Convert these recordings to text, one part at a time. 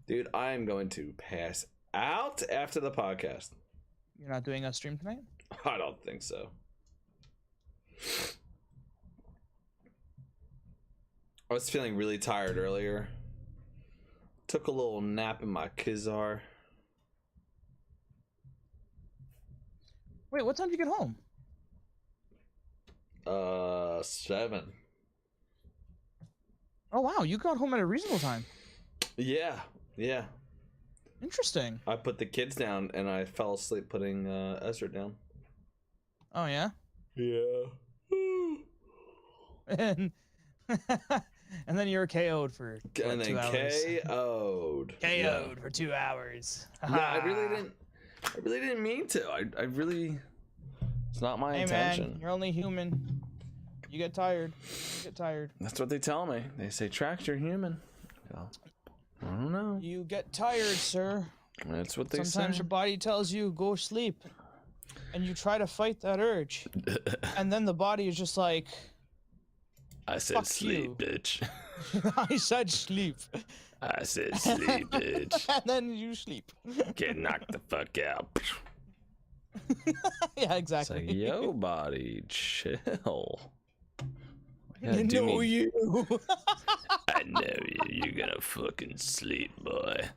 Dude, I am going to pass out after the podcast. You're not doing a stream tonight? I don't think so. I was feeling really tired earlier. Took a little nap in my Kizar. Wait, what time did you get home? 7. Oh wow, you got home at a reasonable time. Yeah. Interesting. I put the kids down and I fell asleep putting Ezra down. Oh yeah? Yeah. And and then you were KO'd for what, And then 2 hours. KO'd. KO'd for 2 hours. Yeah, I really didn't mean to. I really, it's not my Hey intention. man, you're only human. You get tired. That's what they tell me. They say, Trax, you're human. So, I don't know. You get tired, sir. That's what they say. Sometimes your body tells you go sleep, and you try to fight that urge, and then the body is just like, I said fuck sleep, you. bitch. I said sleep. I said sleep, bitch. And then you sleep. Get knocked the fuck out. Yeah, It's exactly. like, yo, body, chill. I know you. I know you. You're gonna fucking sleep, boy.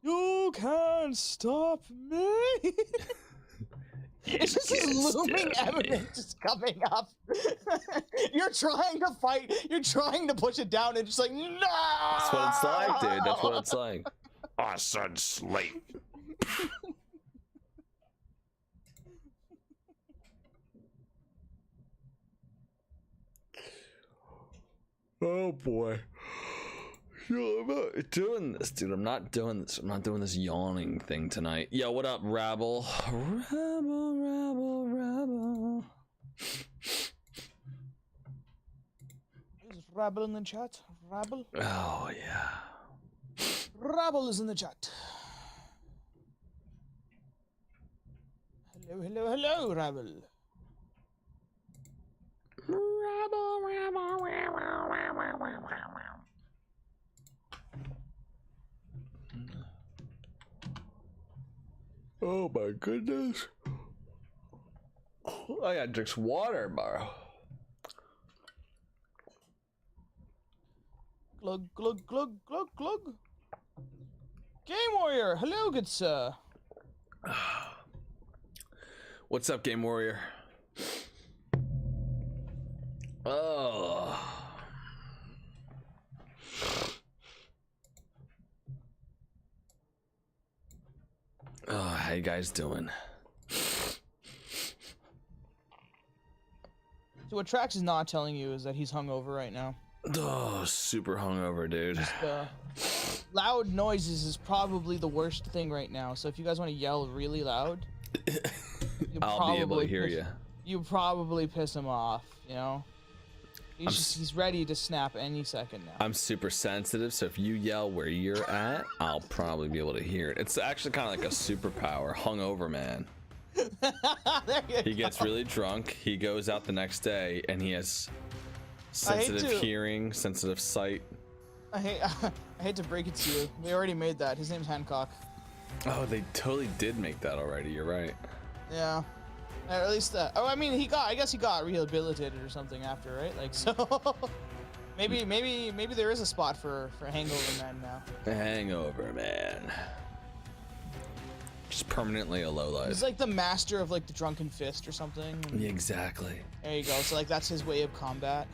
You can't stop me. It's just this looming evidence just coming up. You're trying to fight. You're trying to push it down, and just like, no. That's what it's like, dude. That's what it's like. I said sleep. Oh boy. Yo, I'm not doing this, dude. I'm not doing this. I'm not doing this yawning thing tonight. Yo, what up, Rabble? Rabble. Is Rabble in the chat? Rabble? Oh, yeah. Rabble is in the chat. Hello, Rabble. Oh my goodness. I gotta drink some water, bro. Glug, glug, glug, glug, glug. Game Warrior, hello, good sir. What's up, Game Warrior? Oh. Oh, how you guys doing? So what Trax is not telling you is that he's hungover right now. Oh, super hungover, dude. Just, loud noises is probably the worst thing right now. So if you guys want to yell really loud, I'll be able to hear you. You probably piss him off, you know? He's ready to snap any second now. I'm super sensitive, so if you yell where you're at, I'll probably be able to hear it. It's actually kind of like a superpower. Hungover man. He gets really drunk. He goes out the next day, and he has sensitive hearing, sensitive sight. I hate to break it to you. We already made that. His name's Hancock. Oh, they totally did make that already. You're right. Yeah. Or at least that. Oh, I mean, I guess he got rehabilitated or something after, right? Like, so maybe there is a spot for Hangover Man now. Hangover Man. Just permanently a lowlife. He's like the master of like the drunken fist or something. Yeah, exactly. There you go. So like that's his way of combat.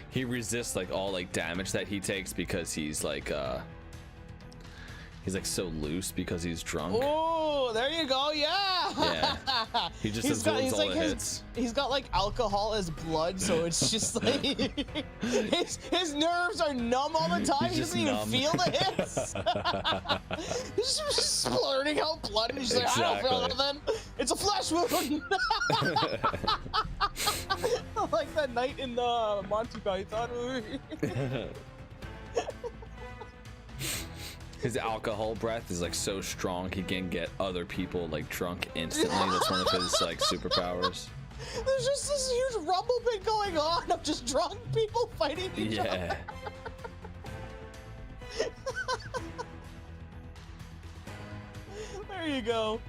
He resists like all like damage that he takes because he's like so loose because he's drunk. Oh, there you go. Yeah. Yeah. He just absorbs all the hits. He's got like alcohol as blood, so it's just like his nerves are numb all the time. He doesn't even feel the hits. He's just splurting out blood, and he's just like, I don't feel nothing. It's a flesh wound. Like that night in the Monty Python movie. His alcohol breath is like so strong he can get other people like drunk instantly. That's one of his like superpowers. There's just this huge rumble pit going on of just drunk people fighting each other. There you go.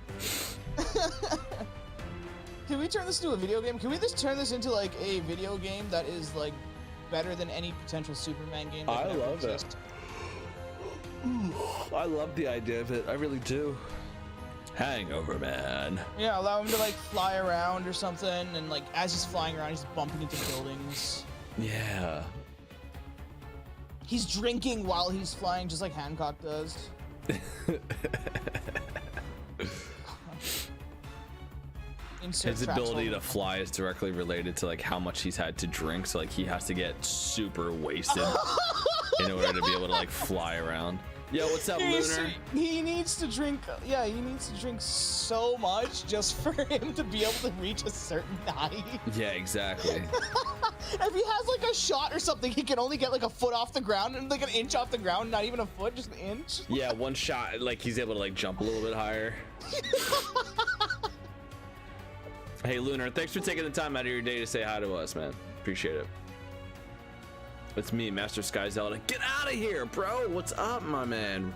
Can we turn this into a video game? Can we just turn this into like a video game that is like better than any potential Superman game that I could ever love exist? I love the idea of it. I really do. Hangover Man. Yeah, allow him to like fly around or something, and like as he's flying around, he's bumping into buildings. Yeah. He's drinking while he's flying, just like Hancock does. His ability to fly is directly related to like how much he's had to drink, so like he has to get super wasted in order to be able to like fly around. Yo, what's up, Lunar? He needs to drink, yeah, he needs to drink so much just for him to be able to reach a certain height. Yeah, exactly. If he has like a shot or something, he can only get like a foot off the ground, and like an inch off the ground, not even a foot, just an inch. Yeah, one shot, like he's able to like jump a little bit higher. Hey, Lunar, thanks for taking the time out of your day to say hi to us, man. Appreciate it. It's me, Master Sky Zelda. Get out of here, bro. What's up, my man?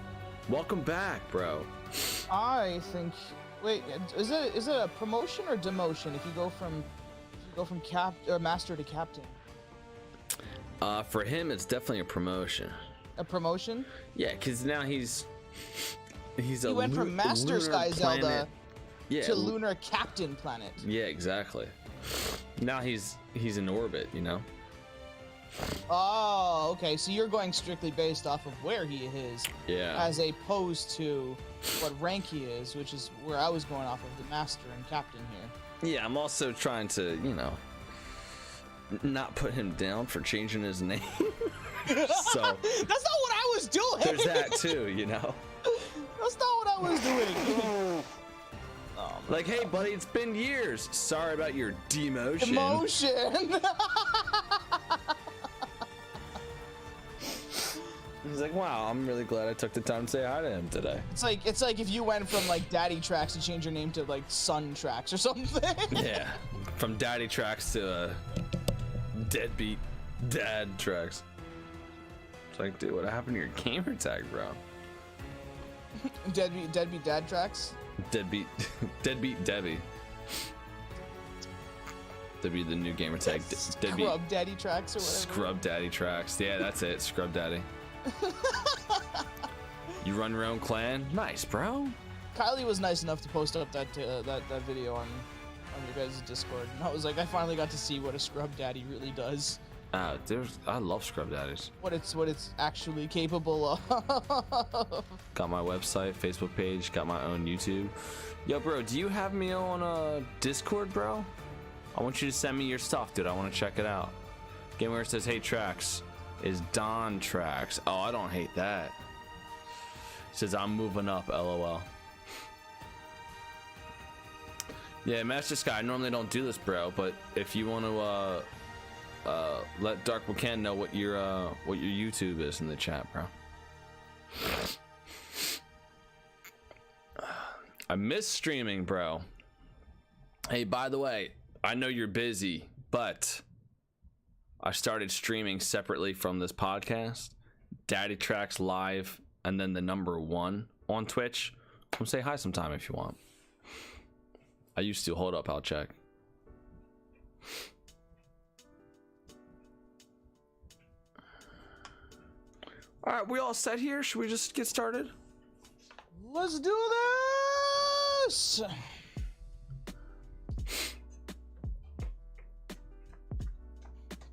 Welcome back, bro. I think. Wait, is it a promotion or demotion if you go from master to captain? For him, it's definitely a promotion. A promotion? Yeah, cause now he's he went from Master Sky Zelda to Lunar Captain Planet. Yeah, exactly. Now he's in orbit, you know. Oh, okay. So you're going strictly based off of where he is, as opposed to what rank he is, which is where I was going off of the Master and Captain here. Yeah, I'm also trying to, you know, not put him down for changing his name. So that's not what I was doing. There's that too, you know. That's not what I was doing. Like, hey, buddy, it's been years. Sorry about your demotion. Demotion. He's like, wow, I'm really glad I took the time to say hi to him today. It's like if you went from like DaddyTrax and changed your name to like SunTrax or something. Yeah, from DaddyTrax to Deadbeat DadTrax. It's like, dude, what happened to your gamer tag, bro? Deadbeat DadTrax. Deadbeat Debbie. That'd be the new gamer tag. Deadbeat Scrub DaddyTrax or whatever. Scrub DaddyTrax. Yeah, that's it. Scrub Daddy. You run your own clan? Nice, bro. Kylie was nice enough to post up that video on your guys' Discord, and I was like, I finally got to see what a Scrub Daddy really does. I love Scrub Daddies. What it's actually capable of. Got my website, Facebook page, got my own YouTube. Yo, bro, do you have me on Discord, bro? I want you to send me your stuff, dude. I want to check it out. Game where it says, hey, Trax is Don Trax. Oh, I don't hate that. It says, I'm moving up, LOL. Yeah, Master Sky, I normally don't do this, bro, but if you want to let Dark Wakan know what your YouTube is in the chat, bro. I miss streaming, bro. Hey, by the way, I know you're busy, but I started streaming separately from this podcast. DaddyTrax Live, and then the #1 on Twitch. Come say hi sometime if you want. I used to. Hold up, I'll check. All right, we all set here? Should we just get started? Let's do this!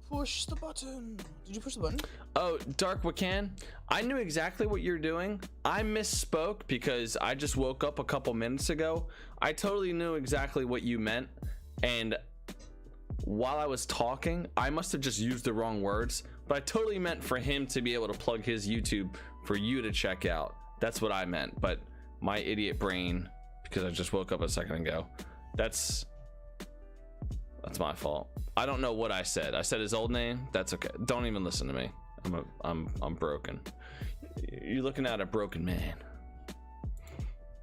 Push the button. Did you push the button? Oh, Dark Wakan, I knew exactly what you're doing. I misspoke because I just woke up a couple minutes ago. I totally knew exactly what you meant, and while I was talking, I must have just used the wrong words, but I totally meant for him to be able to plug his YouTube for you to check out. That's what I meant, but my idiot brain, because I just woke up a second ago, that's my fault. I don't know what I said. I said his old name. That's okay. Don't even listen to me. I'm broken. You're looking at a broken man.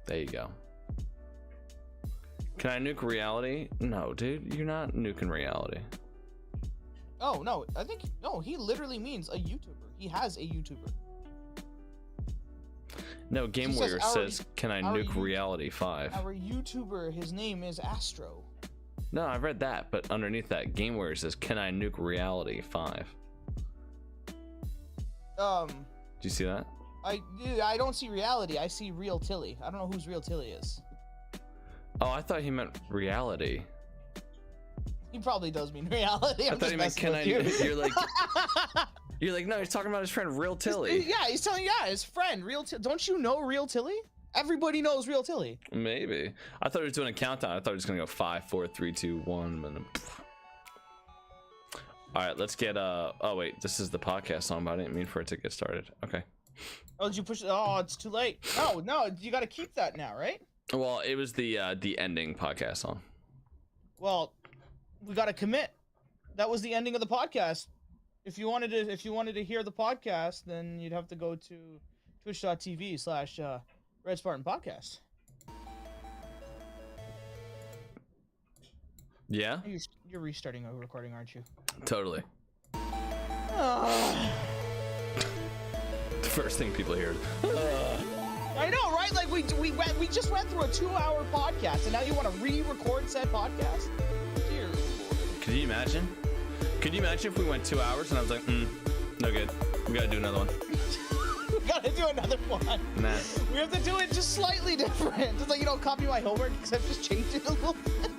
There you go. Can I nuke reality? No, dude, you're not nuking reality. Oh no, I think no. He literally means a YouTuber. He has a YouTuber. No, Game He Warrior says, says, "Can I nuke reality 5?" Our YouTuber, his name is Astro. No, I read that, but underneath that, Game Warrior says, "Can I nuke reality 5?" Do you see that? I don't see reality. I see Real Tilly. I don't know who's Real Tilly is. Oh, I thought he meant reality. He probably does mean reality. I thought he meant, "Can I?" You're like, you're like, no, he's talking about his friend Real Tilly. Yeah, he's telling his friend Real Tilly. Don't you know Real Tilly? Everybody knows Real Tilly. Maybe. I thought he was doing a countdown. I thought he was gonna go 5, 4, 3, 2, 1. And then... All right, let's get. Oh wait, this is the podcast song, but I didn't mean for it to get started. Okay. Oh, did you push it? Oh, it's too late. No, you got to keep that now, right? Well, it was the ending podcast song. Well, we got to commit. That was the ending of the podcast. If you wanted to hear the podcast, then you'd have to go to twitch.tv/Red Spartan Podcast. Yeah. You're restarting a recording, aren't you? Totally. The first thing people hear. I know, right? Like we just went through a 2-hour podcast, and now you want to re-record said podcast? Dear Lord. Could you imagine? Could you imagine if we went 2 hours and I was like, no good. We gotta do another one. We gotta do another one. Nah. We have to do it just slightly different. Just like, copy my homework because I've just changed it a little bit.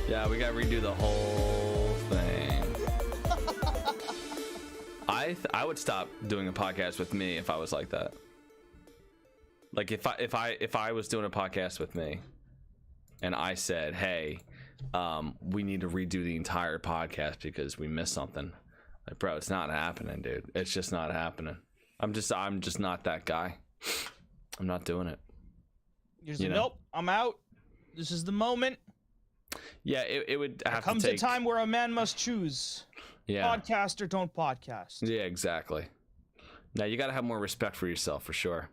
Yeah, we gotta redo the whole thing. I would stop doing a podcast with me if I was like that. Like if I was doing a podcast with me and I said, hey, we need to redo the entire podcast because we missed something. Like, bro, it's not happening, dude. It's just not happening. I'm just not that guy. I'm not doing it. You're just like, nope, I'm out. This is the moment. Yeah, it would have to take... Comes a time where a man must choose. Yeah. Podcast or don't podcast. Yeah, exactly. Now, you got to have more respect for yourself, for sure.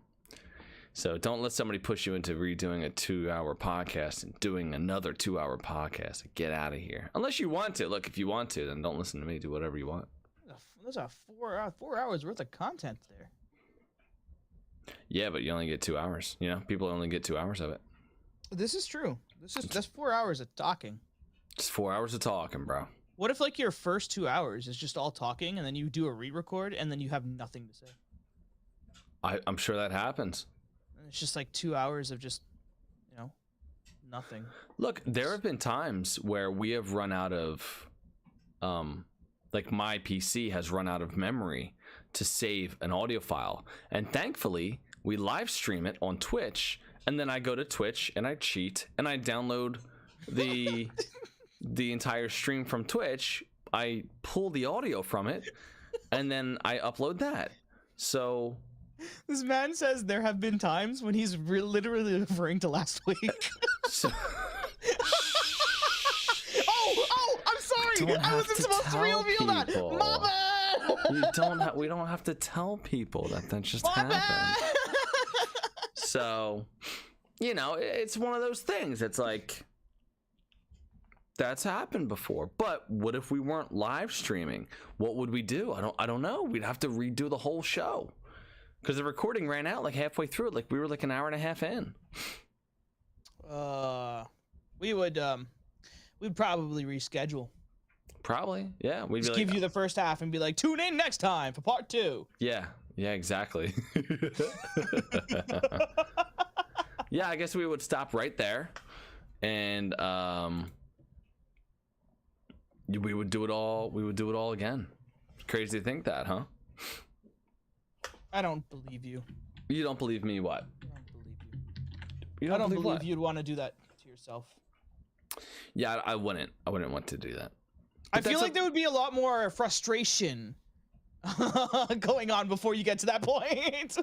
So don't let somebody push you into redoing a 2-hour podcast and doing another 2-hour podcast. Get out of here. Unless you want to. Look, if you want to, then don't listen to me. Do whatever you want. There's a 4 hours worth of content there. Yeah, but you only get 2 hours. People only get 2 hours of it. This is true. That's 4 hours of talking. It's 4 hours of talking, bro. What if your first 2 hours is just all talking and then you do a re-record and then you have nothing to say? I'm sure that happens. And it's just 2 hours of just, nothing. Look, there have been times where we have run out of, my PC has run out of memory to save an audio file. And thankfully, we live stream it on Twitch. And then I go to Twitch and I cheat and I download the entire stream from Twitch. I pull the audio from it and then I upload that. So this man says there have been times when he's literally referring to last week. So, oh, I'm sorry. I wasn't supposed to reveal that. My bad. We don't have to tell people that just My happened. bad. So, it's one of those things. It's like, that's happened before. But what if we weren't live streaming? What would we do? I don't know. We'd have to redo the whole show because the recording ran out halfway through it. We were an hour and a half in. We'd probably reschedule. Probably, yeah. We'd just give you the first half and be like, tune in next time for part 2. Yeah, exactly. Yeah, I guess we would stop right there, and we would do it all. We would do it all again. Crazy to think that, huh? I don't believe you. You don't believe me? What? I don't believe you. I don't believe you'd want to do that to yourself. Yeah, I wouldn't. I wouldn't want to do that. I feel like there would be a lot more frustration going on before you get to that point.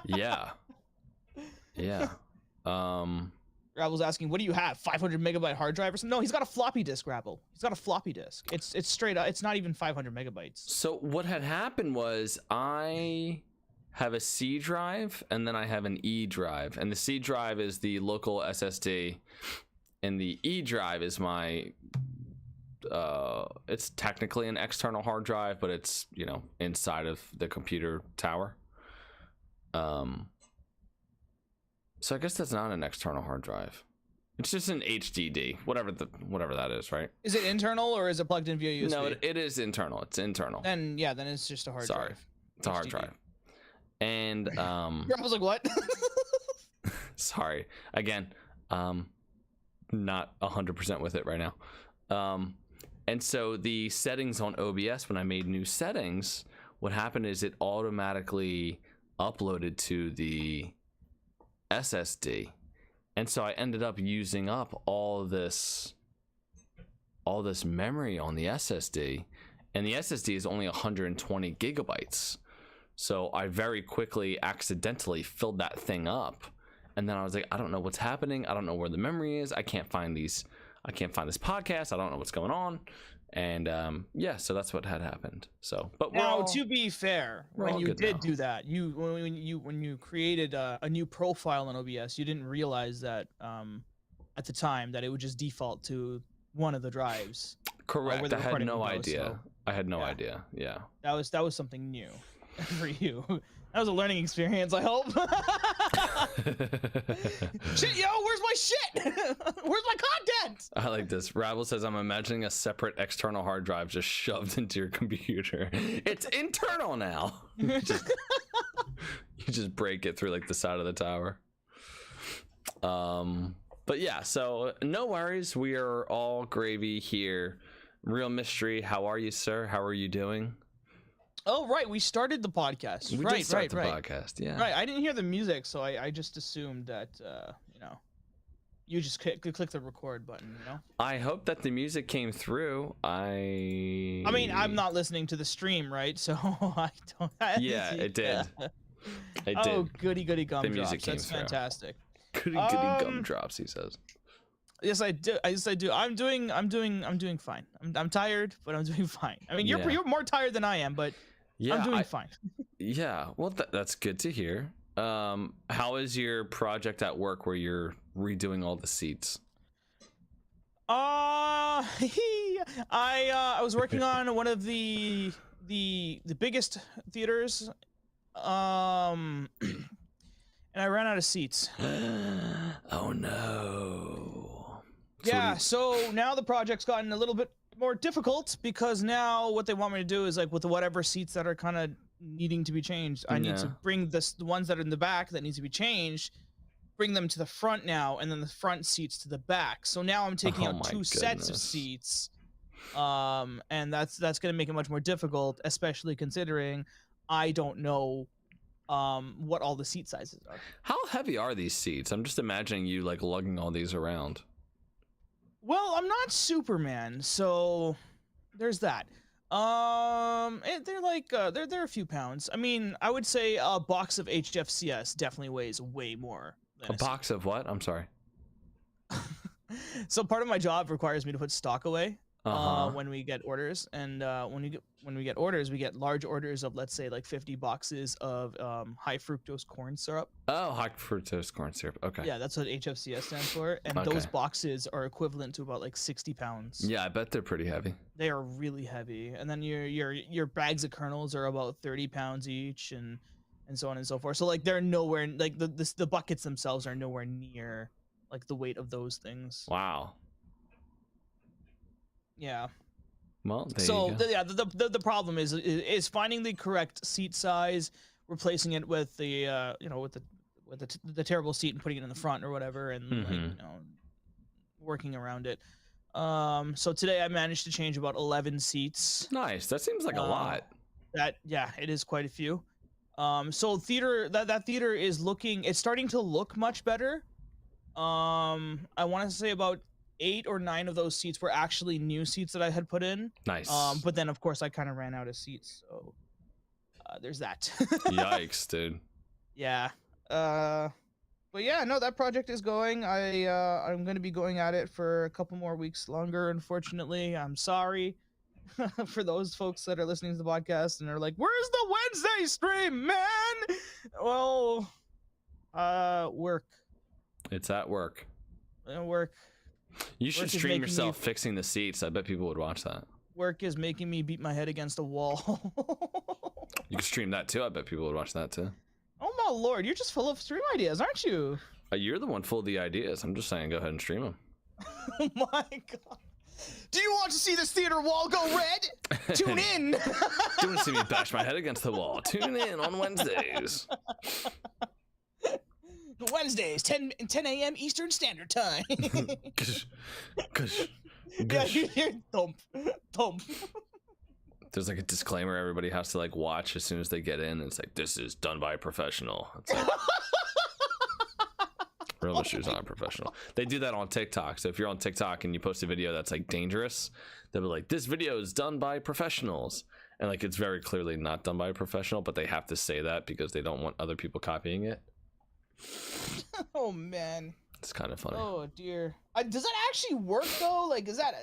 Yeah. Rabble's asking, what do you have? 500 megabyte hard drive or something? No, he's got a floppy disk, Rabble. He's got a floppy disk. It's straight up. It's not even 500 megabytes. So what had happened was I have a C drive and then I have an E drive, and the C drive is the local SSD, and the E drive is my it's technically an external hard drive, but it's, you know, inside of the computer tower. So I guess that's not an external hard drive. It's just an HDD, whatever that is, right? Is it internal or is it plugged in via USB? No, it is internal. It's internal. Then yeah, then it's just a hard drive. It's a hard drive. And I was like, what? sorry. Again, not 100% with it right now. And so the settings on OBS, when I made new settings, what happened is it automatically uploaded to the SSD. And so I ended up using up all this memory on the SSD, and the SSD is only 120 gigabytes. So I very quickly accidentally filled that thing up, and then I was like, I don't know what's happening. I don't know where the memory is. I can't find this podcast. I don't know what's going on. And yeah, so that's what had happened. So, but now to be fair, when you did do that, when you created a new profile on OBS, you didn't realize that at the time that it would just default to one of the drives. Correct. I had no idea. I had no idea. Yeah. That was something new for you. That was a learning experience, I hope. Shit, yo, where's my shit? Where's my content? I like this. Rabble says, I'm imagining a separate external hard drive just shoved into your computer. It's internal now. You just break it through like the side of the tower. But yeah, so no worries. We are all gravy here. Real Mystery, how are you, sir? How are you doing? Oh, right. We started the podcast. We did start the podcast, yeah. Right. I didn't hear the music, so I just assumed that, you know, you just click the record button, you know? I hope that the music came through. I mean, I'm not listening to the stream, right? So I don't... Yeah, it did. It did. Oh, goody gumdrops. Music came That's through. Fantastic. Goody gumdrops, he says. Yes, I do. Yes, I do. I'm doing fine. I'm tired, but I'm doing fine. I mean, you're more tired than I am, but yeah, I'm doing fine. Yeah, well, that's good to hear. How is your project at work where you're redoing all the seats? I was working on one of the biggest theaters, and I ran out of seats. Oh no. Yeah, so now the project's gotten a little bit more difficult because now what they want me to do is like with whatever seats that are kind of needing to be changed, I need to bring the ones that are in the back that need to be changed, bring them to the front now, and then the front seats to the back. So now I'm taking out two sets of seats, and that's going to make it much more difficult, especially considering I don't know what all the seat sizes are. How heavy are these seats? I'm just imagining you like lugging all these around. Well, I'm not Superman, so there's that. They're like they're a few pounds. I mean, I would say a box of HFCS definitely weighs way more than a box of what? I'm sorry. So part of my job requires me to put stock away when we get orders, and when we get orders, we get large orders of, let's say, like 50 boxes of high fructose corn syrup. Oh, high fructose corn syrup. Okay. Yeah, that's what HFCS stands for, and those boxes are equivalent to about like 60 pounds. Yeah, I bet they're pretty heavy. They are really heavy, and then your bags of kernels are about 30 pounds each, and so on and so forth. So like they're nowhere, like the buckets themselves are nowhere near like the weight of those things. Wow. Yeah. Well, the problem is finding the correct seat size, replacing it with the with the terrible seat and putting it in the front or whatever, and like, working around it. So today I managed to change about 11 seats. Nice. That seems like a lot. It is quite a few. So theater that theater is it's starting to look much better. I want to say about 8 or 9 of those seats were actually new seats that I had put in. Nice. But then of course I kind of ran out of seats, so there's that. Yikes, dude. Yeah. But yeah, no, that project is going. I'm going to be going at it for a couple more weeks longer, unfortunately. I'm sorry for those folks that are listening to the podcast and are like, "Where's the Wednesday stream, man?" Well, work. It's at work. Work. You should stream yourself fixing the seats. I bet people would watch that. Work is making me beat my head against a wall. You can stream that too. I bet people would watch that too. Oh my lord, you're just full of stream ideas, aren't you? You're the one full of the ideas. I'm just saying, go ahead and stream them. Oh my god. Do you want to see this theater wall go red? Tune in. Do you want to see me bash my head against the wall? Tune in on Wednesdays. Wednesdays, 10 a.m. Eastern Standard Time. Yeah, you hear thump, thump. There's like a disclaimer everybody has to like watch as soon as they get in. It's like, this is done by a professional. It's like, RealMistry's not a professional. They do that on TikTok. So if you're on TikTok and you post a video that's like dangerous, they'll be like, this video is done by professionals. And like, it's very clearly not done by a professional, but they have to say that because they don't want other people copying it. Oh man, it's kind of funny. Oh dear. Does that actually work though? Like, is that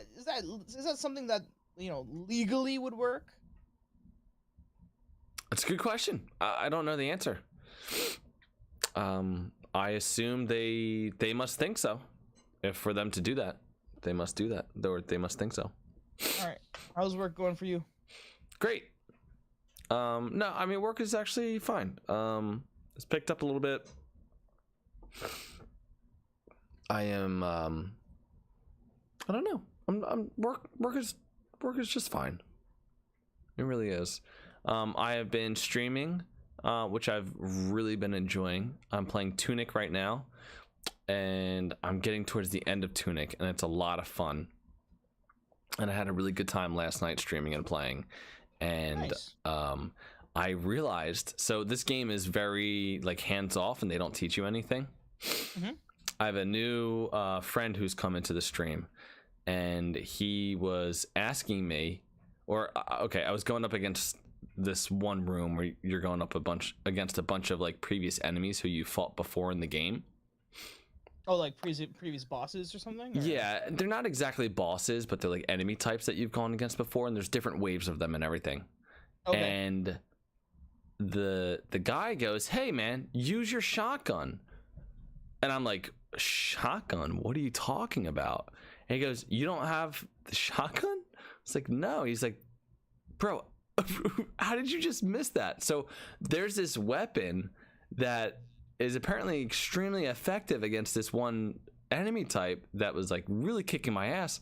something that, you know, legally would work? That's a good question. I don't know the answer. I assume they must think so. If for them to do that, they must do that. They must think so. All right. How's work going for you? Great. No, I mean, work is actually fine. It's picked up a little bit. I am I don't know. Work is just fine. It really is. I have been streaming, which I've really been enjoying. I'm playing Tunic right now, and I'm getting towards the end of Tunic, and it's a lot of fun. And I had a really good time last night streaming and playing. And nice. I realized, so this game is very like hands off, and they don't teach you anything. Mm-hmm. I have a new friend who's come into the stream, and he was asking me, or okay, I was going up against this one room where you're going up against a bunch of like previous enemies who you fought before in the game. Oh, like previous bosses or something? Or? Yeah, they're not exactly bosses, but they're like enemy types that you've gone against before, and there's different waves of them and everything. Okay. And the guy goes, "Hey man, use your shotgun." And I'm like, "Shotgun? What are you talking about?" And he goes, "You don't have the shotgun?" It's like, "No." He's like, "Bro, how did you just miss that?" So there's this weapon that is apparently extremely effective against this one enemy type that was like really kicking my ass.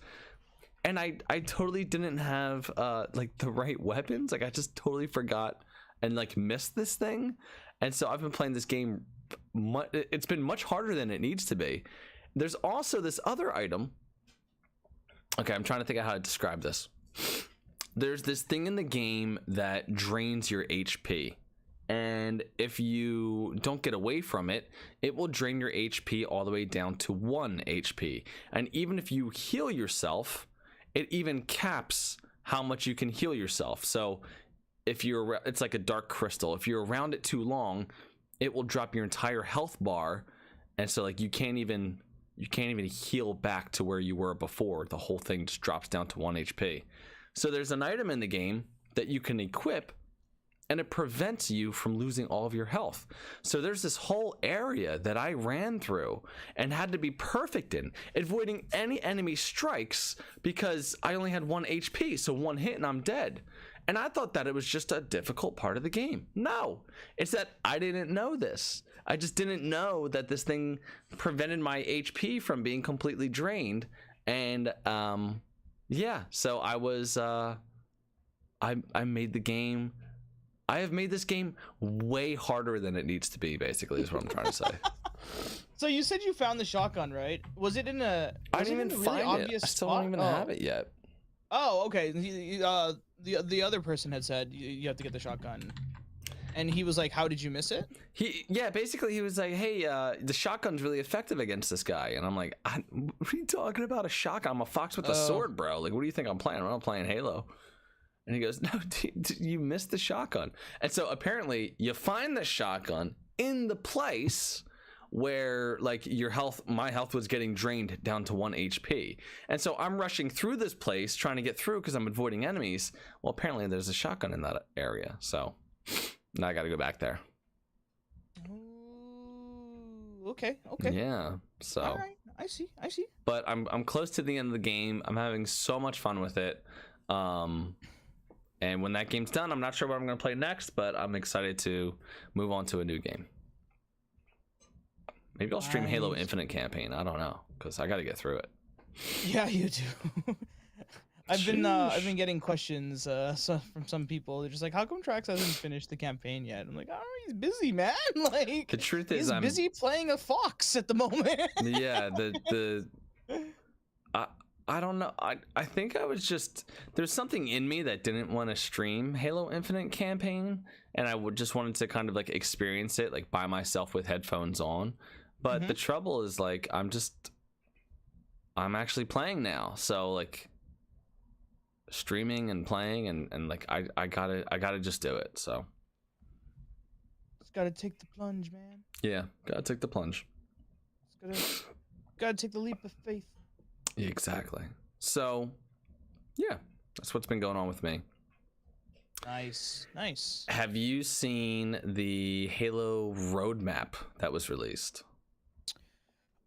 And I totally didn't have like the right weapons. Like I just totally forgot and like missed this thing. And so I've been playing this game. It's been much harder than it needs to be. There's also this other item. Okay, I'm trying to think of how to describe this. There's this thing in the game that drains your HP. And if you don't get away from it, it will drain your HP all the way down to 1 HP. And even if you heal yourself, it even caps how much you can heal yourself. So if you're, it's like a dark crystal. If you're around it too long, it will drop your entire health bar. And so like you can't even heal back to where you were before. The whole thing just drops down to 1 HP. So there's an item in the game that you can equip, and it prevents you from losing all of your health. So there's this whole area that I ran through and had to be perfect in, avoiding any enemy strikes because I only had 1 HP, so 1 hit and I'm dead. And I thought that it was just a difficult part of the game. No, it's that I didn't know this. I just didn't know that this thing prevented my HP from being completely drained. And yeah, so I was, I made the game. I have made this game way harder than it needs to be, basically, is what I'm trying to say. So you said you found the shotgun, right? Was it in a... I didn't even find it. I still don't even have it yet. Oh, okay. The other person had said you have to get the shotgun. And he was like, how did you miss it? Yeah, basically he was like, hey, the shotgun's really effective against this guy. And I'm like, what are you talking about, a shotgun? I'm a fox with a sword, bro. Like, what do you think I'm playing? I'm not playing Halo. And he goes, no, you missed the shotgun. And so apparently you find the shotgun in the place where like my health was getting drained down to 1 HP. And so I'm rushing through this place trying to get through because I'm avoiding enemies. Well, apparently there's a shotgun in that area. So now I got to go back there. Ooh. Okay. Yeah. So. All right. I see. But I'm close to the end of the game. I'm having so much fun with it. And when that game's done, I'm not sure what I'm going to play next, but I'm excited to move on to a new game. Maybe I'll stream Halo Infinite campaign. I don't know, because I got to get through it. Yeah, you do. I've been getting questions from some people. They're just like, "How come Trax hasn't finished the campaign yet?" I'm like, "Oh, he's busy, man. Like, the truth is, he's busy playing a fox at the moment." Yeah, I don't know. I think I was just, there's something in me that didn't want to stream Halo Infinite campaign, and I would just wanted to kind of like experience it like by myself with headphones on. But the trouble is, like, I'm actually playing now, so like streaming and playing and like I gotta just do it. So just gotta take the plunge, man. Yeah, gotta take the plunge. Gotta take the leap of faith. Exactly. So yeah, that's what's been going on with me. Nice. Have you seen the Halo roadmap that was released?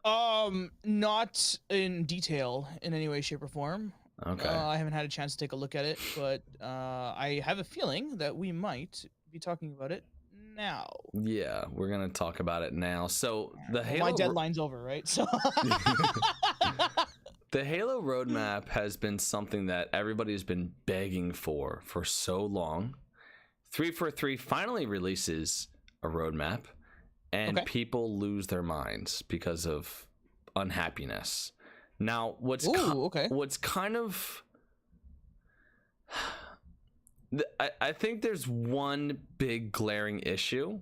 Not in detail in any way, shape, or form. Okay. I haven't had a chance to take a look at it, but I have a feeling that we might be talking about it now. Yeah, we're gonna talk about it now. So the Halo, my deadline's over, right? So the Halo roadmap has been something that everybody's been begging for so long. 343 finally releases a roadmap, and people lose their minds because of unhappiness. Now, what's kind of, I think there's one big glaring issue,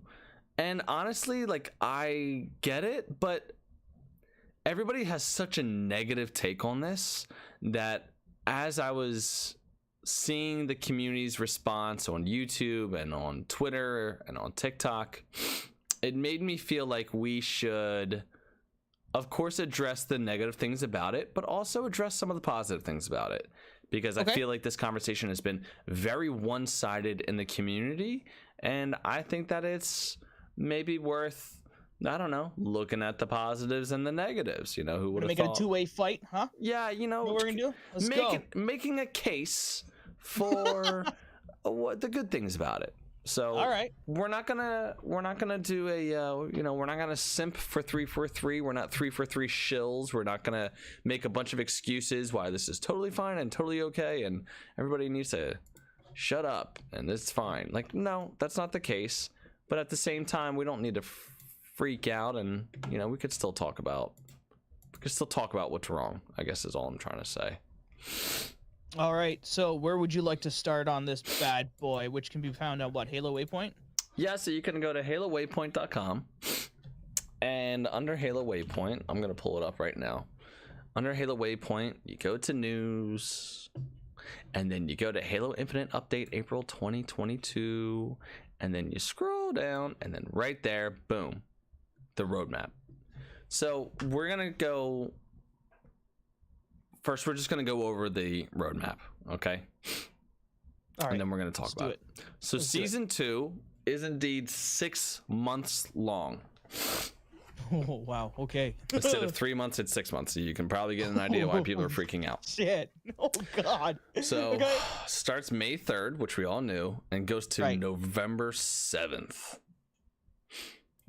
and honestly, like, I get it, but everybody has such a negative take on this that as I was seeing the community's response on YouTube and on Twitter and on TikTok, it made me feel like we should, of course, address the negative things about it, but also address some of the positive things about it. Because I feel like this conversation has been very one-sided in the community, and I think that it's maybe worth, I don't know, looking at the positives and the negatives. You know, who would have thought? Make it a two-way fight, huh? Yeah, you know, what we're gonna do? Let's go. Making a case for what the good things about it. So all right, we're not gonna do a we're not gonna simp for 343. We're not 343 shills. We're not gonna make a bunch of excuses why this is totally fine and totally okay and everybody needs to shut up and it's fine. Like, no, that's not the case. But at the same time, we don't need to freak out, and we could still talk about what's wrong, I guess, is all I'm trying to say. All right, so where would you like to start on this bad boy, which can be found on Halo Waypoint? Yeah, so you can go to halowaypoint.com, and under Halo Waypoint, I'm going to pull it up right now. Under Halo Waypoint, you go to news, and then you go to Halo Infinite Update April 2022, and then you scroll down, and then right there, boom, the roadmap. So we're going to go... First, we're just going to go over the roadmap, okay? All right. And then we're going to talk about it. So Season 2 is indeed 6 months long. Oh, wow. Okay. Instead of 3 months, it's 6 months. So you can probably get an idea why people are freaking out. Shit. Oh, God. So starts May 3rd, which we all knew, and goes to November 7th.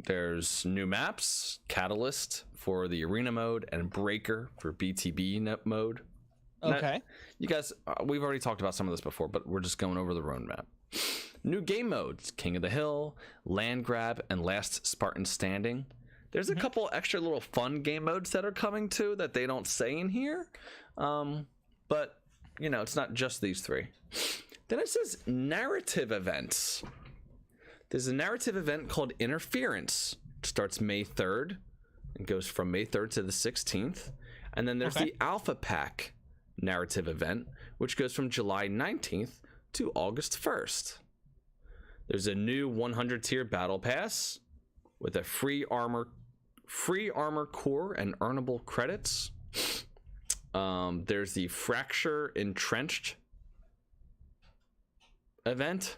There's new maps, Catalyst for the arena mode, and Breaker for BTB mode. Okay. Now, you guys, we've already talked about some of this before, but we're just going over the roadmap. New game modes, King of the Hill, Land Grab, and Last Spartan Standing. There's a couple extra little fun game modes that are coming too that they don't say in here. But, it's not just these three. Then it says narrative events. There's a narrative event called Interference. It starts May 3rd and goes from May 3rd to the 16th. And then there's the Alpha Pack narrative event, which goes from July 19th to August 1st. There's a new 100 tier battle pass with a free armor core and earnable credits. There's the Fracture Entrenched event.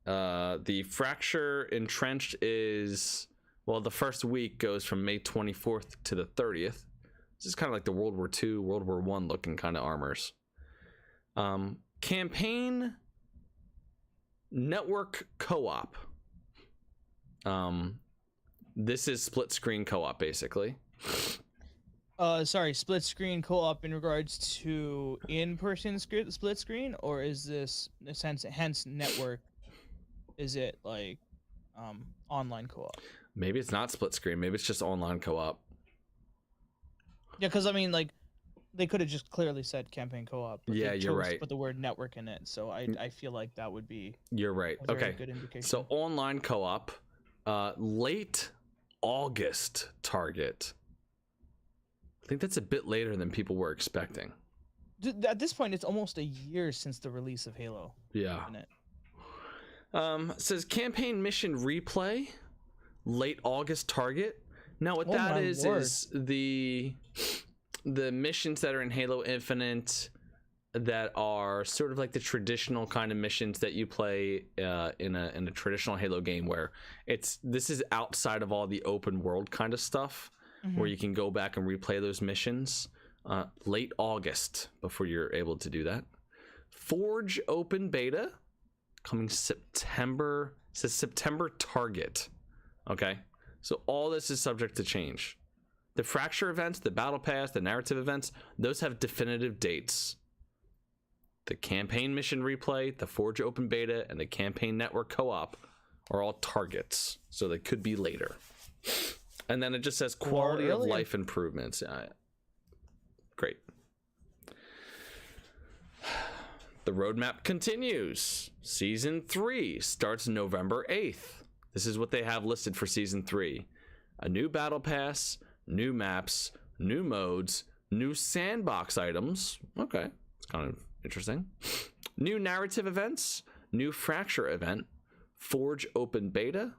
The Fracture Entrenched is Well, the first week goes from May 24th to the 30th. This is kind of like the World War II, World War I looking kind of armors. Campaign network co-op. This is split screen co-op basically. Sorry, split screen co-op in regards to in-person split screen, or is this hence network? Is it like online co-op? Maybe it's not split screen. Maybe it's just online co-op. Yeah, because I mean, like, they could have just clearly said campaign co-op. Yeah, you're right. To put the word network in it, so I feel like that would be. You're right. A very Okay. good indication. So online co-op, late August target. I think that's a bit later than people were expecting. At this point, it's almost a year since the release of Halo. Yeah. Isn't it? It says campaign mission replay, late August target. Now what that is the missions that are in Halo Infinite that are sort of like the traditional kind of missions that you play in a traditional Halo game, where this is outside of all the open world kind of stuff, where you can go back and replay those missions. Late August before you're able to do that. Forge open beta coming September. It says September target. Okay, so all this is subject to change. The Fracture events, the Battle Pass, the narrative events, those have definitive dates. The campaign mission replay, the Forge open beta, and the campaign network co-op are all targets, so they could be later. And then it just says quality of life improvements. Great. The roadmap continues. Season 3 starts November 8th. This is what they have listed for Season 3. A new battle pass, new maps, new modes, new sandbox items. Okay, it's kind of interesting. New narrative events, new Fracture event, Forge open beta.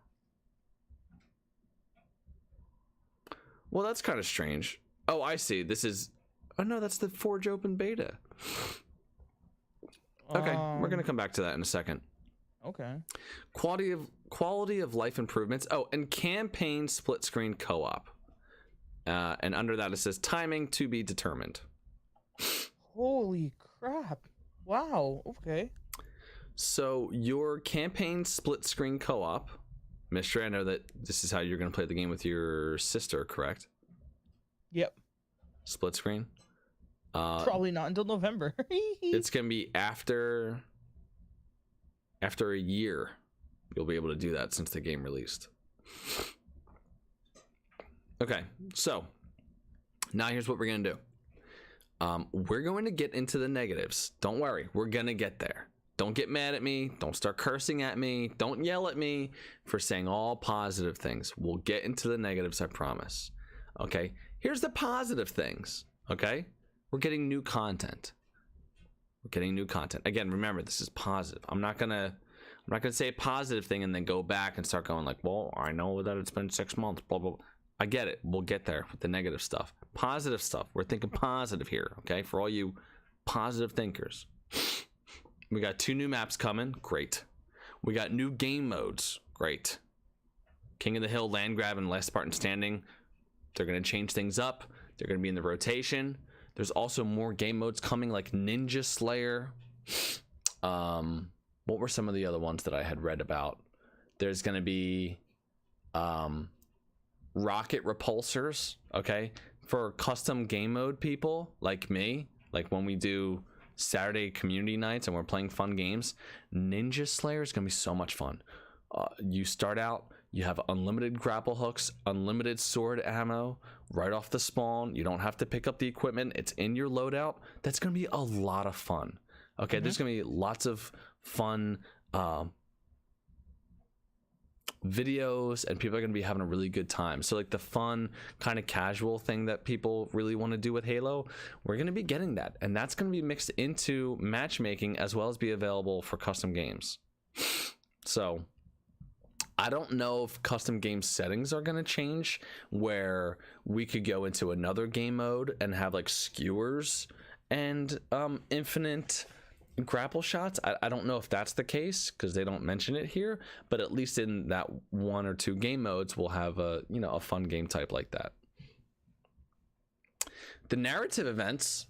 Well, that's kind of strange. Oh, I see. This is... Oh, no, that's the Forge open beta. Okay, we're going to come back to that in a second. Okay. Quality of life improvements. Oh, and campaign split screen co-op. And under that, it says timing to be determined. Holy crap. Wow. Okay. So your campaign split screen co-op... Mystery, I know that this is how you're going to play the game with your sister, correct? Yep. Split screen? Probably not until November. It's going to be after a year. You'll be able to do that since the game released. Okay, so now here's what we're going to do. We're going to get into the negatives. Don't worry, we're going to get there. Don't get mad at me. Don't start cursing at me. Don't yell at me for saying all positive things. We'll get into the negatives, I promise. Okay, here's the positive things. Okay, we're getting new content. We're getting new content. Again, remember, this is positive. I'm not gonna say a positive thing and then go back and start going like, well, I know that it's been 6 months, blah, blah, blah. I get it. We'll get there with the negative stuff. Positive stuff. We're thinking positive here, okay? For all you positive thinkers. We got 2 new maps coming. Great. We got new game modes. Great. King of the Hill, Land Grab, and Last Spartan Standing. They're going to change things up. They're going to be in the rotation. There's also more game modes coming, like Ninja Slayer. What were some of the other ones that I had read about? There's going to be rocket repulsors, okay? For custom game mode people like me, like when we do Saturday community nights and we're playing fun games, Ninja Slayer is gonna be so much fun. You start out, you have unlimited grapple hooks, unlimited sword ammo right off the spawn. You don't have to pick up the equipment. It's in your loadout. That's gonna be a lot of fun. Okay, there's gonna be lots of fun videos, and people are going to be having a really good time. So like the fun kind of casual thing that people really want to do with Halo, we're going to be getting that, and that's going to be mixed into matchmaking as well as be available for custom games. So I don't know if custom game settings are going to change, where we could go into another game mode and have like skewers and infinite grapple shots. I don't know if that's the case because they don't mention it here, but at least in that 1 or 2 game modes, we'll have a fun game type like that. The narrative events.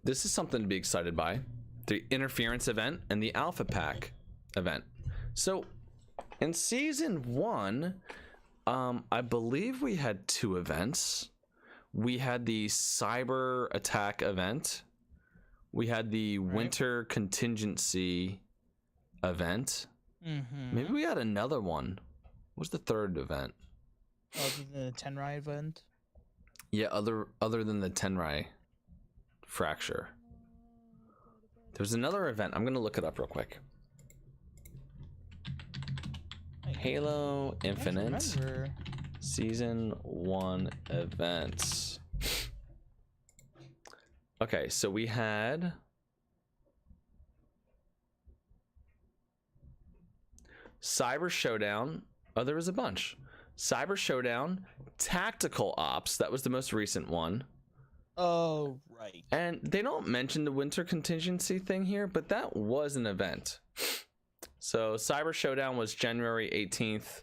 This is something to be excited by. The interference event and the alpha pack event. So in season 1, I believe we had 2 events. We had the cyber attack event. We had the winter contingency event. Maybe we had another one. What's the 3rd event? Other than the Tenrai event? Yeah, other than the Tenrai fracture. There's another event. I'm gonna look it up real quick. Halo Infinite Season 1 events. Okay, so we had Cyber Showdown. Oh, there was a bunch. Cyber Showdown, Tactical Ops. That was the most recent one. Oh, right. And they don't mention the winter contingency thing here, but that was an event. So Cyber Showdown was January 18th.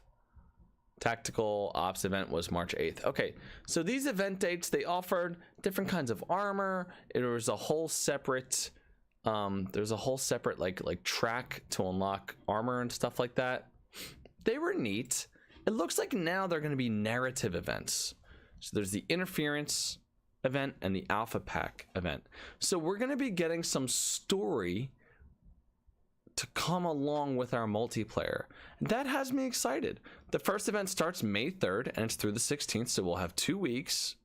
Tactical Ops event was March 8th. Okay, so these event dates, they offered different kinds of armor. There was a whole separate like track to unlock armor and stuff like that. They were neat. It looks like now they're going to be narrative events. So there's the interference event and the alpha pack event. So we're going to be getting some story to come along with our multiplayer. That has me excited. The first event starts May 3rd and it's through the 16th, so we'll have 2 weeks.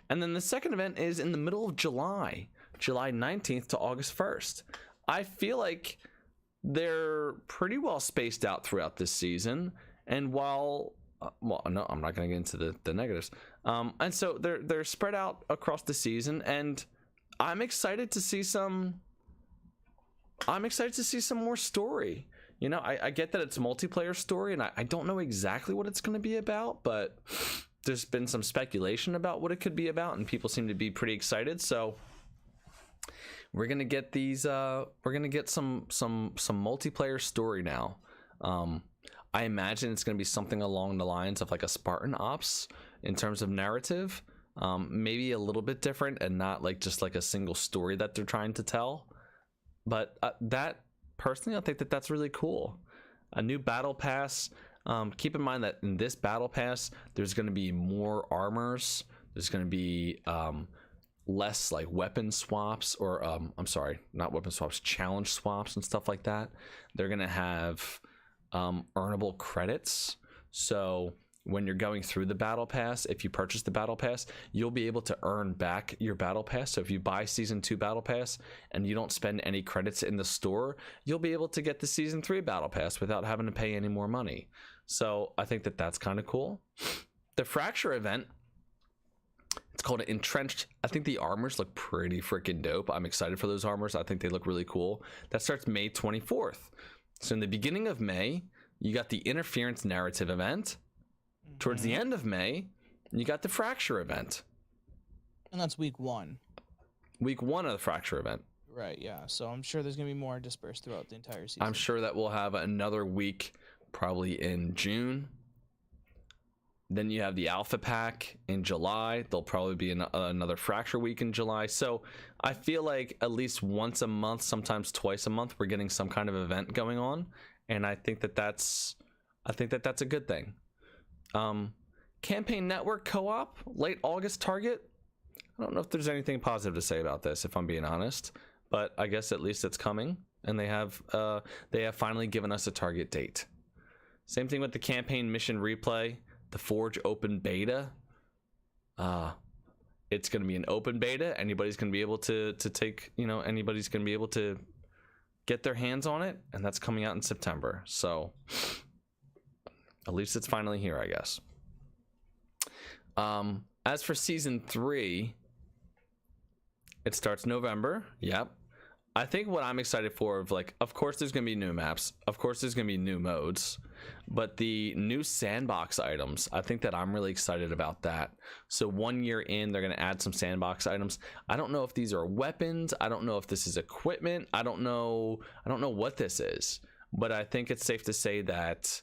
And then the second event is in the middle of July, July 19th to August 1st. I feel like they're pretty well spaced out throughout this season. And while, well, no, I'm not going to get into the negatives. And so they're spread out across the season, and I'm excited to see some more story. You know, I get that it's a multiplayer story, and I don't know exactly what it's going to be about, but there's been some speculation about what it could be about, and people seem to be pretty excited. So we're gonna get these. We're gonna get some multiplayer story now. I imagine it's gonna be something along the lines of like a Spartan Ops in terms of narrative. Maybe a little bit different and not like just like a single story that they're trying to tell. But that personally, I think that's really cool. A new battle pass. Keep in mind that in this battle pass, there's going to be more armors. There's going to be less like weapon swaps, or I'm sorry, not weapon swaps, challenge swaps and stuff like that. They're going to have earnable credits. So when you're going through the battle pass, if you purchase the battle pass, you'll be able to earn back your battle pass. So if you buy season 2 battle pass and you don't spend any credits in the store, you'll be able to get the season 3 battle pass without having to pay any more money. So I think that's kind of cool. The fracture event, it's called an entrenched. I think the armors look pretty freaking dope. I'm excited for those armors. I think they look really cool. That starts May 24th. So in the beginning of May, you got the interference narrative event. Towards the end of May, you got the fracture event. And that's week 1. Week 1 of the fracture event. Right, yeah. So I'm sure there's going to be more dispersed throughout the entire season. I'm sure that we'll have another week probably in June. Then you have the alpha pack in July. There'll probably be another fracture week in July. So I feel like at least once a month, sometimes twice a month, we're getting some kind of event going on. And I think that's a good thing. Campaign Network co-op, late August target. I don't know if there's anything positive to say about this, if I'm being honest, but I guess at least it's coming, and they have finally given us a target date. Same thing with the campaign mission replay, the Forge open beta. It's going to be an open beta. Anybody's going to be able to take, anybody's going to be able to get their hands on it, and that's coming out in September. So at least it's finally here, I guess. As for season 3, it starts November. Yep. I think what I'm excited for, of course there's going to be new maps. Of course there's going to be new modes. but the new sandbox items, I think that I'm really excited about that. So 1 year in, they're going to add some sandbox items. I don't know if these are weapons. I don't know if this is equipment. I don't know what this is, but I think it's safe to say that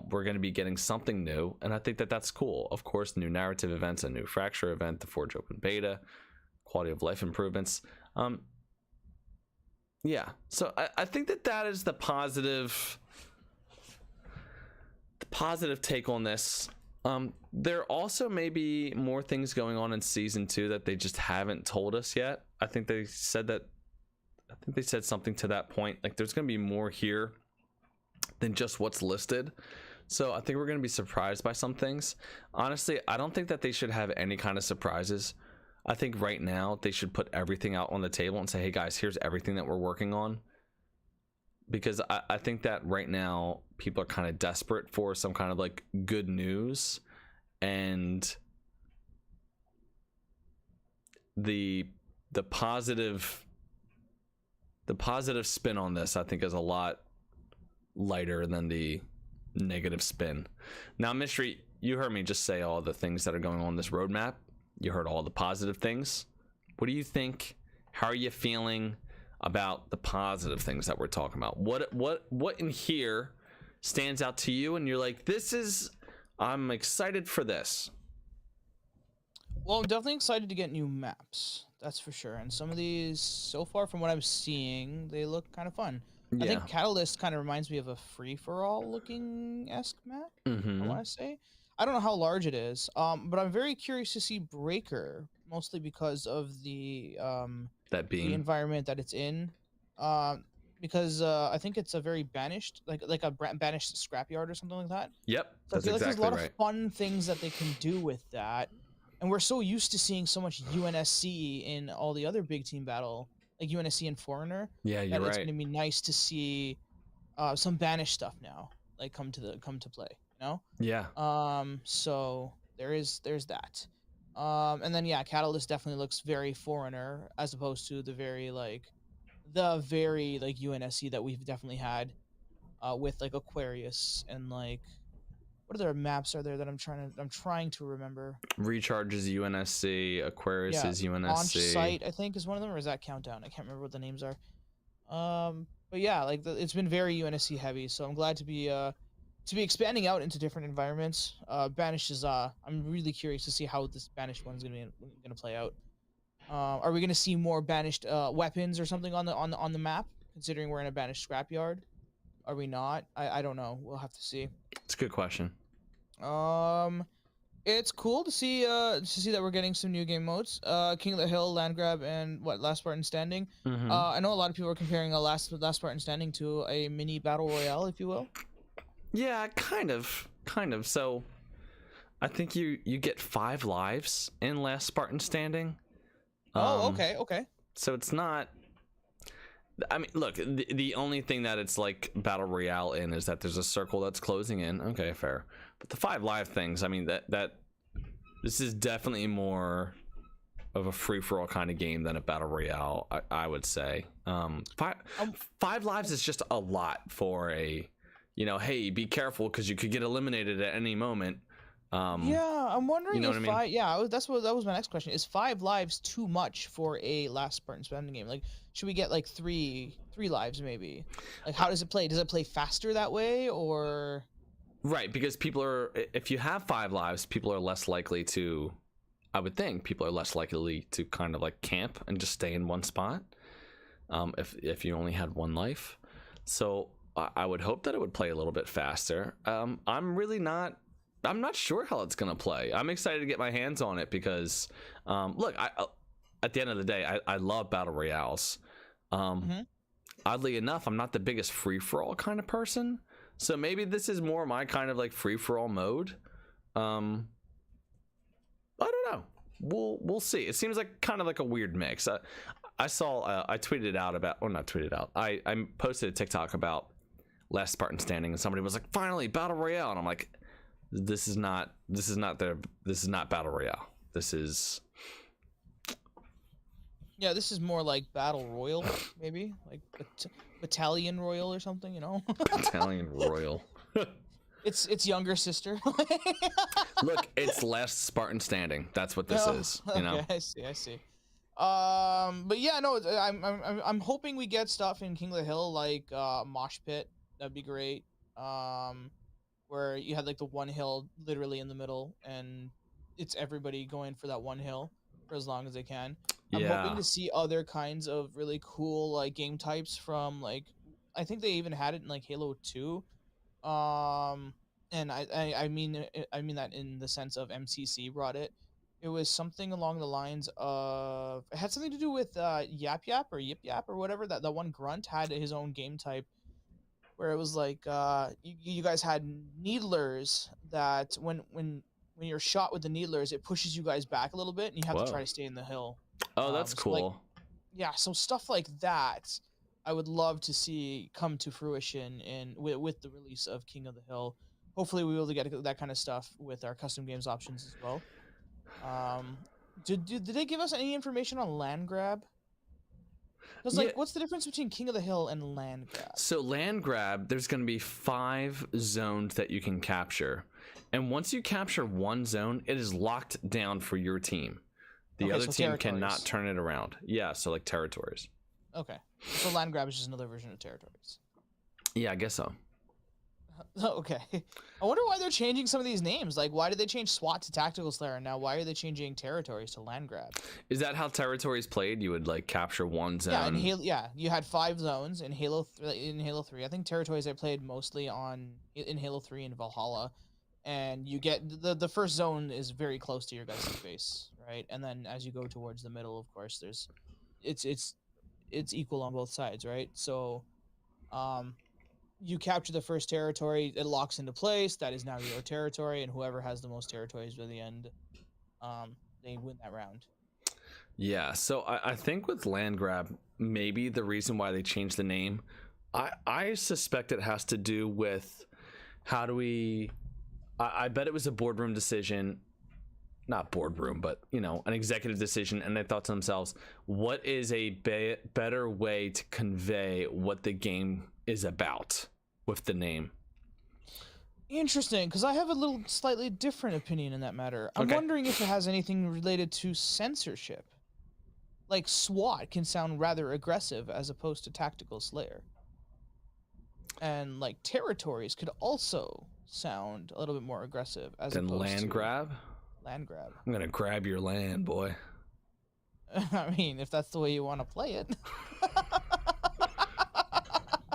we're going to be getting something new, and I think that that's cool. Of course, new narrative events, a new Fracture event, the Forge Open Beta, quality of life improvements. Yeah, so I think that is the positive take on this. There also may be more things going on in season 2 that they just haven't told us yet. I think they said something to that point. Like, there's going to be more here than just what's listed. So I think we're going to be surprised by some things. Honestly, I don't think that they should have any kind of surprises. I think right now they should put everything out on the table and say, hey guys, here's everything that we're working on. Because I think that right now people are kind of desperate for some kind of like good news, and the positive spin on this, I think, is a lot lighter than the negative spin. Now, Mystery, you heard me just say all the things that are going on this roadmap. You heard all the positive things. What do you think? How are you feeling about the positive things that we're talking about? What in here stands out to you and you're like, I'm excited for this? Well, I'm definitely excited to get new maps. That's for sure. And some of these, so far from what I'm seeing, they look kind of fun. Yeah. I think Catalyst kind of reminds me of a free-for-all looking-esque map, I want to say. I don't know how large it is, but I'm very curious to see Breaker, mostly because of the the environment that it's in. Because I think it's a very banished, like a banished scrapyard or something like that. Yep, so I feel like there's a lot of fun things that they can do with that, and we're so used to seeing so much UNSC in all the other big team battle, like UNSC and Foreigner. Yeah, you're right. It's gonna be nice to see some banished stuff now, like come to play. You know? Yeah. So there's that. And then yeah, Catalyst definitely looks very Foreigner as opposed to the very UNSC that we've definitely had with like Aquarius and like what other maps are there that I'm trying to remember. Recharge is UNSC, Aquarius is UNSC. Launch Site, I think, is one of them, or is that Countdown? I can't remember what the names are. But yeah, like it's been very UNSC heavy, so I'm glad to be expanding out into different environments. Banished is I'm really curious to see how this Banished one's gonna play out. Are we gonna see more Banished weapons or something on the map? Considering we're in a Banished scrapyard, are we not? I don't know. We'll have to see. It's a good question. It's cool to see that we're getting some new game modes. King of the Hill, Land Grab, and Last Spartan Standing. I know a lot of people are comparing a Last Spartan Standing to a mini battle royale, if you will. Yeah, kind of. So I think you get 5 lives in Last Spartan Standing. Okay. So it's not, I mean, look, the only thing that it's like battle royale in is that there's a circle that's closing in. Okay, fair. But the 5 live things, I mean, that this is definitely more of a free-for-all kind of game than a battle royale, I would say. 5 lives is just a lot for a, hey, be careful because you could get eliminated at any moment. Yeah, I'm wondering that was my next question. Is 5 lives too much for a Last Spartan Standing game? Like, should we get like 3 lives maybe? Like, how does it play? Does it play faster that way, or? Right, because if you have 5 lives, people are less likely to, I would think, to kind of like camp and just stay in one spot. If you only had 1 life, so I would hope that it would play a little bit faster. I'm not sure how it's gonna play. I'm excited to get my hands on it because, look, at the end of the day, I love battle royales. Oddly enough, I'm not the biggest free-for-all kind of person, so maybe this is more my kind of like free-for-all mode. I don't know. We'll see. It seems like kind of like a weird mix. I saw I tweeted out about, or not tweeted out. I posted a TikTok about Last Spartan Standing, and somebody was like, "Finally, battle royale," and I'm like, This is not battle royale. This is this is more like battle royal, maybe like battalion royal or something, Battalion royal. Its younger sister. Look, it's last Spartan standing. That's what this is. You know. Okay, I see. But yeah, no, I'm hoping we get stuff in King of the Hill like Mosh Pit. That'd be great. Where you had like the one hill literally in the middle, and it's everybody going for that one hill for as long as they can. I'm hoping to see other kinds of really cool like game types from like, I think they even had it in like Halo 2. And I mean that in the sense of MCC brought it. It was something along the lines of, it had something to do with Yap Yap or Yip Yap or whatever. That one grunt had his own game type, where it was like you guys had needlers that when you're shot with the needlers, it pushes you guys back a little bit, and you have to try to stay in the hill. Oh, that's cool. Like, yeah, so stuff like that, I would love to see come to fruition with the release of King of the Hill. Hopefully, we will be able to get that kind of stuff with our custom games options as well. Did they give us any information on land grab? Because like, what's the difference between King of the Hill and land grab? So land grab, there's going to be 5 zones that you can capture, and once you capture one zone, it is locked down for your team. The other team cannot turn it around. Yeah, so like territories. Okay, so land grab is just another version of territories. Yeah, I guess so. Okay. I wonder why they're changing some of these names. Like, why did they change SWAT to Tactical Slayer, and now why are they changing territories to land grab? Is that how territories played? You would like capture one zone. Yeah, you had 5 zones in Halo 3. I think territories I played mostly in Halo 3 and Valhalla, and you get the first zone is very close to your guys' base, right? And then as you go towards the middle, of course, it's equal on both sides, right? So, you capture the first territory, it locks into place. That is now your territory, and whoever has the most territories by the end, they win that round. Yeah, so I think with land grab, maybe the reason why they changed the name, I suspect it has to do with how do we. I bet it was a boardroom decision. Not boardroom, but you know, an executive decision, and they thought to themselves, what is a better way to convey what the game is about with the name? Interesting, because I have a little slightly different opinion in that matter. I'm wondering if it has anything related to censorship. Like SWAT can sound rather aggressive as opposed to Tactical Slayer. And like territories could also sound a little bit more aggressive as opposed to land grab. Land grab. I'm gonna grab your land, boy. I mean, if that's the way you want to play it.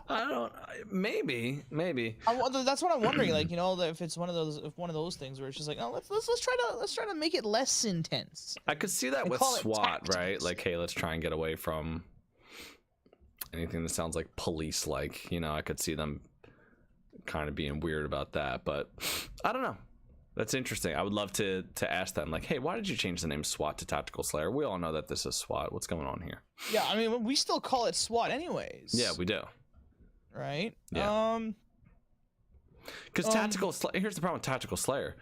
I don't. Maybe. That's what I'm wondering. Like, you know, if it's one of those things where it's just like, oh, let's try to make it less intense. I could see that with SWAT, right? Like, hey, let's try and get away from anything that sounds like police-like. You know, I could see them kind of being weird about that, but I don't know. That's interesting. I would love to ask them, like, hey, why did you change the name SWAT to Tactical Slayer? We all know that this is SWAT. What's going on here? Yeah, I mean, we still call it SWAT anyways. Yeah, we do. Right? Yeah. Because Tactical Slayer, here's the problem with Tactical Slayer.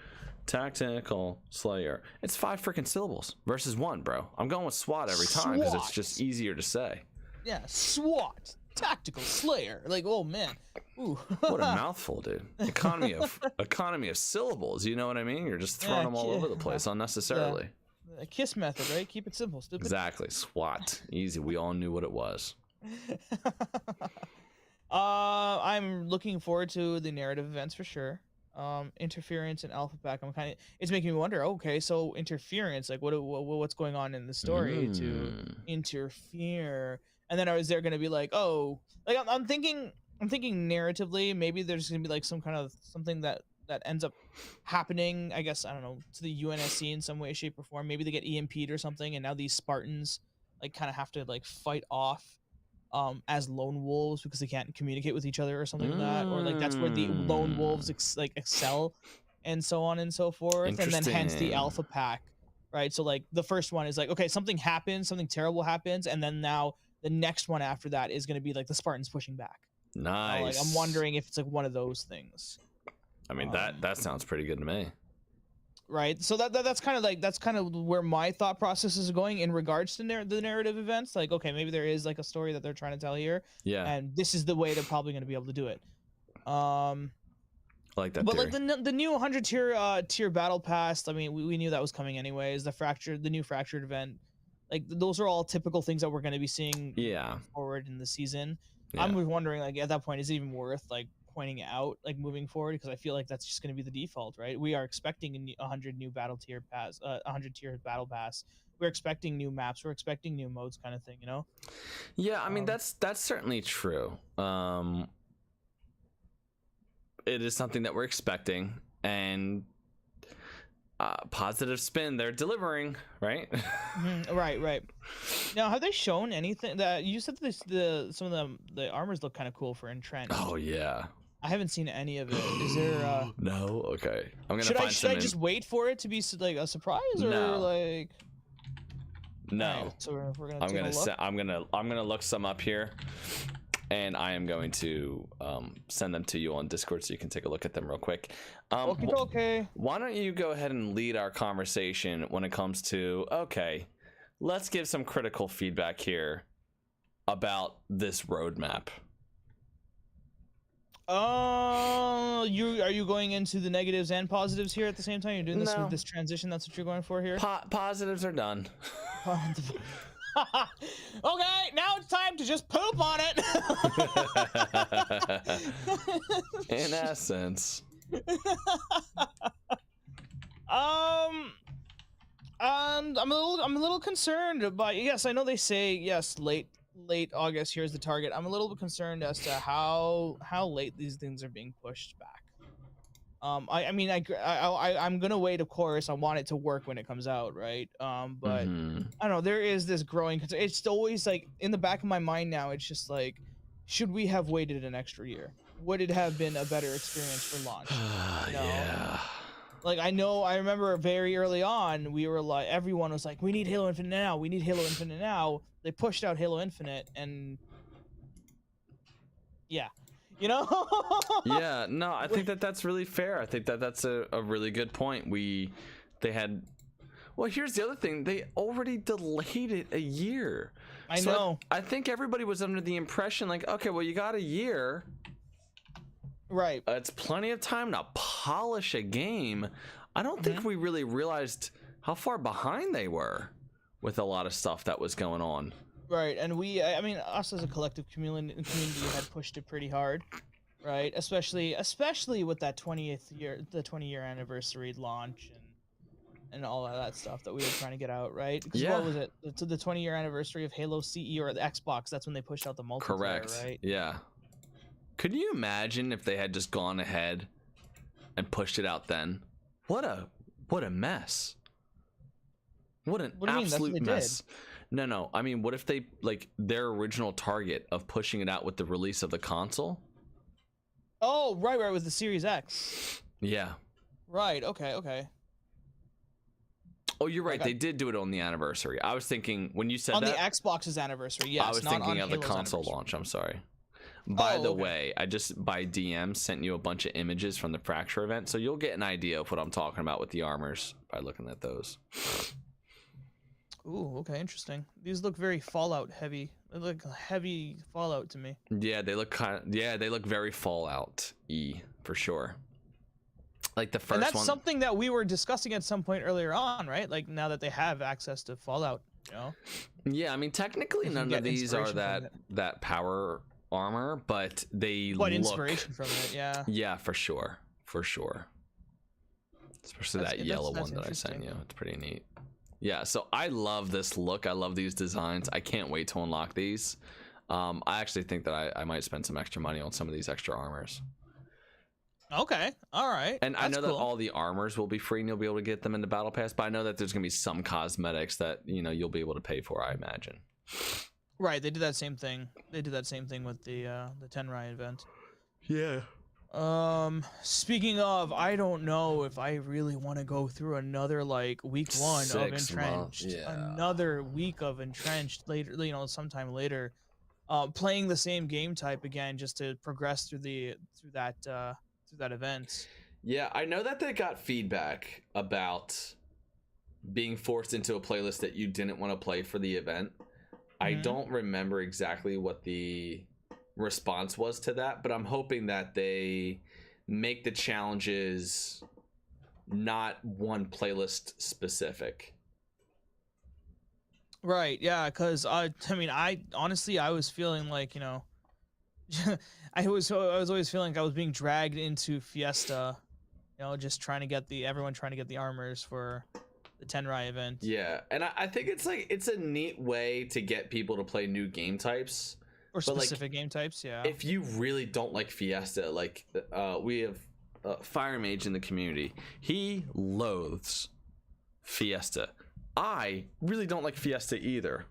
Tactical Slayer. It's 5 freaking syllables versus 1, bro. I'm going with SWAT every time because it's just easier to say. Yeah, SWAT. Tactical Slayer. Like, oh man. Ooh. What a mouthful, dude. Economy of syllables, you know what I mean? You're just throwing them all over the place unnecessarily. A KISS method, right? Keep it simple, stupid. Exactly. SWAT. Easy. We all knew what it was. I'm looking forward to the narrative events for sure. Interference and Alpha Pack. It's making me wonder. Okay, so interference, like what's going on in the story to interfere? And then is there going to be like, oh, like I'm thinking narratively, maybe there's going to be like some kind of something that ends up happening, I guess, I don't know, to the UNSC in some way, shape, or form. Maybe they get EMP'd or something, and now these Spartans like kind of have to like fight off as lone wolves because they can't communicate with each other or something like that, or like that's where the lone wolves excel, and so on and so forth, and then hence the Alpha Pack, right? So like the first one is like, okay, something happens, something terrible happens, and then now the next one after that is going to be like the Spartans pushing back. Nice. Like I'm wondering if it's like one of those things. I mean, that sounds pretty good to me. Right. So that's kind of where my thought process is going in regards to the narrative events. Like, okay, maybe there is like a story that they're trying to tell here. Yeah. And this is the way they're probably going to be able to do it. I like that But theory. like the new 100 tier battle pass, I mean, we knew that was coming anyways. The new fractured event, like those are all typical things that we're going to be seeing moving forward in the season. Yeah. I'm wondering, like, at that point, is it even worth like pointing it out, like moving forward? Because I feel like that's just going to be the default, right? We are expecting a 100 new battle tier pass, 100 tier battle pass. We're expecting new maps. We're expecting new modes, kind of thing, you know? Yeah, I mean that's certainly true. It is something that we're expecting, and positive spin, they're delivering, right? Right. Now, have they shown anything that you said some of the armors look kind of cool for entrenched? Oh yeah. I haven't seen any of it. Is there? No. Okay. I'm gonna. Should I just wait for it to be like a surprise, or like? No. Right, so we're gonna. I'm gonna look some up here, and I am going to send them to you on Discord so you can take a look at them real quick. Okay. Why don't you go ahead and lead our conversation when it comes to, okay, let's give some critical feedback here about this roadmap. Are you going into the negatives and positives here at the same time? You're doing this with this transition. That's what you're going for here. Positives are done. Okay, now it's time to just poop on it. In essence. And I'm a little concerned about. Yes, I know they say yes, late August. Here's the target. I'm a little bit concerned as to how late these things are being pushed back. I'm gonna wait. Of course, I want it to work when it comes out, right? But I don't know. There is this growing. It's always like in the back of my mind now. It's just like, should we have waited an extra year? Would it have been a better experience for launch? You know? Yeah. Like I remember very early on, we were like, everyone was like, we need Halo Infinite now. We need Halo Infinite now. They pushed out Halo Infinite, and yeah. You know? Yeah, no, I think that's really fair. I think that's a really good point. Well, here's the other thing. They already delayed it a year. I know. I think everybody was under the impression like, okay, well, you got a year. Right. It's plenty of time to polish a game. I don't think we really realized how far behind they were with a lot of stuff that was going on. Right, and us as a collective community had pushed it pretty hard, right? Especially with that 20-year anniversary launch and all of that stuff that we were trying to get out, right? Yeah. What was it? To the 20-year anniversary of Halo CE or the Xbox? That's when they pushed out the multiplayer, Correct. right? Yeah. Could you imagine if they had just gone ahead and pushed it out then? What a mess. What an absolute mess. No. I mean, what if they, like, their original target of pushing it out with the release of the console? Oh, right, with the Series X. Yeah. Right, okay. Oh, you're right. They did do it on the anniversary. I was thinking, when you said on that... On the Xbox's anniversary, yes. I was thinking of the console launch. I'm sorry. By the way, I just, by DM, sent you a bunch of images from the Fracture event, so you'll get an idea of what I'm talking about with the armors by looking at those. Ooh, okay, interesting. These look very Fallout heavy. They look heavy Fallout to me. Yeah, they look they look very Fallout-y for sure. Like the first one. And that's something that we were discussing at some point earlier on, right? Like now that they have access to Fallout, you know. Yeah, I mean technically none of these are that power armor, but they look inspiration from it, yeah. Yeah, for sure. Especially that yellow one that I sent you. It's pretty neat. Yeah, so I love this look. I love these designs. I can't wait to unlock these. I actually think that I might spend some extra money on some of these extra armors. Okay, all right. And I know that all the armors will be free and you'll be able to get them in the Battle Pass, but I know that there's going to be some cosmetics that, you know, you'll be able to pay for, I imagine. Right, they did that same thing. They did that same thing with the Tenrai event. Yeah. Speaking of, I don't know if I really want to go through another like week 1 of Entrenched, another week of Entrenched later, you know, sometime later, playing the same game type again just to progress through that event. Yeah, I know that they got feedback about being forced into a playlist that you didn't want to play for the event. I don't remember exactly what the response was to that, but I'm hoping that they make the challenges not one playlist specific. Right, yeah, because I mean, I honestly, I was feeling like, you know, I was always feeling like I was being dragged into Fiesta, you know, just trying to get everyone trying to get the armors for the Tenrai event. Yeah, and I think it's like, it's a neat way to get people to play new game types. Or specific game types, yeah. If you really don't like Fiesta, like we have Fire Mage in the community. He loathes Fiesta. I really don't like Fiesta either.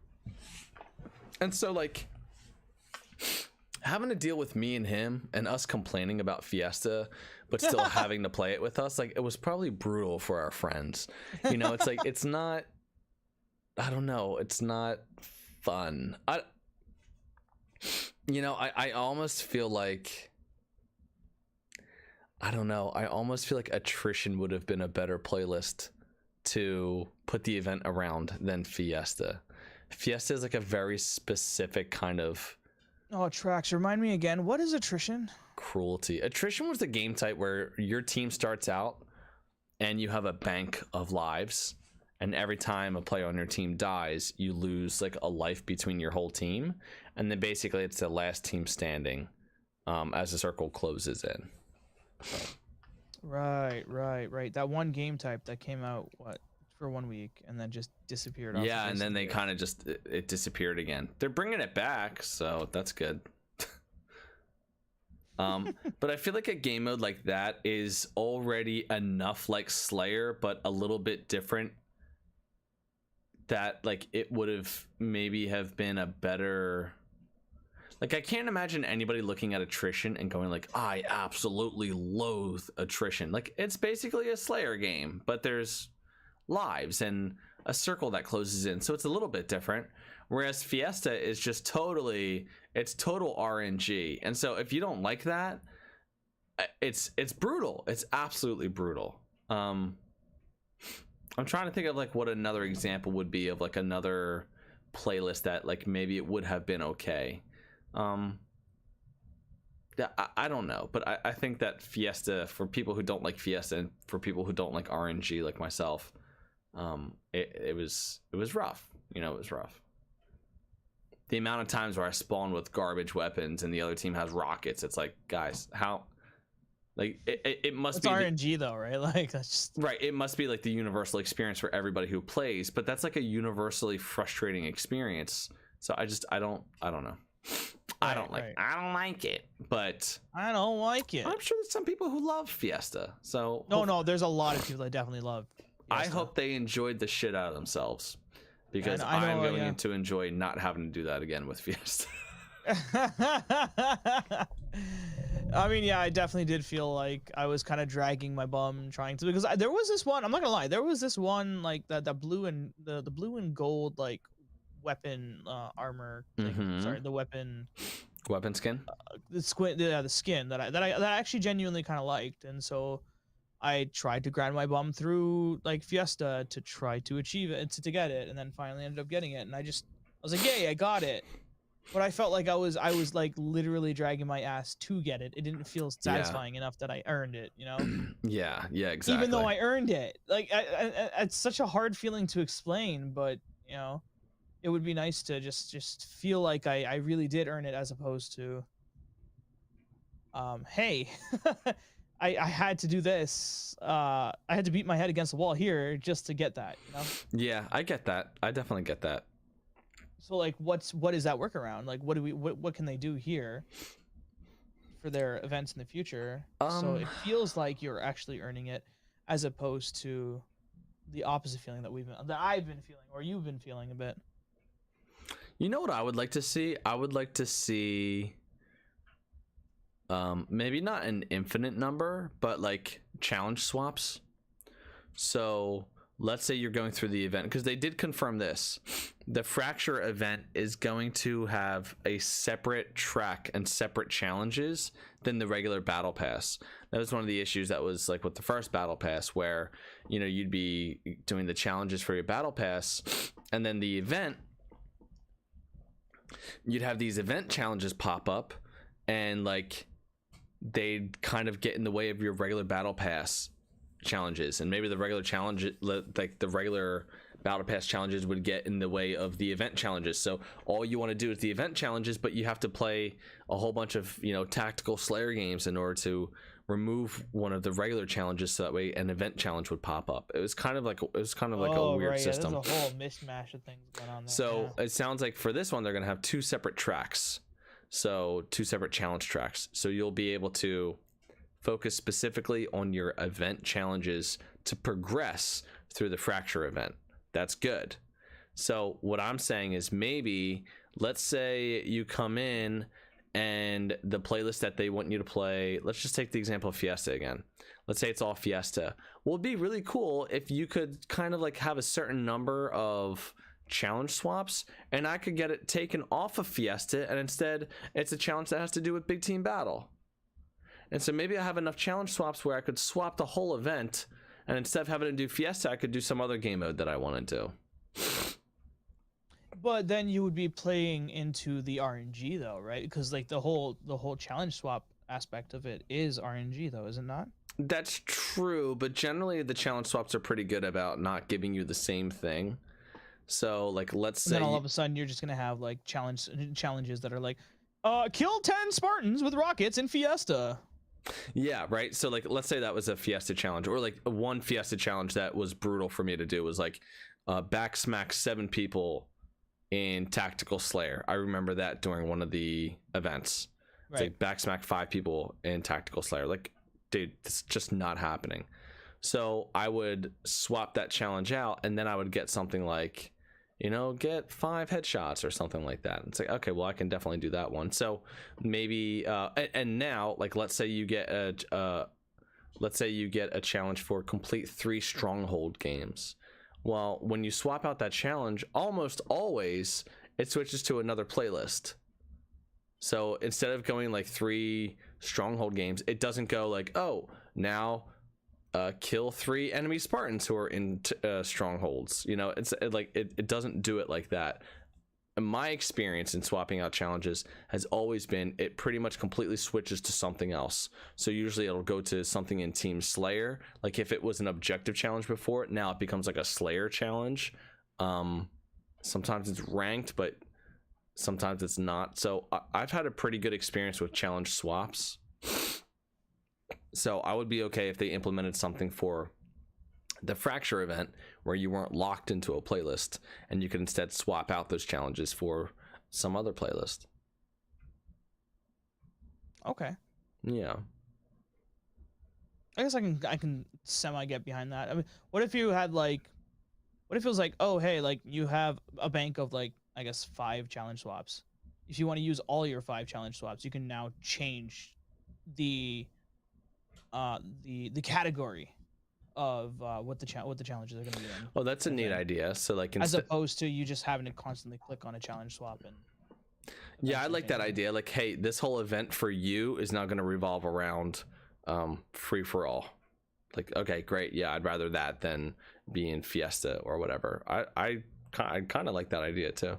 And so, like, having to deal with me and him and us complaining about Fiesta, but still having to play it with us, like, it was probably brutal for our friends. You know, it's like, it's not, I don't know, it's not fun. I almost feel like, I don't know, I almost feel like attrition would have been a better playlist to put the event around than Fiesta. Fiesta is like a very specific kind of... Oh, Trax, remind me again, what is attrition? Cruelty. Attrition was the game type where your team starts out and you have a bank of lives, and every time a player on your team dies, you lose like a life between your whole team, and then basically it's the last team standing as the circle closes in. Right. That one game type that came out, for 1 week and then just disappeared. Yeah, and then they kind of just, it disappeared again. They're bringing it back, so that's good. But I feel like a game mode like that is already enough like Slayer, but a little bit different, that like it would have maybe have been a better... Like, I can't imagine anybody looking at attrition and going like, I absolutely loathe attrition. Like, it's basically a Slayer game, but there's lives and a circle that closes in, so it's a little bit different. Whereas Fiesta is just total RNG, and so if you don't like that, it's brutal. It's absolutely brutal. I'm trying to think of like what another example would be of like another playlist that like maybe it would have been okay. Yeah, I don't know, but I think that Fiesta, for people who don't like Fiesta and for people who don't like RNG like myself, it was rough. You know, it was rough. The amount of times where I spawn with garbage weapons and the other team has rockets, it's like, guys, how? Like, it must be RNG though, right? Like, that's just... Right, it must be like the universal experience for everybody who plays, but that's like a universally frustrating experience. So I don't know. I don't like it, but I don't like it. I'm sure there's some people who love Fiesta. So no, there's a lot of people that definitely love Fiesta. I hope they enjoyed the shit out of themselves, because I'm going to enjoy not having to do that again with Fiesta. I mean, yeah, I definitely did feel like I was kind of dragging my bum trying to, because there was this one, I'm not gonna lie, there was this one like the blue and the blue and gold like weapon armor thing. Sorry, the weapon skin, the skin that I actually genuinely kind of liked, and so I tried to grind my bum through like Fiesta to try to achieve it, to get it, and then finally ended up getting it, and I was like, yay, I got it. But I felt like I was like literally dragging my ass to get it. It didn't feel satisfying enough that I earned it, you know? Yeah, exactly. Even though I earned it, like it's such a hard feeling to explain, but you know, it would be nice to just feel like I really did earn it, as opposed to, hey, I had to do this. I had to beat my head against the wall here just to get that, you know? Yeah, I get that. I definitely get that. So like, what is that workaround? Like, what can they do here for their events in the future? So it feels like you're actually earning it, as opposed to the opposite feeling that I've been feeling, or you've been feeling a bit. You know what I would like to see? I would like to see maybe not an infinite number, but like challenge swaps. So let's say you're going through the event, because they did confirm this. The Fracture event is going to have a separate track and separate challenges than the regular Battle Pass. That was one of the issues that was like with the first Battle Pass, where, you know, you'd be doing the challenges for your Battle Pass, and then the event, you'd have these event challenges pop up, and like they'd kind of get in the way of your regular battle pass challenges, and maybe the regular challenge, like the regular battle pass challenges, would get in the way of the event challenges. So all you want to do is the event challenges, but you have to play a whole bunch of, you know, tactical Slayer games in order to remove one of the regular challenges, so that way an event challenge would pop up. It was kind of like a weird system. There's a whole mishmash of things going on there. So it sounds like for this one they're gonna have 2 separate tracks, so 2 separate challenge tracks. So you'll be able to focus specifically on your event challenges to progress through the fracture event. That's good. So what I'm saying is, maybe let's say you come in and the playlist that they want you to play, let's just take the example of Fiesta again. Let's say it's all Fiesta. Well, it'd be really cool if you could kind of like have a certain number of challenge swaps, and I could get it taken off of Fiesta, and instead it's a challenge that has to do with big team battle. And so maybe I have enough challenge swaps where I could swap the whole event, and instead of having to do Fiesta, I could do some other game mode that I wanted to. But then you would be playing into the RNG though, right? Because like the whole challenge swap aspect of it is RNG though, is it not? That's true, but generally the challenge swaps are pretty good about not giving you the same thing. So like, let's say, and then all of a sudden you're just gonna have like challenges that are like, kill 10 Spartans with rockets in Fiesta. Yeah, right. So like, let's say that was a Fiesta challenge, or like one Fiesta challenge that was brutal for me to do was like back smack 7 people in Tactical Slayer. I remember that during one of the events. It's like back smack 5 people in Tactical Slayer. Like, dude, it's just not happening. So I would swap that challenge out, and then I would get something like, you know, get 5 headshots or something like that. It's like, okay, well, I can definitely do that one. So maybe and now, like, let's say you get a challenge for complete 3 stronghold games. Well, when you swap out that challenge, almost always it switches to another playlist. So instead of going like 3 stronghold games, it doesn't go like, oh, now kill 3 enemy Spartans who are in strongholds. You know, it doesn't do it like that. My experience in swapping out challenges has always been, it pretty much completely switches to something else. So usually it'll go to something in Team Slayer. Like if it was an objective challenge before, now it becomes like a Slayer challenge. Sometimes it's ranked, but sometimes it's not. So I've had a pretty good experience with challenge swaps. So I would be okay if they implemented something for the Fracture event where you weren't locked into a playlist and you could instead swap out those challenges for some other playlist. Okay. Yeah. I guess I can semi get behind that. I mean, what if you had like, what if it was like, oh hey, like you have a bank of like, I guess 5 challenge swaps. If you want to use all your 5 challenge swaps, you can now change the category of what the challenges are going to be in. Oh, that's a neat idea. So like, as opposed to you just having to constantly click on a challenge swap and. Yeah, I like that idea. Like, hey, this whole event for you is now going to revolve around free for all. Like, okay, great. Yeah, I'd rather that than be in Fiesta or whatever. I kind of like that idea too.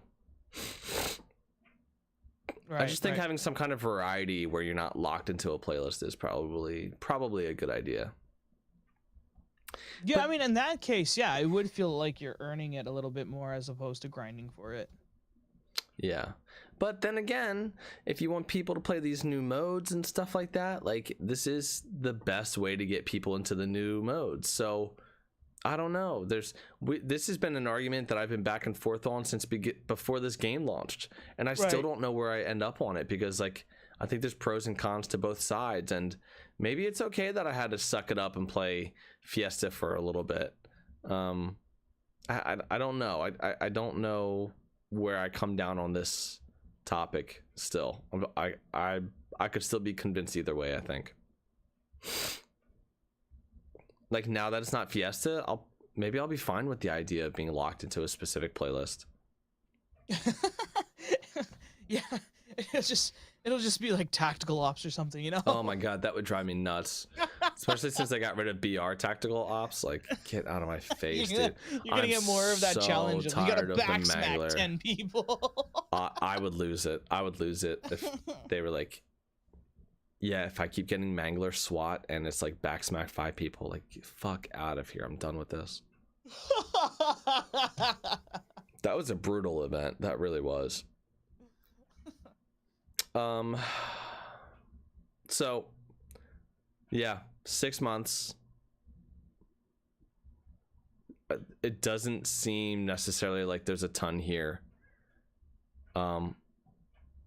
Right, I just think having some kind of variety where you're not locked into a playlist is probably a good idea. Yeah, but, I mean, in that case, yeah, it would feel like you're earning it a little bit more as opposed to grinding for it. Yeah, but then again, if you want people to play these new modes and stuff like that, like this is the best way to get people into the new modes. So I don't know. This has been an argument that I've been back and forth on since before this game launched, and I still don't know where I end up on it, because like I think there's pros and cons to both sides, and maybe it's okay that I had to suck it up and play Fiesta for a little bit. I don't know. I don't know where I come down on this topic still. I could still be convinced either way, I think. Like now that it's not Fiesta, maybe I'll be fine with the idea of being locked into a specific playlist. Yeah, it'll just be like tactical ops or something, you know? Oh my god, that would drive me nuts. Especially since I got rid of BR tactical ops. Like, get out of my face, dude. You're gonna get more of that challenge. You gotta backsmack 10 people. I would lose it. I would lose it if they were like, Yeah, if I keep getting Mangler SWAT and it's like backsmack 5 people, like, fuck out of here. I'm done with this. That was a brutal event. That really was. So yeah, 6 months. It doesn't seem necessarily like there's a ton here.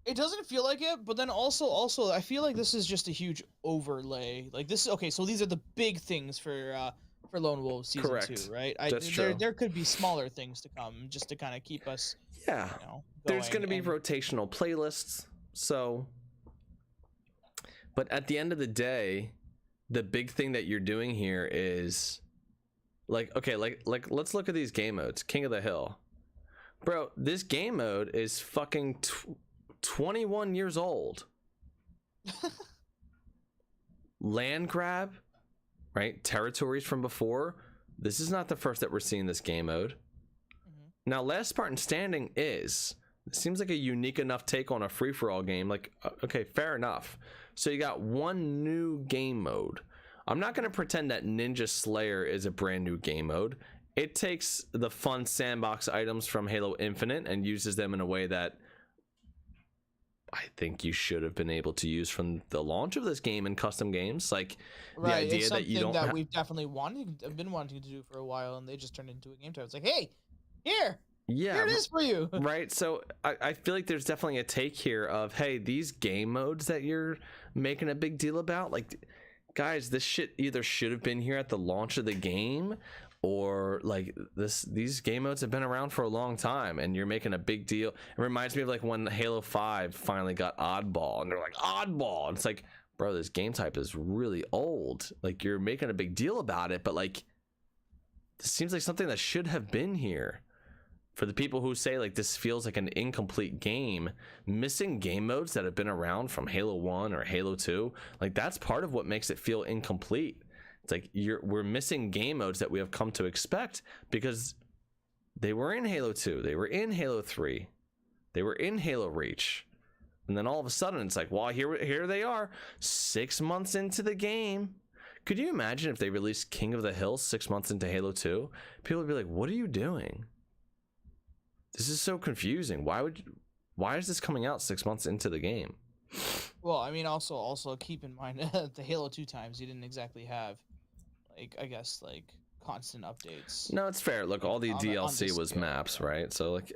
It doesn't feel like it, but then also I feel like this is just a huge overlay. Like this is okay, so these are the big things for Lone Wolf season Correct. 2, right? That's true. There could be smaller things to come just to kind of keep us, yeah, you know, there's going to be rotational playlists. So, but at the end of the day, the big thing that you're doing here is like, okay, like let's look at these game modes. King of the Hill, bro, this game mode is fucking 21 years old. Land grab, right? Territories from before. This is not the first that we're seeing this game mode. Now, Last Spartan Standing is, it seems like a unique enough take on a free-for-all game. Like, okay, fair enough. So you got one new game mode. I'm not going to pretend that Ninja Slayer is a brand new game mode. It takes the fun sandbox items from Halo Infinite and uses them in a way that I think you should have been able to use from the launch of this game in custom games. Like, the idea that you don't that we've definitely been wanting to do for a while, and they just turned into a game time. It's like, hey, here it is for you. Right. So I feel like there's definitely a take here of, hey, these game modes that you're making a big deal about, like, guys, this shit either should have been here at the launch of the game, or like these game modes have been around for a long time and you're making a big deal. It reminds me of like when Halo 5 finally got Oddball, and they're like, Oddball, and it's like, bro, this game type is really old. Like, you're making a big deal about it, but like, this seems like something that should have been here. For the people who say like this feels like an incomplete game, missing game modes that have been around from Halo 1 or Halo 2, like, that's part of what makes it feel incomplete. It's like we're missing game modes that we have come to expect because they were in Halo 2, they were in Halo 3, they were in Halo Reach, and then all of a sudden it's like, well, here they are 6 months into the game. Could you imagine if they released King of the Hill 6 months into Halo 2? People would be like, what are you doing? This is so confusing. Why is this coming out 6 months into the game? Well, I mean, also keep in mind the Halo 2 times you didn't exactly have, like, I guess, like, constant updates. No, it's fair. Look, all the DLC was maps, right? So like,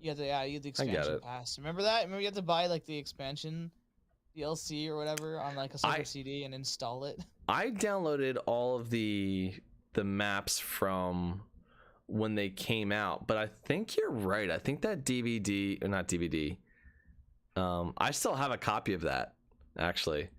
you had the expansion pass. Remember that? Remember you had to buy like the expansion DLC or whatever on like a silver CD and install it. I downloaded all of the maps from when they came out, but I think you're right. I think that DVD, or not DVD, I still have a copy of that actually,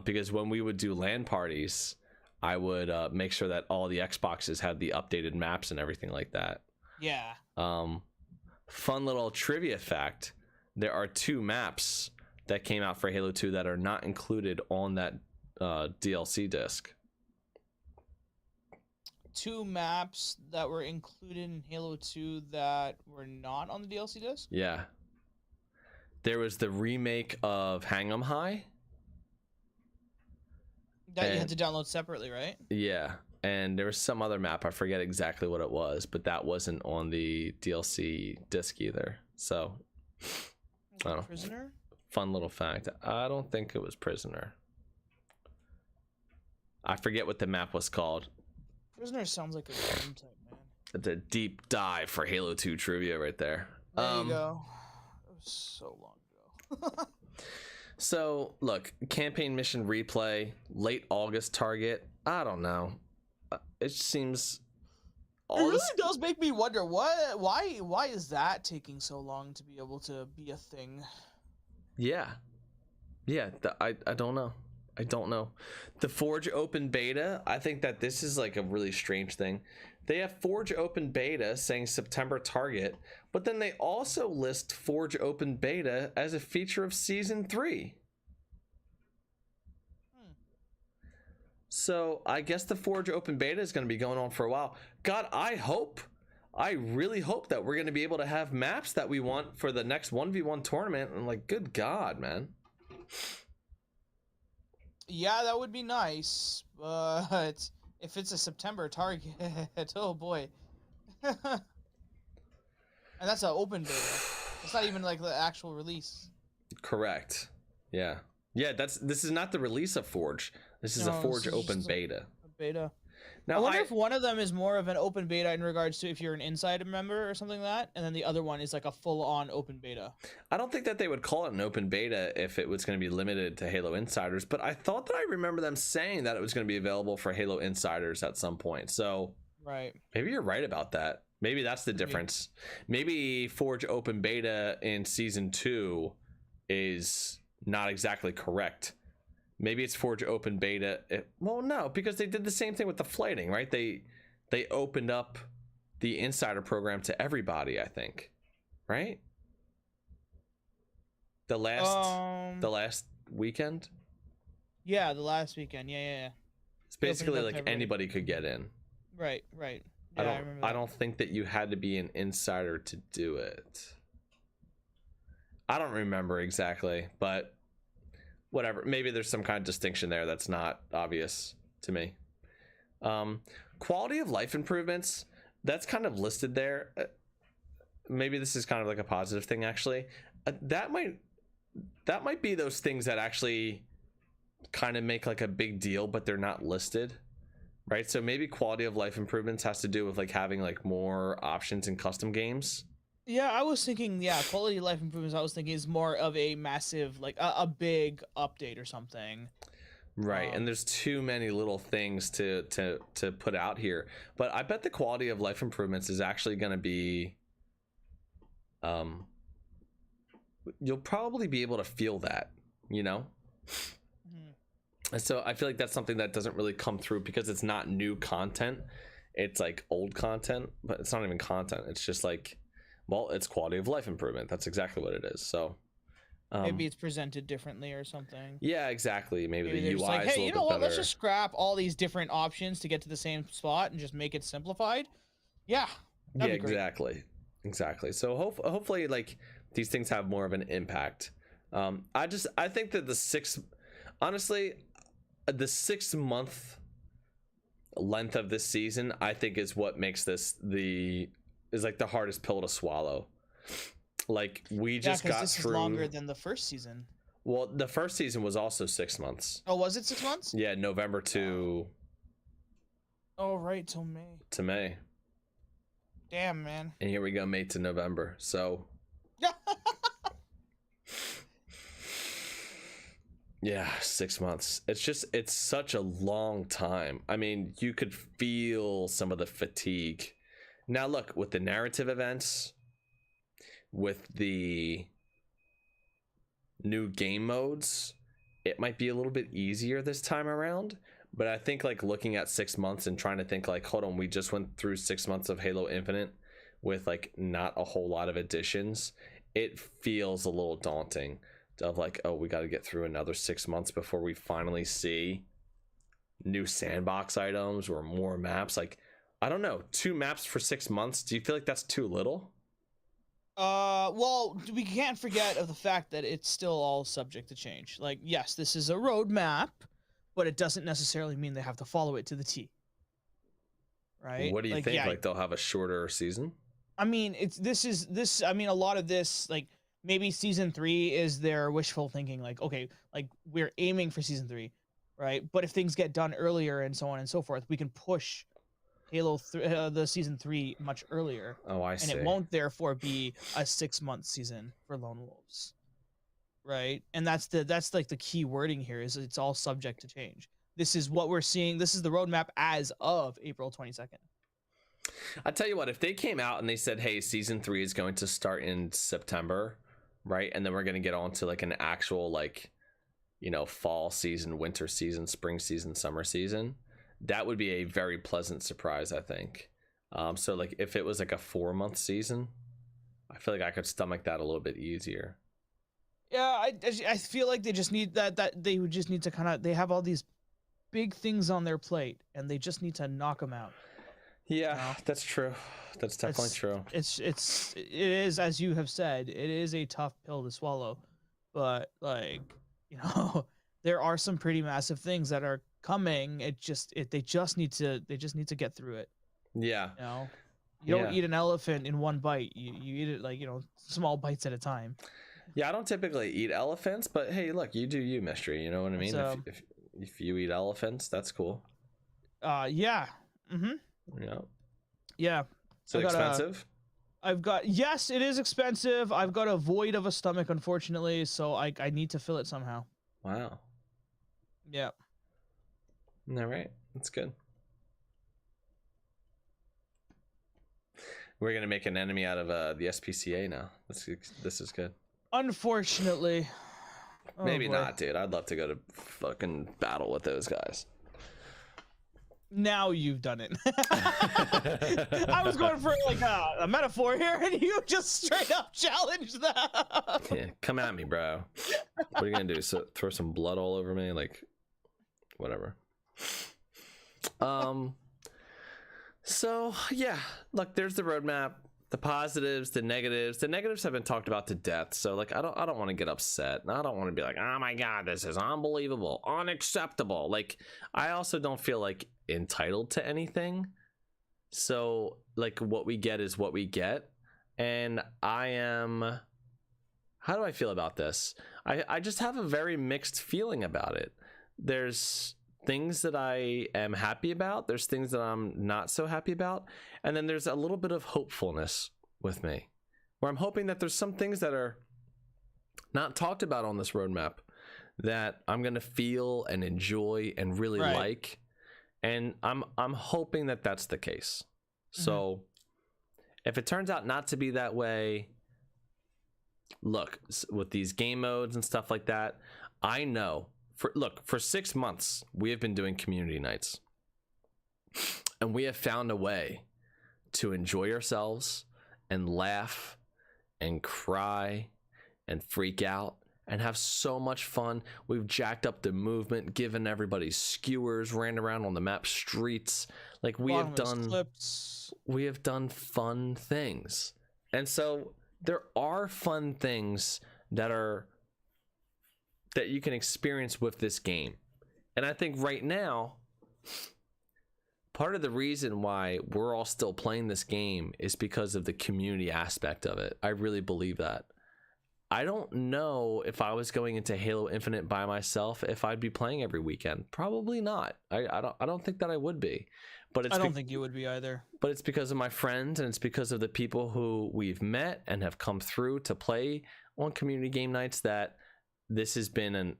because when we would do LAN parties, I would make sure that all the Xboxes had the updated maps and everything like that. Yeah. Fun little trivia fact: there are 2 maps that came out for Halo 2 that are not included on that DLC disc. 2 maps that were included in Halo 2 that were not on the DLC disc? Yeah. There was the remake of Hang 'em High. That you had to download separately, right? Yeah. And there was some other map. I forget exactly what it was, but that wasn't on the DLC disc either. So, Prisoner? Fun little fact. I don't think it was Prisoner. I forget what the map was called. Prisoner sounds like a game type, man. It's a deep dive for Halo 2 trivia right there. There you go. It was so long ago. So, look, campaign mission replay, late August target. I don't know. It seems... It really does make me wonder, why is that taking so long to be able to be a thing? Yeah. Yeah, I don't know. I don't know. The Forge open beta, I think that this is like a really strange thing. They have Forge open beta saying September target, but then they also list Forge open beta as a feature of season 3. So I guess the Forge open beta is going to be going on for a while. God, I really hope that we're going to be able to have maps that we want for the next 1v1 tournament. And like, good God, man. Yeah, that would be nice, but if it's a September target, oh boy. And that's an open beta. It's not even like the actual release. Correct. Yeah. Yeah, this is not the release of Forge. This is a No, Forge this is open just beta. A beta. Now, I wonder if one of them is more of an open beta in regards to if you're an insider member or something like that, and then the other one is like a full-on open beta. I don't think that they would call it an open beta if it was going to be limited to Halo Insiders, but I thought that I remember them saying that it was going to be available for Halo Insiders at some point. So right, maybe you're right about that. Maybe that's the difference. Maybe Forge open beta in season 2 is not exactly correct. Maybe it's Forge open beta. Well, no, because they did the same thing with the flighting, right? They opened up the insider program to everybody, I think, right? The last weekend. Yeah, the last weekend. Yeah. It's basically like anybody could get in. Right. Yeah, I don't think that you had to be an insider to do it. I don't remember exactly, but whatever. Maybe there's some kind of distinction there that's not obvious to me. Quality of life improvements, that's kind of listed there. Maybe this is kind of like a positive thing, actually. That might be those things that actually kind of make like a big deal, but they're not listed, right? So maybe quality of life improvements has to do with like having like more options in custom games. Yeah, I was thinking, quality of life improvements, I was thinking is more of a massive, like a big update or something. Right, and there's too many little things to put out here. But I bet the quality of life improvements is actually going to be... you'll probably be able to feel that, you know? And so I feel like that's something that doesn't really come through because it's not new content. It's like old content, but it's not even content. It's just like... well, it's quality of life improvement. That's exactly what it is. So maybe it's presented differently or something. Yeah, exactly. Maybe the UI like, is hey, a you little know bit what? Let's better. just scrap all these different options to get to the same spot and just make it simplified. Yeah. Yeah, exactly. So hopefully, like, these things have more of an impact. I think that the 6 month length of this season, I think, is what makes this is like the hardest pill to swallow. Like, we just got this through. Is longer than the first season. Well, the first season was also 6 months. Oh, was it 6 months? Yeah, November to. Oh, right, till May. To May. Damn, man. And here we go, May to November. So. Yeah, 6 months. It's such a long time. I mean, you could feel some of the fatigue. Now, look, with the narrative events, with the new game modes, it might be a little bit easier this time around. But I think, like, looking at 6 months and trying to think, like, hold on, we just went through 6 months of Halo Infinite with, like, not a whole lot of additions. It feels a little daunting. Of like, oh, we got to get through another 6 months before we finally see new sandbox items or more maps. Like, I don't know, 2 maps for 6 months. Do you feel like that's too little? Well, we can't forget of the fact that it's still all subject to change. Like, yes, this is a roadmap, but it doesn't necessarily mean they have to follow it to the T. Right? What do you think? Yeah, like, they'll have a shorter season? I mean, I mean, a lot of this, like, maybe season 3 is their wishful thinking, like, okay, like, we're aiming for season 3, right? But if things get done earlier and so on and so forth, we can push Halo the season 3 much earlier. Oh, I see. And it won't therefore be a 6 month season for Lone Wolves, right? And that's like the key wording here is it's all subject to change. This is what we're seeing. This is the roadmap as of April 22nd. I tell you what, if they came out and they said, hey, season 3 is going to start in September, right, and then we're going to get on to like an actual, like, you know, fall season, winter season, spring season, summer season, that would be a very pleasant surprise, I think. So like if it was like a 4 month season, I feel like I could stomach that a little bit easier. Yeah, I feel like they just need that they would just need to they have all these big things on their plate and they just need to knock them out. Yeah, you know? That's true. That's definitely true. It is, as you have said, it is a tough pill to swallow, but, like, you know, there are some pretty massive things that are coming. They just need to get through it. Yeah. You know, you don't eat an elephant in one bite. You eat it like, you know, small bites at a time. Yeah, I don't typically eat elephants, but hey, look, you do you, Mystery. You know what I mean? If you eat elephants, that's cool. Yeah. Mm-hmm. Yeah. Yeah. Is it expensive? Yes, it is expensive. I've got a void of a stomach, unfortunately, so I need to fill it somehow. Wow. Yeah. All right. That's good. We're gonna make an enemy out of the SPCA now. This is good. Unfortunately. Maybe not, dude. I'd love to go to fucking battle with those guys. Now you've done it. I was going for like a metaphor here, and you just straight up challenged that. Yeah, come at me, bro. What are you gonna do? So throw some blood all over me? Like, whatever. So yeah, look, there's the roadmap. The positives, the negatives. The negatives have been talked about to death. So like, I don't want to get upset. I don't want to be like, oh my god, this is unbelievable, unacceptable. Like, I also don't feel like entitled to anything. So like, what we get is what we get. And I am, how do I feel about this? I just have a very mixed feeling about it. There's things that I am happy about. There's things that I'm not so happy about. And then there's a little bit of hopefulness with me, where I'm hoping that there's some things that are not talked about on this roadmap that I'm going to feel and enjoy and really like. And I'm hoping that that's the case. Mm-hmm. So if it turns out not to be that way, look, with these game modes and stuff like that, I know for 6 months, we have been doing community nights, and we have found a way to enjoy ourselves and laugh and cry and freak out and have so much fun. We've jacked up the movement, given everybody skewers, ran around on the map streets. Like, we have done fun things. And so there are fun things that you can experience with this game. And I think right now, part of the reason why we're all still playing this game is because of the community aspect of it. I really believe that. I don't know if I was going into Halo Infinite by myself if I'd be playing every weekend. Probably not. I don't think that I would be. But I don't think you would be either. But it's because of my friends, and it's because of the people who we've met and have come through to play on community game nights that this has been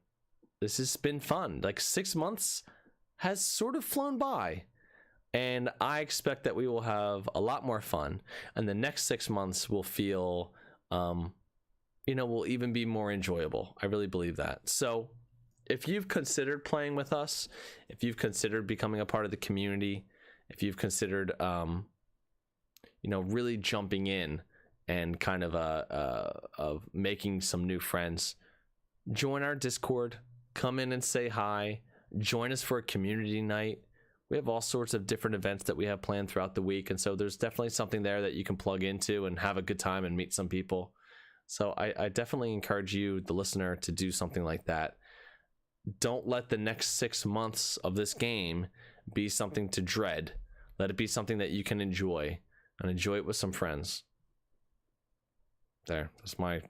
fun. Like, 6 months has sort of flown by, and I expect that we will have a lot more fun, and the next 6 months will feel will even be more enjoyable. I really believe that. So if you've considered playing with us, if you've considered becoming a part of the community, if you've considered really jumping in and kind of making some new friends, join our Discord, come in and say hi, join us for a community night. We have all sorts of different events that we have planned throughout the week, and so there's definitely something there that you can plug into and have a good time and meet some people. So I definitely encourage you, the listener, to do something like that. Don't let the next 6 months of this game be something to dread. Let it be something that you can enjoy, and enjoy it with some friends. There, that's my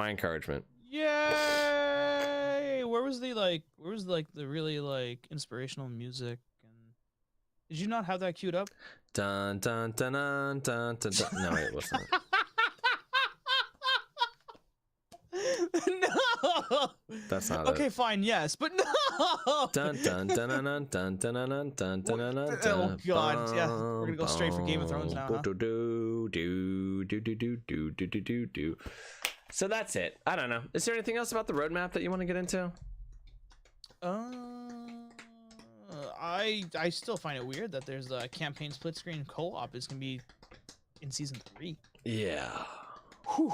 encouragement. Yay! Where was the really inspirational music? And did you not have that queued up? Dun dun dun dun dun dun. dun. No, it wasn't. No. That's not okay. Fine. Yes, but no. Dun dun dun dun dun dun dun dun dun dun dun. Oh God! Yeah, we're gonna go straight for Game of Thrones now. Huh? Do. So that's it. I don't know. Is there anything else about the roadmap that you want to get into? I still find it weird that there's a campaign split screen co-op is gonna be in season 3. Yeah. Whew.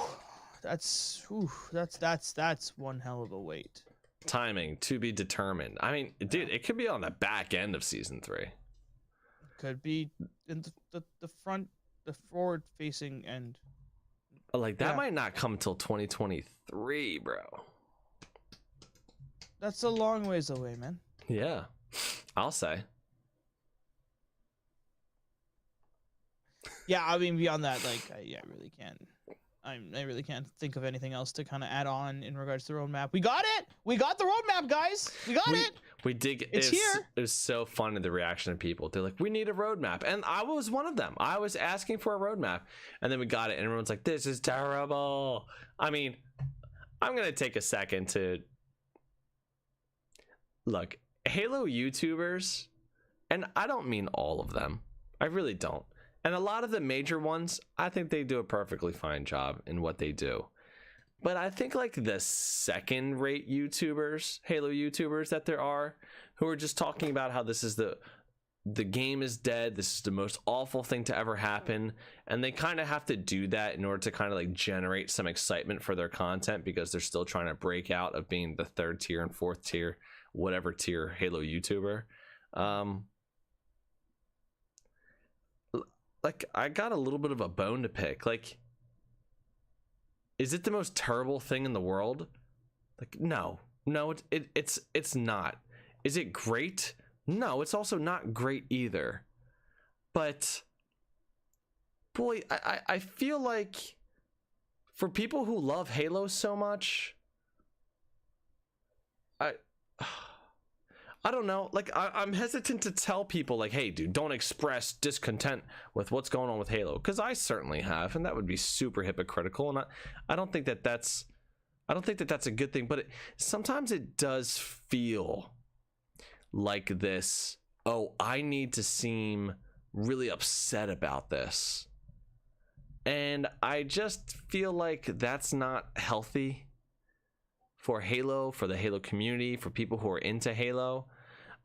That's one hell of a wait. Timing to be determined. I mean, dude, it could be on the back end of season 3. Could be in the front, the forward facing end. Like, that might not come till 2023, bro. That's a long ways away, man. Yeah, I'll say. Yeah, I mean, beyond that, like, I really can't. I really can't think of anything else to kind of add on in regards to the roadmap. We got it. We got the roadmap, guys. We got it. We did. It's here. It was so funny, the reaction of people. They're like, "We need a roadmap," and I was one of them. I was asking for a roadmap, and then we got it, and everyone's like, "This is terrible." I mean, I'm gonna take a second to look. Halo YouTubers, and I don't mean all of them. I really don't. And a lot of the major ones, I think they do a perfectly fine job in what they do. But I think like the second rate YouTubers, Halo YouTubers that there are, who are just talking about how this is the game is dead, this is the most awful thing to ever happen, and they kind of have to do that in order to kind of like generate some excitement for their content, because they're still trying to break out of being the third tier and fourth tier, whatever tier Halo YouTuber. Like, I got a little bit of a bone to pick. Like, is it the most terrible thing in the world? Like, no, it's not. Is it great? No, it's also not great either. But boy, I feel like for people who love Halo so much, I don't know. Like, I'm hesitant to tell people, like, hey, dude, don't express discontent with what's going on with Halo, because I certainly have, and that would be super hypocritical. And I don't think that that's a good thing. But sometimes it does feel like this. Oh, I need to seem really upset about this, and I just feel like that's not healthy for Halo, for the Halo community, for people who are into Halo.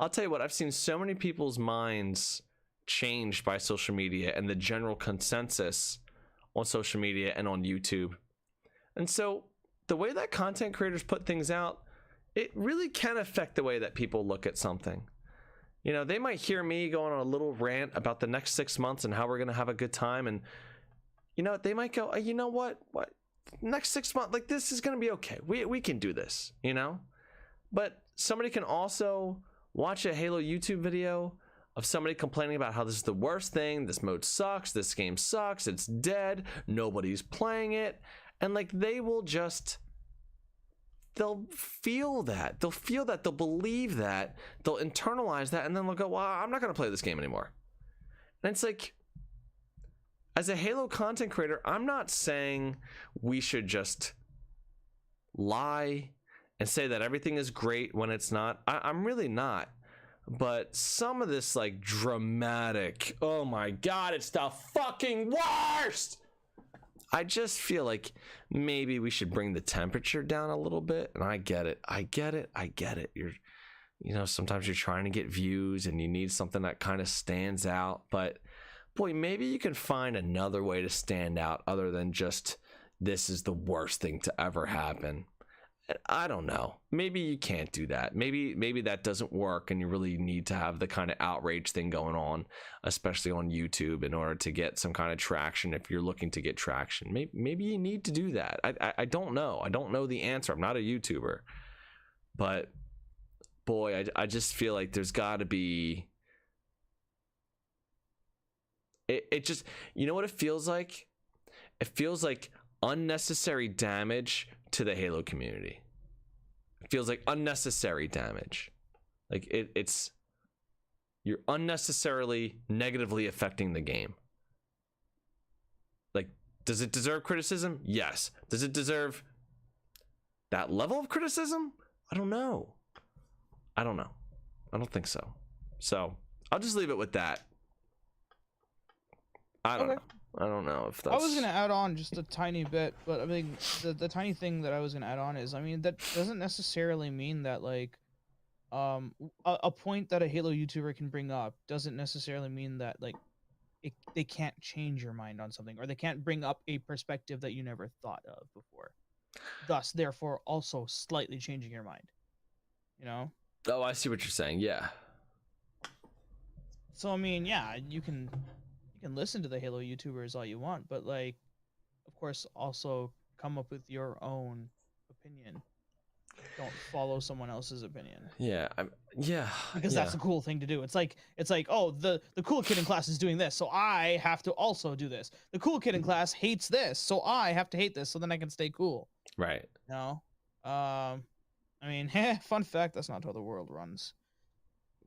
I'll tell you what, I've seen so many people's minds changed by social media and the general consensus on social media and on YouTube. And so the way that content creators put things out, it really can affect the way that people look at something. You know, they might hear me going on a little rant about the next 6 months and how we're going to have a good time. And, you know, they might go, you know what? Next 6 months, like, this is going to be okay. We can do this, you know? But somebody can also watch a Halo YouTube video of somebody complaining about how this is the worst thing, this mode sucks, this game sucks, it's dead, nobody's playing it, and like, they'll feel that, they'll believe that, they'll internalize that, and then they'll go, well, I'm not going to play this game anymore. And it's like, as a Halo content creator, I'm not saying we should just lie and say that everything is great when it's not. I'm really not. But some of this, like, dramatic, oh my god, it's the fucking worst, I just feel like maybe we should bring the temperature down a little bit. And I get it. You know, sometimes you're trying to get views and you need something that kind of stands out. But boy, maybe you can find another way to stand out other than just, this is the worst thing to ever happen. I don't know. Maybe you can't do that. Maybe that doesn't work, and you really need to have the kind of outrage thing going on, especially on YouTube, in order to get some kind of traction. If you're looking to get traction, maybe you need to do that. I don't know. I don't know the answer. I'm not a YouTuber, but boy, I just feel like there's got to be. It just, you know what it feels like? It feels like unnecessary damage to the Halo community. It feels like unnecessary damage. Like it's you're unnecessarily negatively affecting the game. Like, does it deserve criticism? Yes. Does it deserve that level of criticism? I don't know. I don't think so. So I'll just leave it with that. I don't know. I don't know if that's... I was gonna add on just a tiny bit, but I mean, the tiny thing that I was gonna add on is, I mean, that doesn't necessarily mean that, like, a point that a Halo YouTuber can bring up doesn't necessarily mean that, like, they can't change your mind on something, or they can't bring up a perspective that you never thought of before. Thus, therefore, also slightly changing your mind. You know? Oh, I see what you're saying. Yeah. So I mean, yeah, you can listen to the Halo YouTubers all you want, but, like, of course, also come up with your own opinion. don't follow someone else's opinion. Yeah, Because that's a cool thing to do. It's like, oh, the cool kid in class is doing this, so I have to also do this. The cool kid in class hates this, so I have to hate this, so then I can stay cool. Right. No. I mean, fun fact, that's not how the world runs.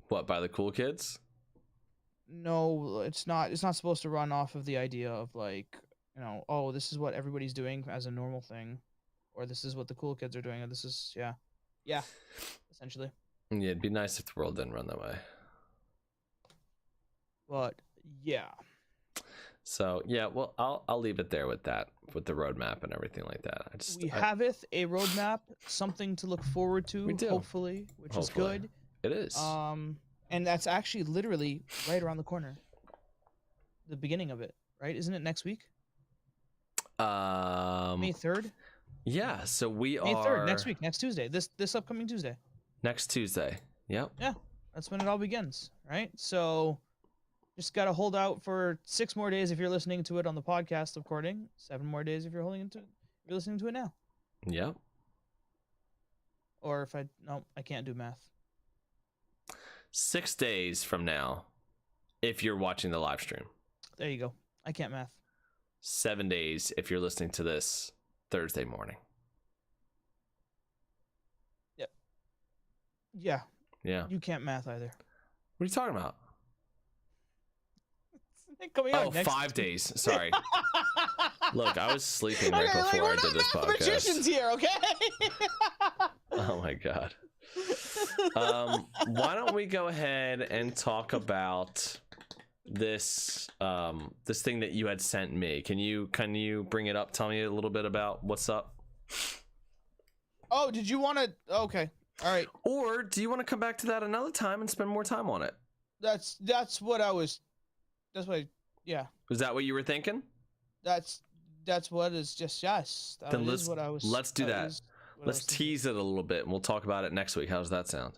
What, by the cool kids? No, it's not. It's not supposed to run off of the idea of like, you know, oh, this is what everybody's doing as a normal thing, or this is what the cool kids are doing, or this is yeah, essentially. Yeah, it'd be nice if the world didn't run that way. But yeah. So yeah, well, I'll leave it there with that, with the roadmap and everything like that. We haveth a roadmap, something to look forward to, we do. hopefully, which is good. It is. And that's actually literally right around the corner. The beginning of it, right? Isn't it next week? May 3rd? Yeah, so we May are 3rd, next week, next Tuesday. This upcoming Tuesday. Next Tuesday. Yep. Yeah, that's when it all begins, right? So just got to hold out for 6 more days if you're listening to it on the podcast recording. 7 more days if you're listening to it now. Yep. Or if I can't do math. 6 days from now, if you're watching the live stream. There you go. I can't math. 7 days if you're listening to this Thursday morning. Yep. Yeah. Yeah. You can't math either. What are you talking about? Coming out next 5 days. Sorry. Look, I was sleeping right before I did this podcast. Magicians here, okay? Oh my god. Why don't we go ahead and talk about this this thing that you had sent me? Can you bring it up? Tell me a little bit about what's up. Oh, did you want to? Okay, all right. Or do you want to come back to that another time and spend more time on it? That's what I was. That's what. Yeah. Was that what you were thinking? That's what is just yes. Then let's do that. Let's tease it a little bit, and we'll talk about it next week. How does that sound?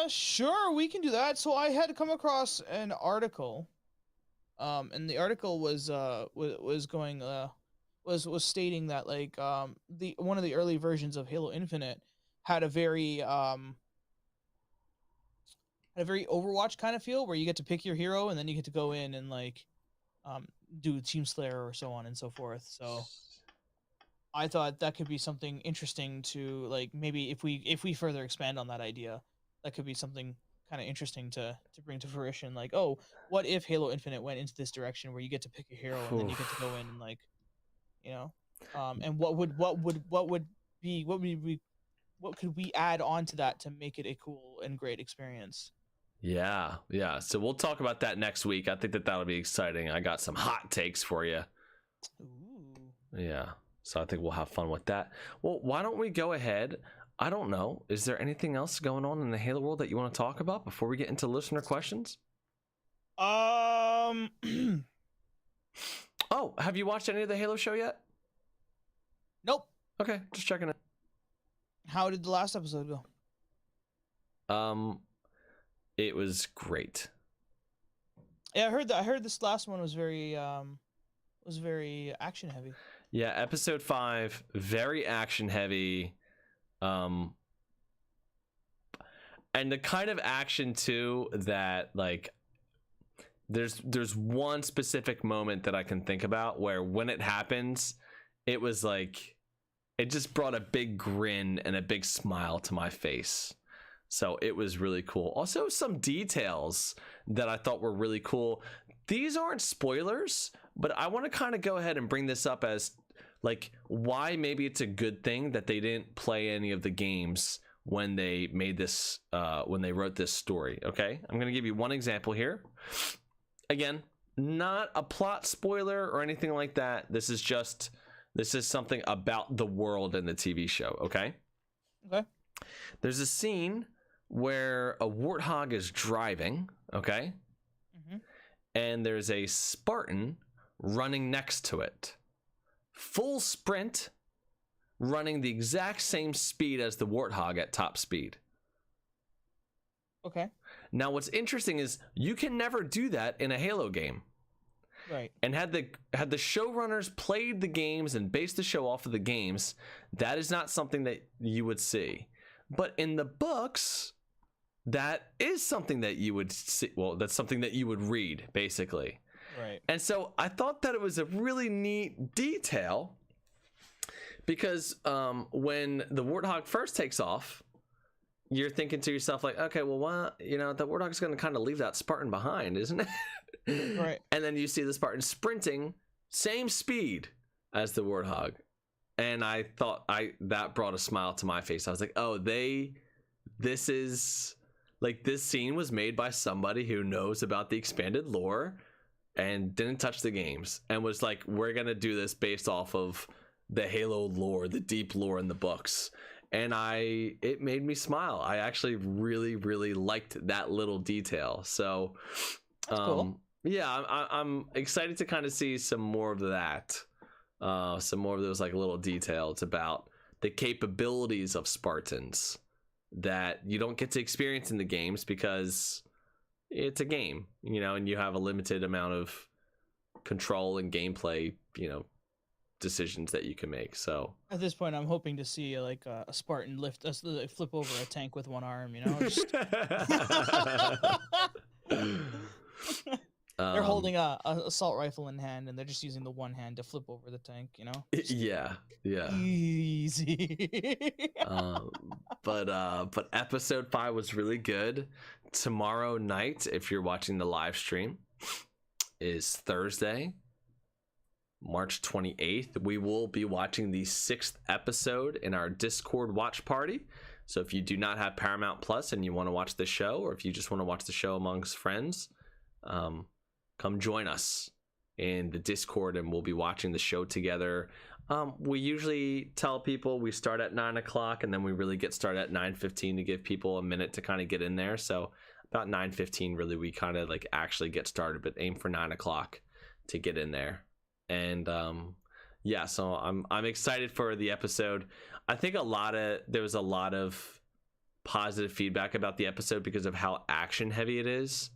Sure, we can do that. So I had come across an article, and the article was stating that like the one of the early versions of Halo Infinite had a very Overwatch kind of feel, where you get to pick your hero and then you get to go in and like do Team Slayer or so on and so forth. So I thought that could be something interesting to like, maybe if we further expand on that idea, that could be something kind of interesting to bring to fruition. Like, oh, what if Halo Infinite went into this direction where you get to pick a hero and then you get to go in and like, you know, and what could we add on to that to make it a cool and great experience? Yeah. So we'll talk about that next week. I think that'll be exciting. I got some hot takes for you. Ooh. Yeah. So I think we'll have fun with that. Well, why don't we go ahead? I don't know. Is there anything else going on in the Halo world that you want to talk about before we get into listener questions? Oh, have you watched any of the Halo show yet? Nope. Okay, just checking it. How did the last episode go? It was great. Yeah, I heard this last one was very action heavy. Yeah, episode 5, very action heavy. And the kind of action too that like there's one specific moment that I can think about where when it happens, it was like it just brought a big grin and a big smile to my face. So it was really cool. Also, some details that I thought were really cool. These aren't spoilers, but I want to kind of go ahead and bring this up as like why maybe it's a good thing that they didn't play any of the games when they made this, when they wrote this story. Okay, I'm going to give you one example here. Again, not a plot spoiler or anything like that. This is something about the world in the TV show. Okay. There's a scene where a warthog is driving, okay? Mm-hmm. And there's a Spartan running next to it. Full sprint, running the exact same speed as the warthog at top speed. Okay. Now, what's interesting is you can never do that in a Halo game. Right. And had the showrunners played the games and based the show off of the games, that is not something that you would see. But in the books, that is something that you would see. Well, that's something that you would read, basically. Right. And so I thought that it was a really neat detail because when the Warthog first takes off, you're thinking to yourself like, okay, well, why, the Warthog's going to kind of leave that Spartan behind, isn't it? Right. And then you see the Spartan sprinting, same speed as the Warthog. And I thought that brought a smile to my face. I was like, oh, this scene was made by somebody who knows about the expanded lore and didn't touch the games and was like, we're going to do this based off of the Halo lore, the deep lore in the books. And it made me smile. I actually really, really liked that little detail. So, that's cool. Yeah, I'm excited to kind of see some more of that. Some more of those like little details about the capabilities of Spartans that you don't get to experience in the games because it's a game, and you have a limited amount of control and gameplay, decisions that you can make. So at this point, I'm hoping to see like a Spartan flip over a tank with one arm. Just... They're holding a assault rifle in hand, and they're just using the one hand to flip over the tank. Yeah. Easy. But episode 5 was really good. Tomorrow night, if you're watching the live stream, is Thursday, March 28th. We will be watching the 6th episode in our Discord watch party. So if you do not have Paramount Plus and you want to watch the show, or if you just want to watch the show amongst friends, come join us in the Discord and we'll be watching the show together. We usually tell people we start at 9 o'clock and then we really get started at 9:15 to give people a minute to kind of get in there. So about 9:15 really we kind of like actually get started, but aim for 9 o'clock to get in there. And yeah, so I'm excited for the episode. I think there was a lot of positive feedback about the episode because of how action heavy it is.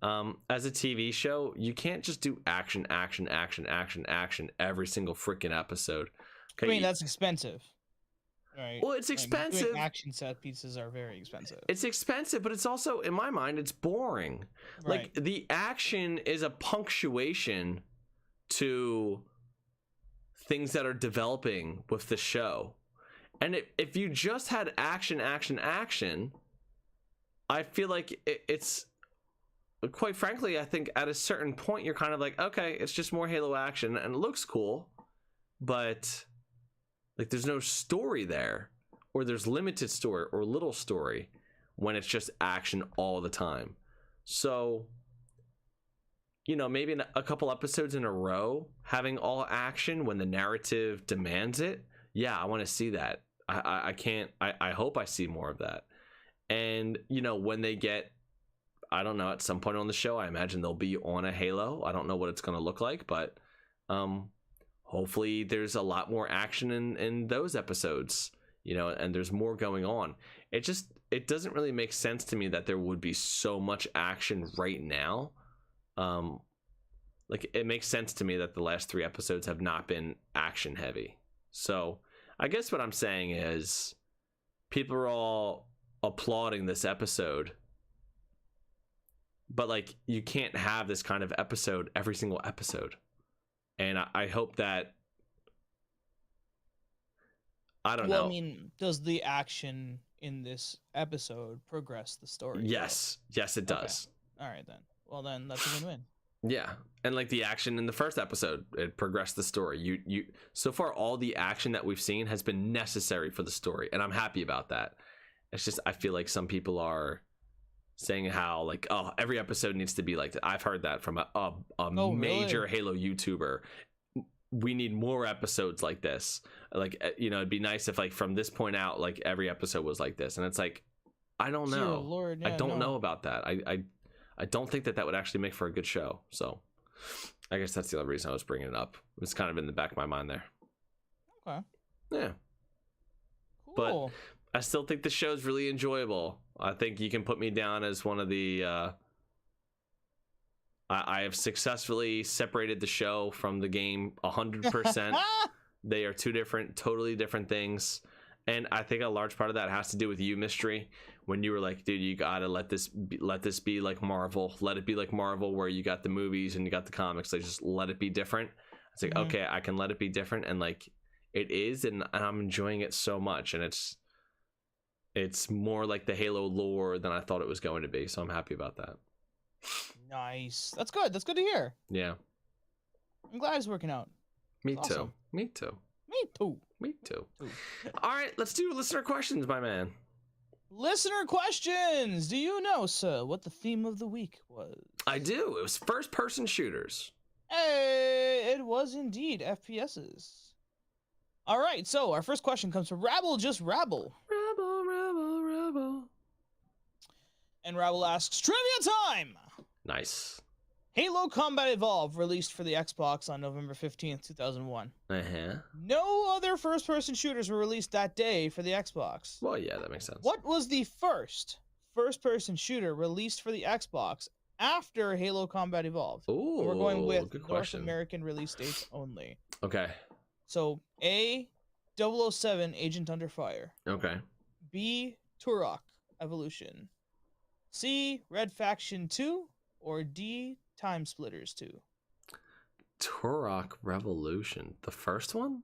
As a TV show, you can't just do action every single freaking episode. Okay, I mean, that's expensive. Right. Well, it's expensive. Doing action set pieces are very expensive. It's expensive, but it's also, in my mind, it's boring. Right. Like, the action is a punctuation to things that are developing with the show. And if you just had action, I feel like it's... Quite frankly, I think at a certain point you're kind of like, okay, it's just more Halo action and it looks cool, but like there's no story there, or there's limited story or little story when it's just action all the time. So, maybe in a couple episodes in a row having all action when the narrative demands it. Yeah, I want to see that. I hope I see more of that. And when they get, I don't know, at some point on the show, I imagine they'll be on a Halo. I don't know what it's going to look like, but hopefully there's a lot more action in those episodes, and there's more going on. It doesn't really make sense to me that there would be so much action right now. Like, it makes sense to me that the last 3 episodes have not been action heavy. So I guess what I'm saying is people are all applauding this episode, but like you can't have this kind of episode every single episode. And I hope that, I don't know. I mean, does the action in this episode progress the story? Yes it does. Okay. All right then. Well then, that's a win-win. Yeah, and like the action in the first episode, it progressed the story. You so far all the action that we've seen has been necessary for the story, and I'm happy about that. It's just I feel like some people are saying how like, oh, every episode needs to be like that. I've heard that from a major really? Halo YouTuber. We need more episodes like this. Like, it'd be nice if like from this point out, like every episode was like this. And it's like, I don't know. Dear Lord, yeah, I don't know about that. I don't think that would actually make for a good show. So I guess that's the other reason I was bringing it up. It's kind of in the back of my mind there. Okay. Yeah. Cool. But I still think the show's really enjoyable. I think you can put me down as one of the I have successfully separated the show from the game 100%. They are two totally different things. And I think a large part of that has to do with you, Mystery, when you were like, dude, you gotta let this be like Marvel. Let it be like Marvel, where you got the movies and you got the comics. Like, just let it be different. It's like, okay, I can let it be different, and like it is, and I'm enjoying it so much, and it's more like the Halo lore than I thought it was going to be. So I'm happy about that. Nice. That's good. That's good to hear. Yeah. I'm glad it's working out. Me That's too. awesome. Me too. Me too. Me too. All right, let's do listener questions, my man. Listener questions. Do you know, sir, what the theme of the week was? I do. It was first-person shooters. Hey, it was indeed FPSs. All right, so our first question comes from Rabble Just Rabble. Rabble. And Rabble asks, trivia time! Nice. Halo Combat Evolved released for the Xbox on November 15th, 2001. Uh-huh. No other first-person shooters were released that day for the Xbox. Well, yeah, that makes sense. What was the first-person shooter released for the Xbox after Halo Combat Evolved? Ooh, we're going with good North question. American release dates only. Okay. So, A, 007 Agent Under Fire. Okay. B, Turok Evolution. C, Red Faction 2. Or D, Time Splitters 2. Turok Revolution. The first one?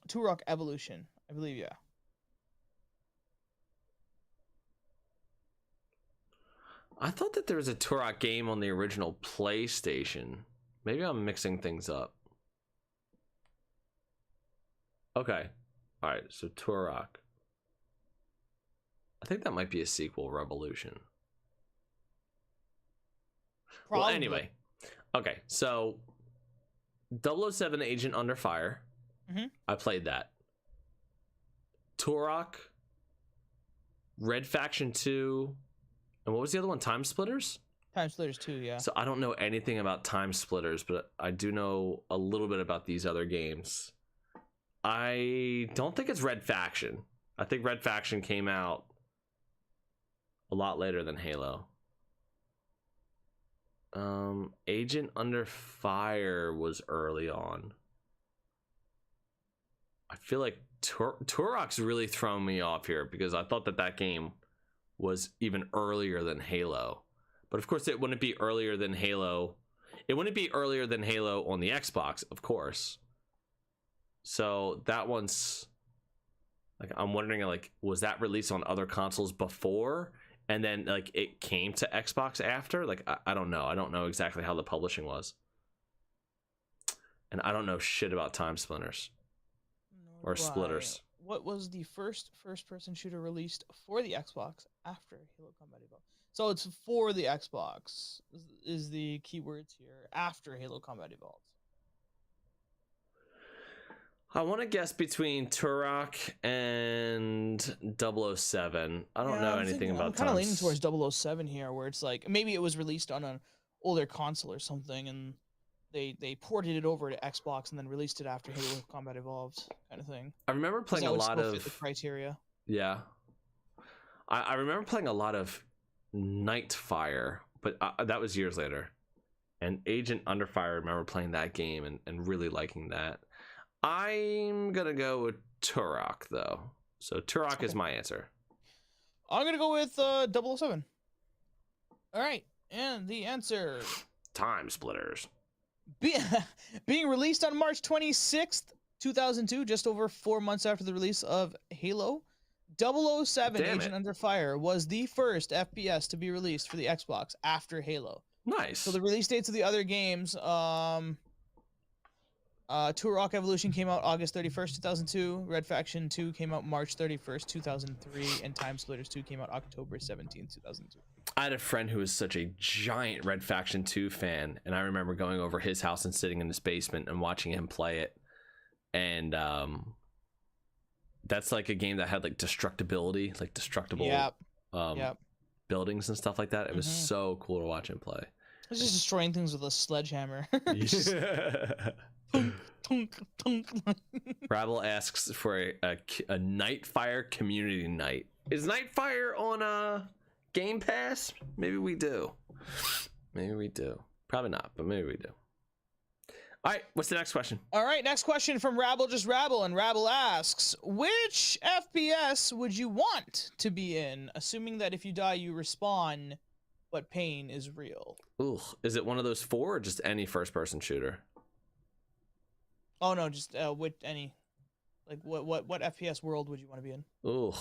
Turok Evolution. I believe, yeah. I thought that there was a Turok game on the original PlayStation. Maybe I'm mixing things up. Okay. All right, so Turok. I think that might be a sequel, Revolution. Probably. Well, anyway. Okay, so 007 Agent Under Fire. Mm-hmm. I played that. Turok, Red Faction 2, and what was the other one? Time Splitters? Time Splitters 2, yeah. So I don't know anything about Time Splitters, but I do know a little bit about these other games. I don't think it's Red Faction. I think Red Faction came out a lot later than Halo. Agent Under Fire was early on. I feel like Turok's really thrown me off here because I thought that game was even earlier than Halo. But of course it wouldn't be earlier than Halo. It wouldn't be earlier than Halo on the Xbox, of course. So that one's like, I'm wondering, like, was that released on other consoles before and then like it came to Xbox after? Like, I don't know. I don't know exactly how the publishing was. And I don't know shit about Time Splitters or Splitters. What was the first-person shooter released for the Xbox after Halo Combat Evolved? So it's for the Xbox is the keywords here, after Halo Combat Evolved. I want to guess between Turok and 007. I don't know anything about. I'm kind of leaning towards 007 here, where it's like maybe it was released on an older console or something, and they ported it over to Xbox and then released it after Halo Combat Evolved, kind of thing. I remember playing a lot of the criteria. Yeah, I remember playing a lot of Nightfire, but that was years later. And Agent Under Fire, I remember playing that game and really liking that. I'm gonna go with Turok though. So Turok is my answer. I'm gonna go with 007. All right, and the answer: Time Splitters. Being released on March 26th, 2002, just over 4 months after the release of Halo, 007 Agent Under Fire was the first FPS to be released for the Xbox after Halo. Nice. So the release dates of the other games, Turok Evolution came out August 31st, 2002. Red Faction 2 came out March 31st, 2003. And Time Splitters 2 came out October 17th, 2002. I had a friend who was such a giant Red Faction 2 fan, and I remember going over his house and sitting in his basement and watching him play it. And that's like a game that had like destructibility, like destructible buildings and stuff like that. It was so cool to watch him play. It was just destroying things with a sledgehammer. Rabble asks for a Nightfire community night. Is Nightfire on Game Pass? Maybe we do. Maybe we do. Probably not, but maybe we do. All right, what's the next question? All right, next question from Rabble Just Rabble, and Rabble asks, which FPS would you want to be in, assuming that if you die, you respawn, but pain is real? Ooh, is it one of those 4 or just any first-person shooter? Oh no, just with any, like what FPS world would you want to be in? Ooh.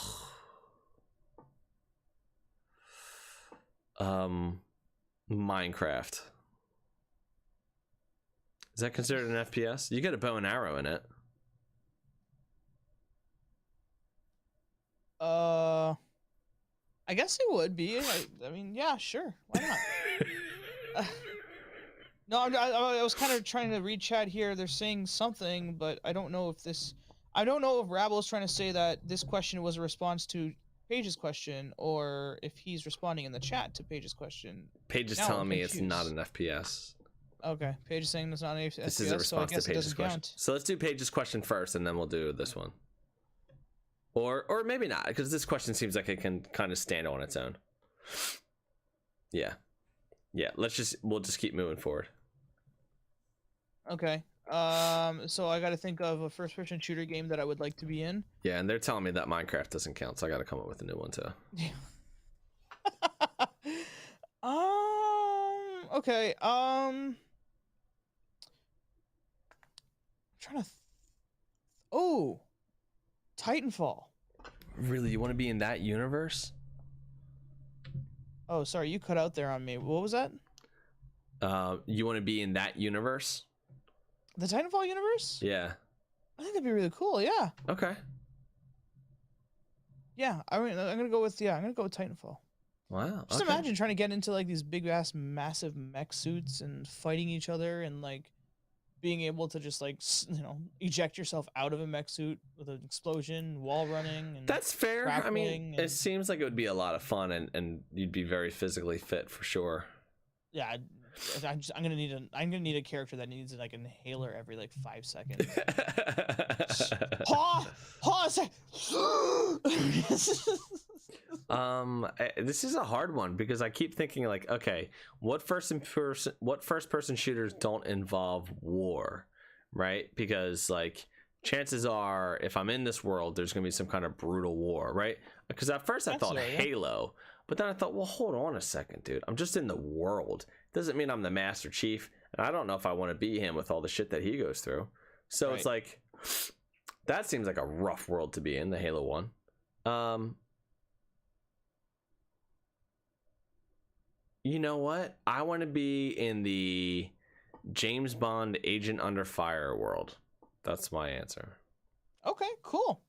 Minecraft. Is that considered an FPS? You get a bow and arrow in it. I guess it would be. I mean, yeah, sure. Why not? No, I was kind of trying to read chat here. They're saying something, but I don't know if this... I don't know if Rabble is trying to say that this question was a response to Paige's question, or if he's responding in the chat to Paige's question. Paige is telling me it's not an FPS. Okay, Paige is saying it's not an FPS. This is a response so to Paige's question. So let's do Paige's question first, and then we'll do this one. Or maybe not, because this question seems like it can kind of stand on its own. Yeah. Yeah, we'll just keep moving forward. Okay. So I got to think of a first-person shooter game that I would like to be in. Yeah, and they're telling me that Minecraft doesn't count, so I got to come up with a new one too. Yeah. Okay. I'm trying to. Oh, Titanfall. Really, you want to be in that universe? Oh, sorry, you cut out there on me. What was that? You want to be in that universe? The Titanfall universe? Yeah. I think that'd be really cool. Yeah. Okay. Yeah. I mean, I'm gonna go with Titanfall. Wow. Just imagine trying to get into like these big ass massive mech suits and fighting each other and like being able to just like eject yourself out of a mech suit with an explosion, wall running. And that's fair. I mean, it seems like it would be a lot of fun, and you'd be very physically fit for sure. Yeah. I'm gonna need a character that needs like an inhaler every like 5 seconds. This is a hard one because I keep thinking like, okay, what first person shooters don't involve war, right? Because like chances are if I'm in this world, there's gonna be some kind of brutal war, right? Because at first I thought Halo, but then I thought, well, hold on a second, dude. I'm just in the world. Doesn't mean I'm the Master Chief, and I don't know if I want to be him with all the shit that he goes through. So It's like, that seems like a rough world to be in, the Halo one. You know what? I want to be in the James Bond Agent Under Fire world. That's my answer. Okay, cool.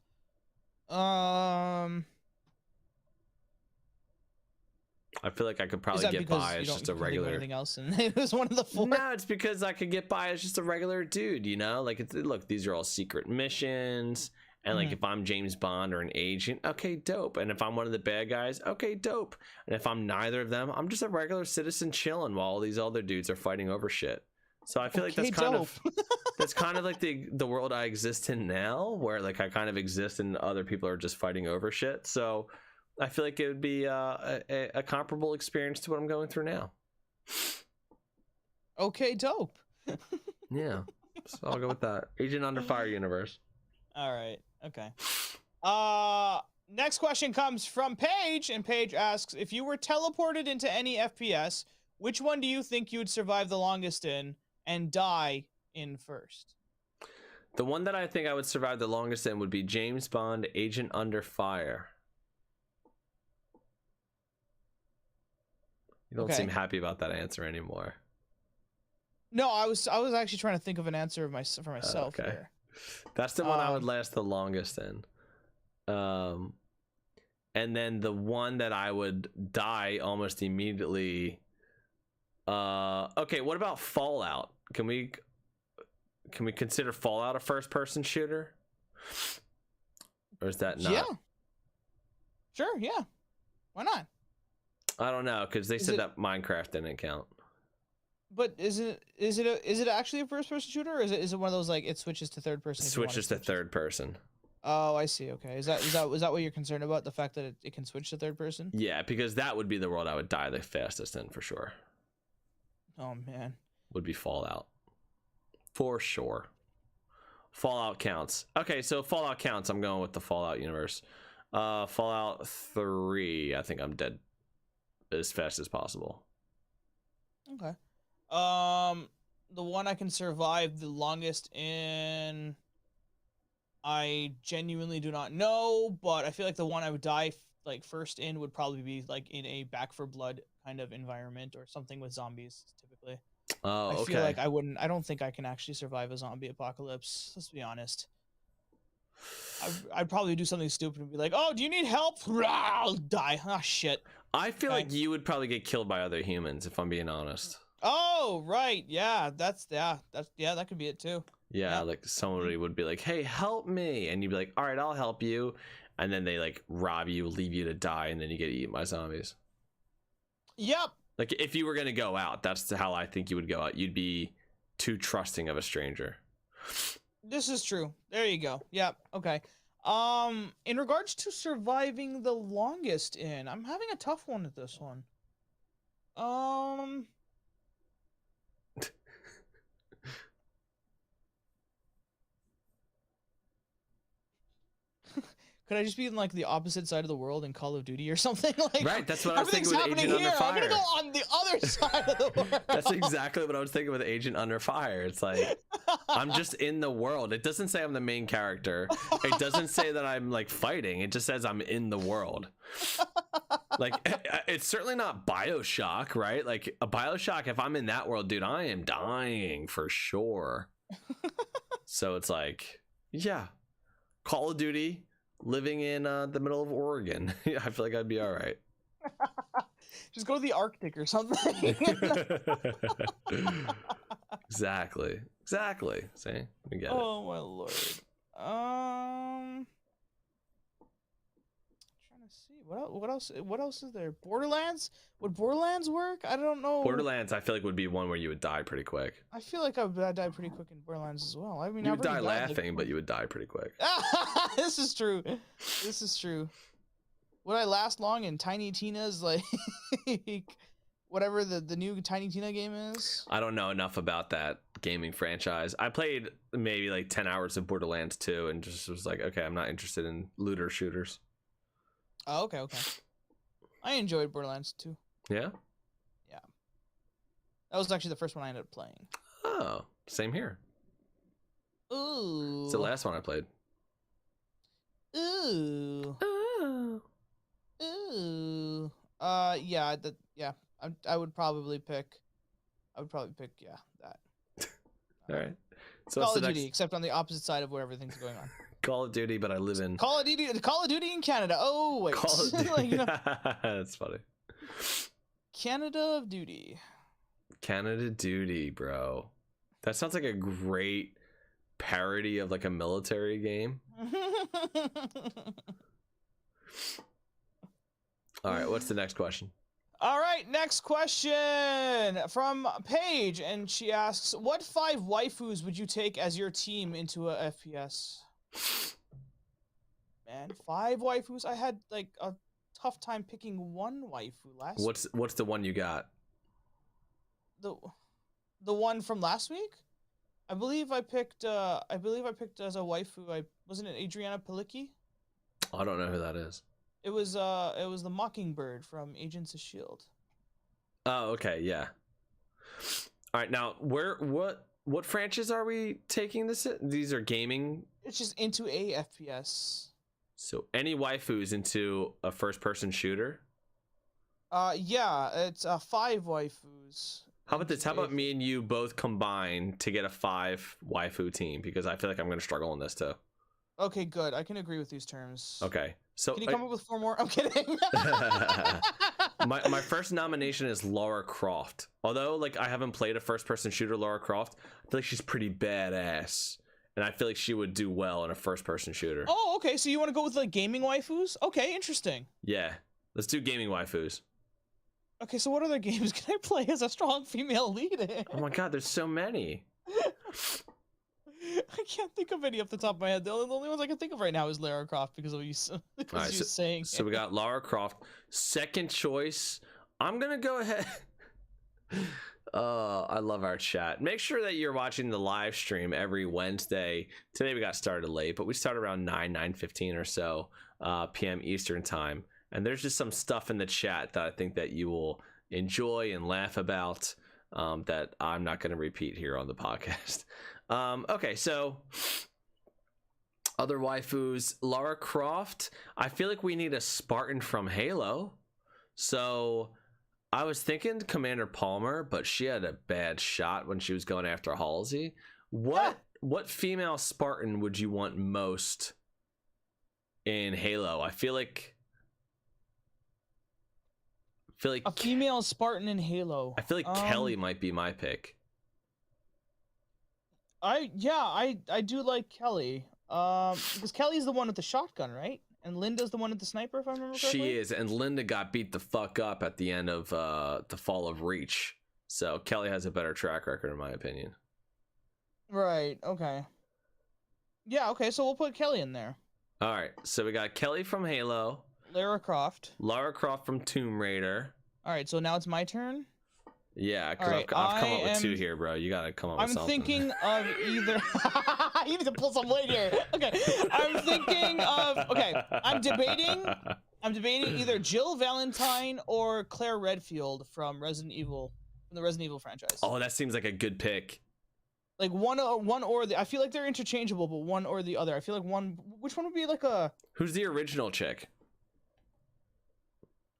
I feel like I could probably get by as just a regular. Anything else, and it was one of the 4. No, it's because I could get by as just a regular dude. You know, like look, these are all secret missions, and like if I'm James Bond or an agent, okay, dope. And if I'm one of the bad guys, okay, dope. And if I'm neither of them, I'm just a regular citizen chilling while all these other dudes are fighting over shit. So I feel like that's kind of that's kind of like the world I exist in now, where like I kind of exist and other people are just fighting over shit. So I feel like it would be a comparable experience to what I'm going through now. Okay, dope. Yeah, so I'll go with that. Agent Under Fire universe. All right. Okay. Next question comes from Paige, and Paige asks, if you were teleported into any FPS, which one do you think you would survive the longest in and die in first? The one that I think I would survive the longest in would be James Bond Agent Under Fire. You don't seem happy about that answer anymore. No, I was actually trying to think of an answer for myself. Okay. Here. That's the one I would last the longest in. And then the one that I would die almost immediately. Okay, what about Fallout? Can we consider Fallout a first-person shooter? Or is that not? Yeah. Sure, yeah. Why not? I don't know, because they said that Minecraft didn't count. But is it actually a first person shooter, or is it one of those like it switches to third person? Switches to third person. Oh, I see. Okay, is that what you're concerned about? The fact that it can switch to third person? Yeah, because that would be the world I would die the fastest in for sure. Oh man. Would be Fallout. For sure. Fallout counts. Okay, so Fallout counts. I'm going with the Fallout universe. Fallout 3. I think I'm dead as fast as possible. Okay. The one I can survive the longest in, I genuinely do not know, but I feel like the one I would die like first in would probably be like in a Back 4 Blood kind of environment or something with zombies typically. Oh, okay. I feel like I don't think I can actually survive a zombie apocalypse. Let's be honest. I'd probably do something stupid and be like, "Oh, do you need help?" I'll die. Ah, shit. I feel like you would probably get killed by other humans, if I'm being honest. Oh, right. Yeah, that could be it too. Yeah, like somebody would be like, "Hey, help me," and you'd be like, "All right, I'll help you," and then they like rob you, leave you to die, and then you get eaten by zombies. Yep. Like if you were gonna go out, that's how I think you would go out. You'd be too trusting of a stranger. This is true. There you go. Yep. Okay. In regards to surviving the longest in, I'm having a tough one at this one. Could I just be in like the opposite side of the world in Call of Duty or something? Like, right, that's what I was thinking with Agent here. Under Fire. I'm gonna go on the other side of the world. That's exactly what I was thinking with Agent Under Fire. It's like I'm just in the world. It doesn't say I'm the main character. It doesn't say that I'm like fighting. It just says I'm in the world. Like it's certainly not BioShock, right? Like a BioShock, if I'm in that world, dude, I am dying for sure. So it's like, yeah, Call of Duty. Living in the middle of Oregon. I feel like I'd be all right. Just go to the Arctic or something. Exactly. See, we get it. Oh my lord. Trying to see what else is there? Borderlands? Would Borderlands work? I don't know. Borderlands, I feel like would be one where you would die pretty quick. I feel like I'd die pretty quick in Borderlands as well. I mean, you would die laughing, but you would die pretty quick. This is true. This is true. Would I last long in Tiny Tina's like whatever the new Tiny Tina game is? I don't know enough about that gaming franchise. I played maybe like 10 hours of Borderlands 2 and just was like, okay, I'm not interested in looter shooters. Oh, okay. I enjoyed Borderlands 2. Yeah? Yeah. That was actually the first one I ended up playing. Oh, same here. Ooh. It's the last one I played. Ooh. Oh. Ooh. Yeah. I would probably pick yeah, that. All right. So Call of Duty, except on the opposite side of where everything's going on. Call of Duty, but I live in Call of Duty in Canada. Oh wait. Call of Duty. Like, you know, That's funny. Canada of Duty. Canada Duty, bro. That sounds like a great parody of like a military game. All right, what's the next question? All right, next question from Paige, and she asks, "What 5 waifus would you take as your team into a FPS?" Man, 5 waifus. I had like a tough time picking one waifu last week. What's the one you got? The one from last week? I believe I picked as a waifu. Wasn't it Adriana Palicki? I don't know who that is. It was the Mockingbird from Agents of S.H.I.E.L.D. Oh, okay, yeah. All right, now what franchise are we taking this in? These are gaming. It's just into a FPS. So any waifus into a first-person shooter? Yeah, it's 5 waifus. How about this? How about me and you both combine to get a 5 waifu team? Because I feel like I'm going to struggle in this too. Okay, good. I can agree with these terms. Okay, so can you come up with 4 more? I'm kidding. my first nomination is Lara Croft. Although like I haven't played a first-person shooter, Lara Croft, I feel like she's pretty badass, and I feel like she would do well in a first-person shooter. Oh, okay. So you want to go with like gaming waifus? Okay, interesting. Yeah, let's do gaming waifus. Okay, so what other games can I play as a strong female lead in? Oh my god, there's so many. I can't think of any off the top of my head. The only ones I can think of right now is Lara Croft because of you saying. So we got Lara Croft. Second choice, I'm gonna go ahead. I love our chat. Make sure that you're watching the live stream every Wednesday. Today we got started late, but we start around 9:15 or so p.m. Eastern time. And there's just some stuff in the chat that I think that you will enjoy and laugh about that I'm not going to repeat here on the podcast. Okay, so other waifus, Lara Croft. I feel like we need a Spartan from Halo. So I was thinking Commander Palmer, but she had a bad shot when she was going after Halsey. What female Spartan would you want most in Halo? I feel like a female Spartan in Halo. I feel like Kelly might be my pick. I do like Kelly. Because Kelly's the one with the shotgun, right? And Linda's the one with the sniper, if I remember correctly. She is, and Linda got beat the fuck up at the end of the Fall of Reach. So Kelly has a better track record, in my opinion. Right. Okay. Yeah. Okay. So we'll put Kelly in there. All right. So we got Kelly from Halo. Lara Croft from Tomb Raider. All right. So now it's my turn. Yeah, because I've come up with two here, bro. You gotta come up with something. I'm thinking of either. You need to pull some weight here. Okay. I'm thinking of. Okay. I'm debating either Jill Valentine or Claire Redfield from the Resident Evil franchise. Oh, that seems like a good pick. Like one or the. I feel like they're interchangeable, but one or the other. I feel like one. Which one would be like a? Who's the original chick?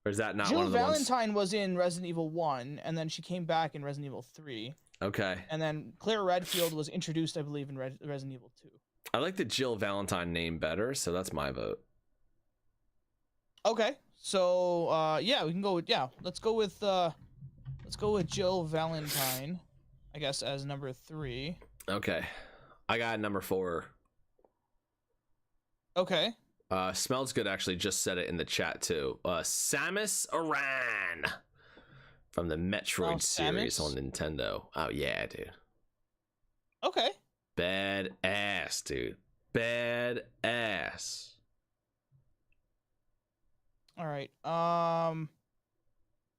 Or is that not Jill one of the Valentine was in Resident Evil 1, and then she came back in Resident Evil 3. Okay. And then Claire Redfield was introduced, I believe, in Resident Evil 2. I like the Jill Valentine name better, so that's my vote. Okay. So, yeah, we can go with, let's go with Jill Valentine, I guess, as number 3. Okay. I got number 4. Okay. Smells Good actually just said it in the chat too. Samus Aran from the Metroid series on Nintendo. Oh yeah, dude. Okay. Badass, dude. Badass. All right.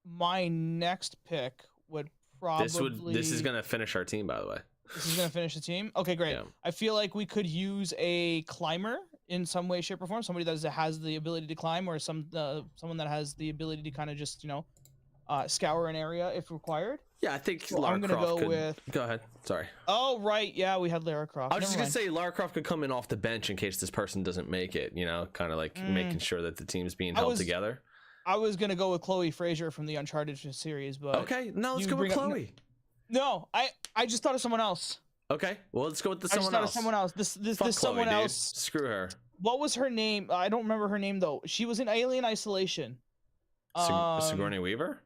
My next pick would probably. This is gonna finish our team, by the way. This is gonna finish the team. Okay, great. Yeah. I feel like we could use a climber in some way, shape, or form. Somebody that has the ability to climb, or someone that has the ability to kind of just scour an area if required. Yeah, I think so Lara I'm gonna Croft go with. Go ahead. Sorry. Oh right, yeah, we had Lara Croft. I was just gonna say Lara Croft could come in off the bench in case this person doesn't make it. You know, kind of like making sure that the team's being held together. I was gonna go with Chloe Fraser from the Uncharted series, but okay, no, let's go with Chloe. No, I just thought of someone else. Okay, well let's go with someone else. This Fuck someone Chloe, else. Dude. Screw her. What was her name? I don't remember her name though. She was in Alien Isolation. Sigourney Weaver?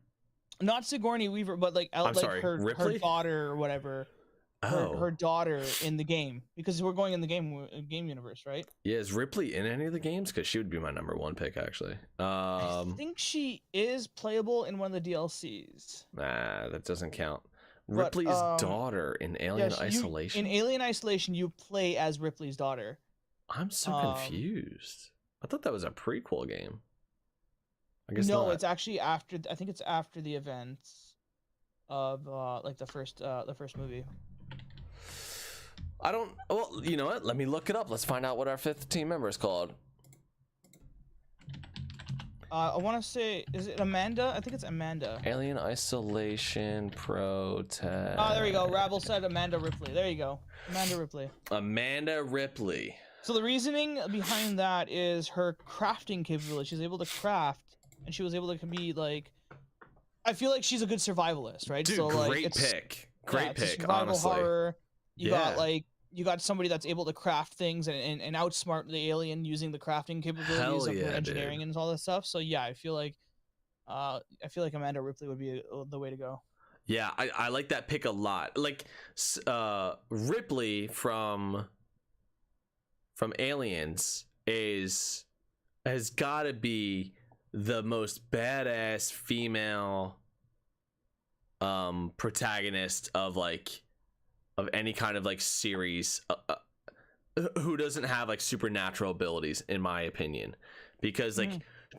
Not Sigourney Weaver, but her daughter or whatever. Her daughter in the game, because we're going in the game universe, right? Yeah, is Ripley in any of the games? Because she would be my number 1 pick, actually. I think she is playable in one of the DLCs. Nah, that doesn't count. Ripley's daughter in Alien Isolation. In Alien Isolation, you play as Ripley's daughter. I'm so confused. I thought that was a prequel game. I guess no, not. it's actually after. I think it's after the events of the first movie. I don't. Well, you know what? Let me look it up. Let's find out what our 5th team member is called. I want to say, is it Amanda? I think it's Amanda. Alien Isolation Protect. Oh, there you go. Rabble said Amanda Ripley. There you go. Amanda Ripley. Amanda Ripley. So the reasoning behind that is her crafting capability. She's able to craft, and she was able to be like. I feel like she's a good survivalist, right? Dude, so great pick. Great pick. Survival honestly. Horror. You got somebody that's able to craft things and outsmart the alien using the crafting capabilities of her engineering dude. and all that stuff. So yeah, I feel like Amanda Ripley would be the way to go. Yeah, I like that pick a lot. Like Ripley from Aliens has got to be the most badass female protagonist of any kind of series who doesn't have supernatural abilities, in my opinion, because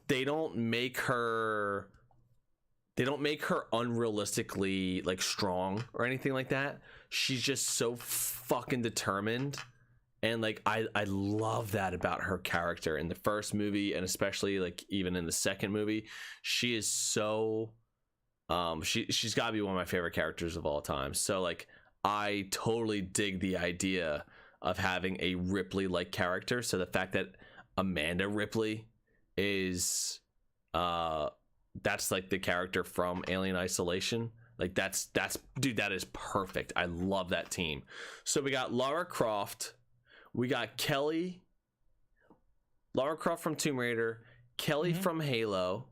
they don't make her they don't make her unrealistically like strong or anything like that. She's just so fucking determined. And like I love that about her character in the first movie, and especially like even in the second movie. She is so she's got to be one of my favorite characters of all time. So like I totally dig the idea of having a Ripley like character. So the fact that Amanda Ripley is that's like the character from Alien Isolation, like that's dude, that is perfect. I love that team. So we got Lara Croft, we got Kelly, Lara Croft from Tomb Raider, Kelly from Halo,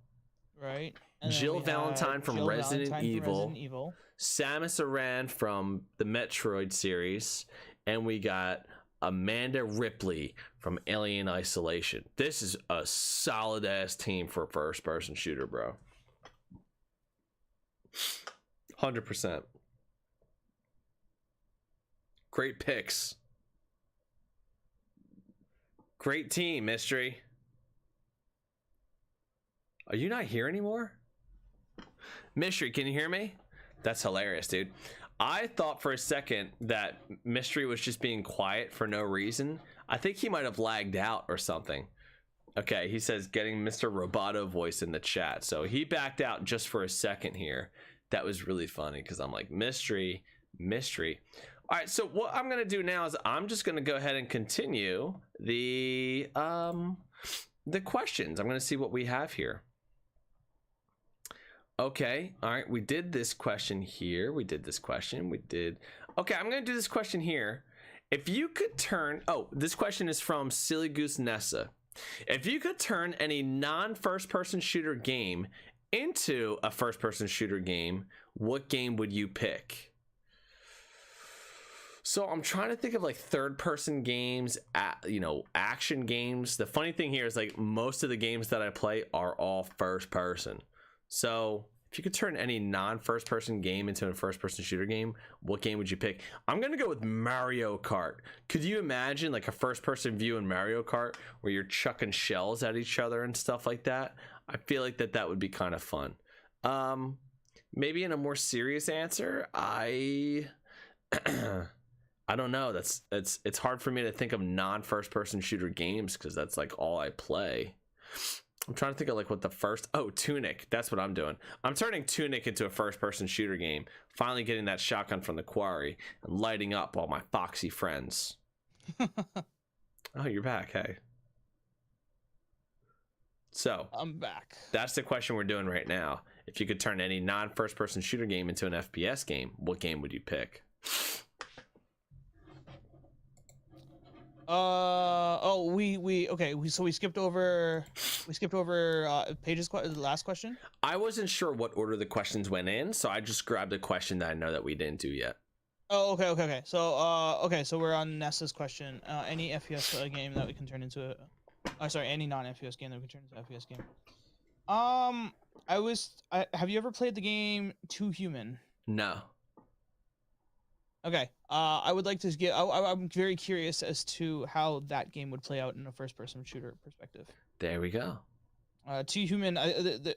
right? Jill Valentine from Resident Evil, Samus Aran from the Metroid series, and we got Amanda Ripley from Alien Isolation. This is a solid ass team for a first person shooter, bro. 100%. Great picks. Great team, Mystery. Are you not here anymore? Mystery, can you hear me? That's hilarious, dude. I thought for a second that Mystery was just being quiet for no reason. I think he might have lagged out or something. Okay, he says getting Mr. Roboto voice in the chat. So he backed out just for a second here. That was really funny because I'm like, Mystery. All right, so what I'm going to do now is I'm just going to go ahead and continue the questions. I'm going to see what we have here. Okay, all right, we did this question here. Okay, I'm gonna do this question here. If you could turn, this question is from Silly Goose Nessa. If you could turn any non-first person shooter game into a first person shooter game, what game would you pick? So I'm trying to think of like third person games, action games. The funny thing here is like most of the games that I play are all first person. So if you could turn any non-first person game into a first person shooter game, what game would you pick? I'm going to go with Mario Kart. Could you imagine like a first person view in Mario Kart where you're chucking shells at each other and stuff like that? I feel like that would be kind of fun. Maybe in a more serious answer, I don't know. It's hard for me to think of non-first person shooter games because that's like all I play. I'm trying to think of like what the first... Tunic. That's what I'm doing. I'm turning Tunic into a first-person shooter game. Finally getting that shotgun from the quarry and lighting up all my foxy friends. Oh, you're back. Hey. So... I'm back. That's the question we're doing right now. If you could turn any non-first-person shooter game into an FPS game, what game would you pick? So we skipped over Paige's the last question. I wasn't sure what order the questions went in, so I just grabbed a question that I know that we didn't do yet. Oh, okay. So we're on Nessa's question. Any FPS game that we can turn into any non-FPS game that we can turn into an FPS game. Have you ever played the game Too Human? No. Okay, I would like to get. I'm very curious as to how that game would play out in a first-person shooter perspective. There we go. Too Human.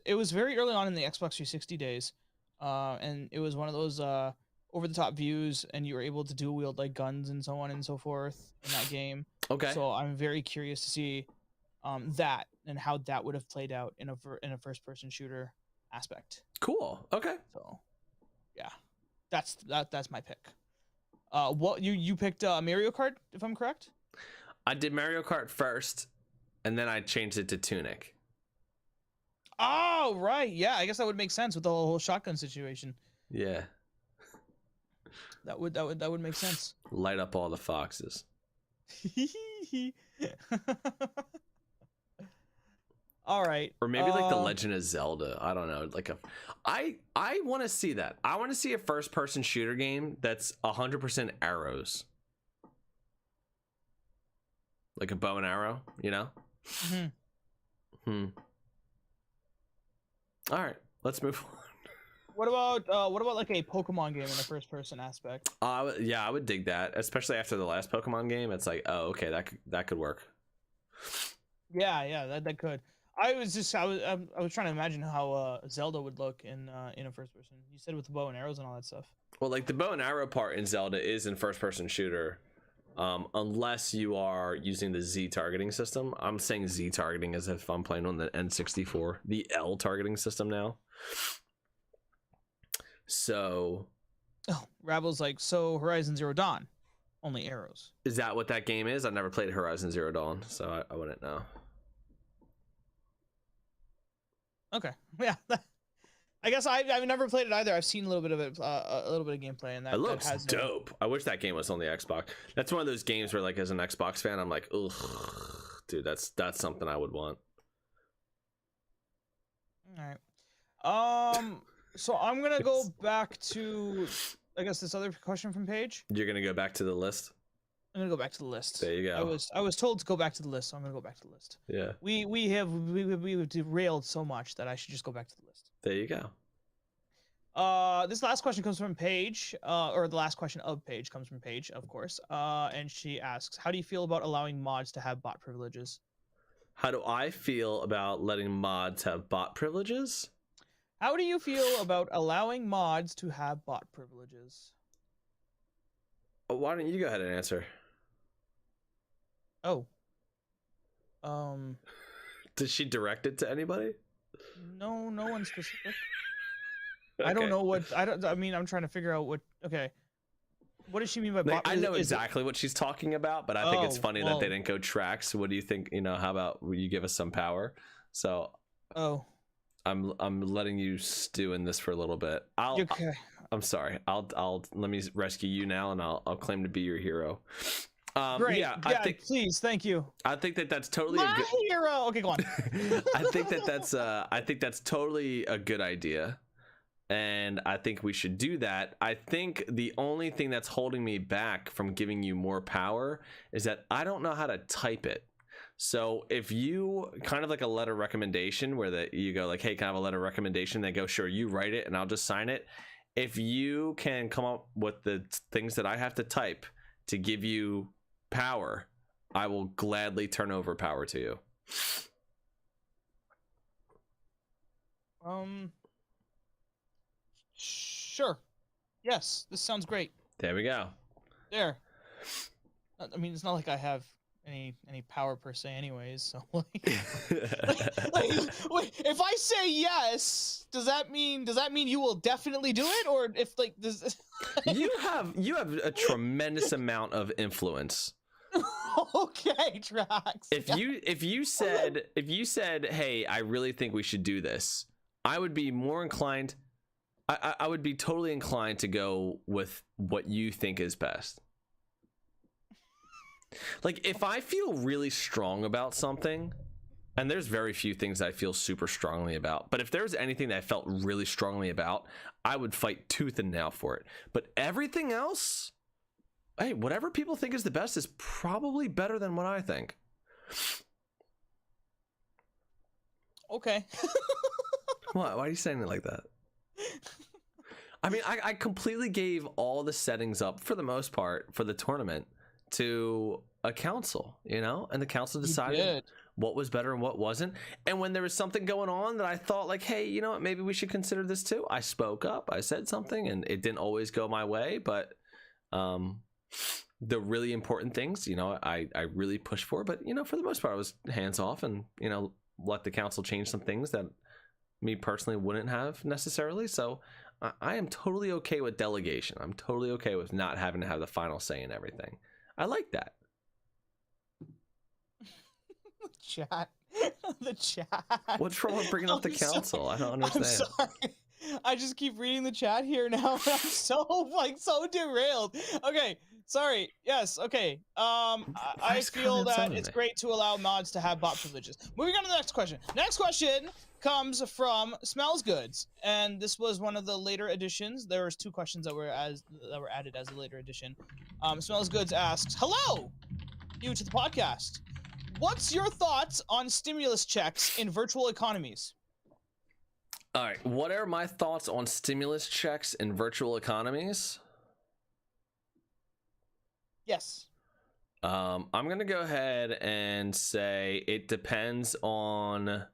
It was very early on in the Xbox 360 days, and it was one of those over-the-top views, and you were able to dual wield like guns and so on and so forth in that game. Okay. So I'm very curious to see that and how that would have played out in a first-person shooter aspect. Cool. Okay. So, yeah, that's my pick. What you picked Mario Kart, if I'm correct? I did Mario Kart first, and then I changed it to Tunic. Oh, right. Yeah, I guess that would make sense with the whole shotgun situation. Yeah. That would make sense. Light up all the foxes. All right. Or maybe like the Legend of Zelda. I don't know. Like I want to see that. I want to see a first-person shooter game that's 100% arrows. Like a bow and arrow, you know? All right, let's move on. What about like a Pokemon game in a first-person aspect? Yeah, I would dig that, especially after the last Pokemon game. It's like, oh, okay, that could work. Yeah, that could. I was trying to imagine how Zelda would look in a first person. You said with the bow and arrows and all that stuff. Well, like the bow and arrow part in Zelda is in first person shooter, unless you are using the Z targeting system. I'm saying Z targeting as if I'm playing on the N64, the L targeting system now. So, oh, Ravel's like, so Horizon Zero Dawn, only arrows. Is that what that game is? I've never played Horizon Zero Dawn, so I wouldn't know. Okay, yeah. I guess I've never played it either. I've seen a little bit of it, a little bit of gameplay, and that it looks has dope. I wish that game was on the Xbox. That's one of those games where, like, as an Xbox fan, I'm like, ugh, dude, that's something I would want. All right. So I'm gonna go back to, I guess, this other question from Paige. You're gonna go back to the list. I'm gonna go back to the list. There you go. I was told to go back to the list, so I'm gonna go back to the list. Yeah. We've derailed so much that I should just go back to the list. There you go. This last question comes from Paige, or the last question of Paige comes from Paige, of course. And she asks, how do you feel about allowing mods to have bot privileges? How do I feel about letting mods have bot privileges? How do you feel about allowing mods to have bot privileges? Why don't you go ahead and answer? Oh. Did she direct it to anybody? No one specific. Okay. I don't know what I mean, I'm trying to figure out what. Okay, what does she mean by bot? I know exactly what she's talking about, but I think it's funny that they didn't go tracks. What do you think? You know, how about you give us some power? So I'm letting you stew in this for a little bit. I'm sorry. I'll let me rescue you now, and I'll claim to be your hero. Great. Yeah, please, thank you. I think that's totally my hero. Okay, go on. I think that's totally a good idea. And I think we should do that. I think the only thing that's holding me back from giving you more power is that I don't know how to type it. So if you kind of like a letter recommendation where you go like, hey, can I have a letter recommendation? They go, sure, you write it and I'll just sign it. If you can come up with the things that I have to type to give you power, I will gladly turn over power to you. Sure. Yes, this sounds great. There we go. There. I mean, it's not like I have any power per se anyways, so like, wait, if I say yes, does that mean you will definitely do it? Or if like this you have a tremendous amount of influence. Okay, Trax. If you said, hey, I really think we should do this, I would be more inclined. I would be totally inclined to go with what you think is best. Like, if I feel really strong about something, and there's very few things I feel super strongly about, but if there's anything that I felt really strongly about, I would fight tooth and nail for it. But everything else, hey, whatever people think is the best is probably better than what I think. Okay. Why are you saying it like that? I mean, I completely gave all the settings up for the most part for the tournament to a council, you know, and the council decided what was better and what wasn't. And when there was something going on that I thought like, hey, you know what, maybe we should consider this too, I spoke up, I said something, and it didn't always go my way, but the really important things, you know, I really pushed for. But, you know, for the most part, I was hands off and, you know, let the council change some things that me personally wouldn't have necessarily. So I am totally okay with delegation. I'm totally okay with not having to have the final say in everything. I like that. The chat. What's wrong with bringing up the council? I don't understand. I'm sorry. I just keep reading the chat here now. I'm so derailed. Okay, sorry. Yes. Okay. I feel that it's great to allow mods to have bot privileges. Moving on to the next question. Next question comes from Smells Goods, and this was one of the later editions. There was two questions that were added as a later edition. Smells Goods asks, "Hello, new to the podcast. What's your thoughts on stimulus checks in virtual economies?" All right, what are my thoughts on stimulus checks in virtual economies? Yes. I'm gonna go ahead and say it depends on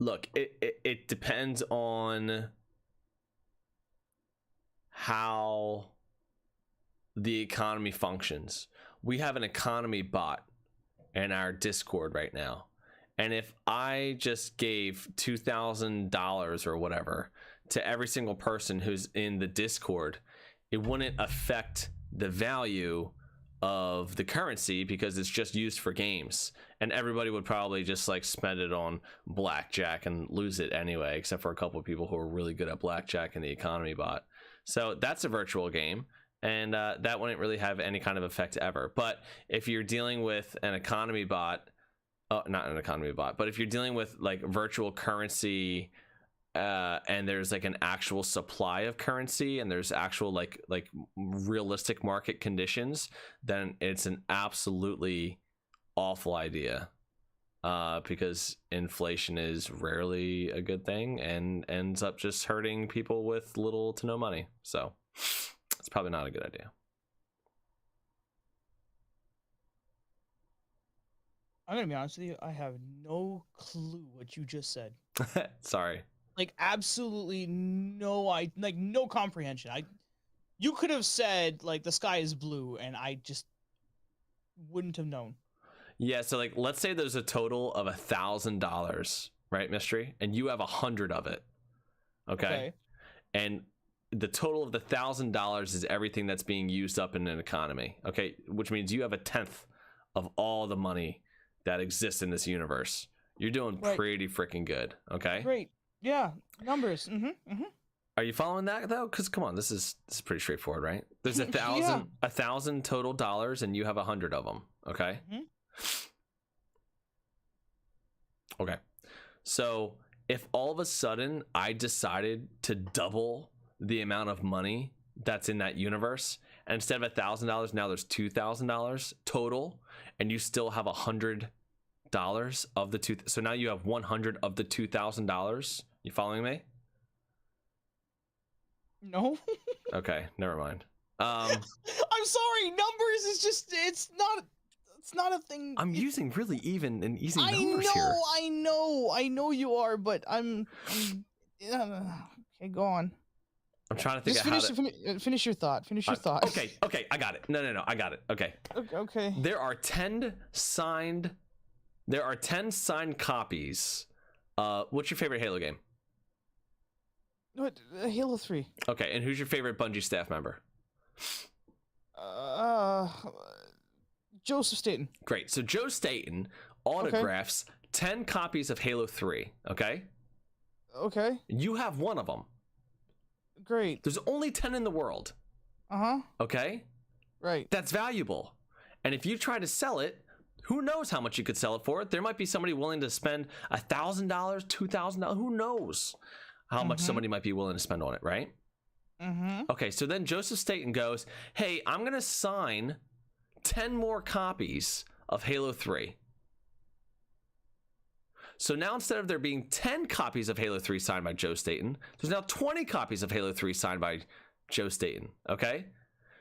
Look, it depends on how the economy functions. We have an economy bot in our Discord right now. And if I just gave $2,000 or whatever to every single person who's in the Discord, it wouldn't affect the value of the currency because it's just used for games, and everybody would probably just like spend it on blackjack and lose it anyway, except for a couple of people who are really good at blackjack in the economy bot. So that's a virtual game, and that wouldn't really have any kind of effect ever. But if you're dealing with an economy bot, not an economy bot, but if you're dealing with like virtual currency, and there's like an actual supply of currency and there's actual like realistic market conditions, then it's an absolutely awful idea, because inflation is rarely a good thing and ends up just hurting people with little to no money. So it's probably not a good idea. I'm gonna be honest with you, I have no clue what you just said. Sorry. Like absolutely no comprehension. You could have said like the sky is blue and I just wouldn't have known. Yeah, so like let's say there's a total of $1,000, right, Mystery? And you have 100 of it. Okay. And the total of the $1,000 is everything that's being used up in an economy. Okay, which means you have 1/10 of all the money that exists in this universe. You're doing pretty freaking good. Okay. Great. Yeah, numbers. Are you following that though? Because come on, this is pretty straightforward, right? There's 1,000 total dollars, and you have 100 of them. Okay. Okay. So if all of a sudden I decided to double the amount of money that's in that universe, and instead of $1,000, now there's $2,000 total, and you still have $100 of the so now you have 100 of the $2,000. You following me? No. Okay, never mind. I'm sorry. Numbers is just it's not a thing. I'm using really even and easy numbers here. I know you are, but I'm okay, go on. I'm trying to think finish your thought. Finish your thought. Okay, I got it. No, I got it. Okay. There are 10 signed copies. What's your favorite Halo game? What? Halo 3. Okay, and who's your favorite Bungie staff member? Joseph Staten. Great. So Joe Staten autographs 10 copies of Halo 3, okay? Okay. You have one of them. Great. There's only 10 in the world. Okay? Right. That's valuable. And if you try to sell it, who knows how much you could sell it for? There might be somebody willing to spend $1,000, $2,000. Who knows how much somebody might be willing to spend on it, right? Okay, so then Joseph Staten goes, hey, I'm going to sign 10 more copies of Halo 3. So now instead of there being 10 copies of Halo 3 signed by Joe Staten, there's now 20 copies of Halo 3 signed by Joe Staten, okay?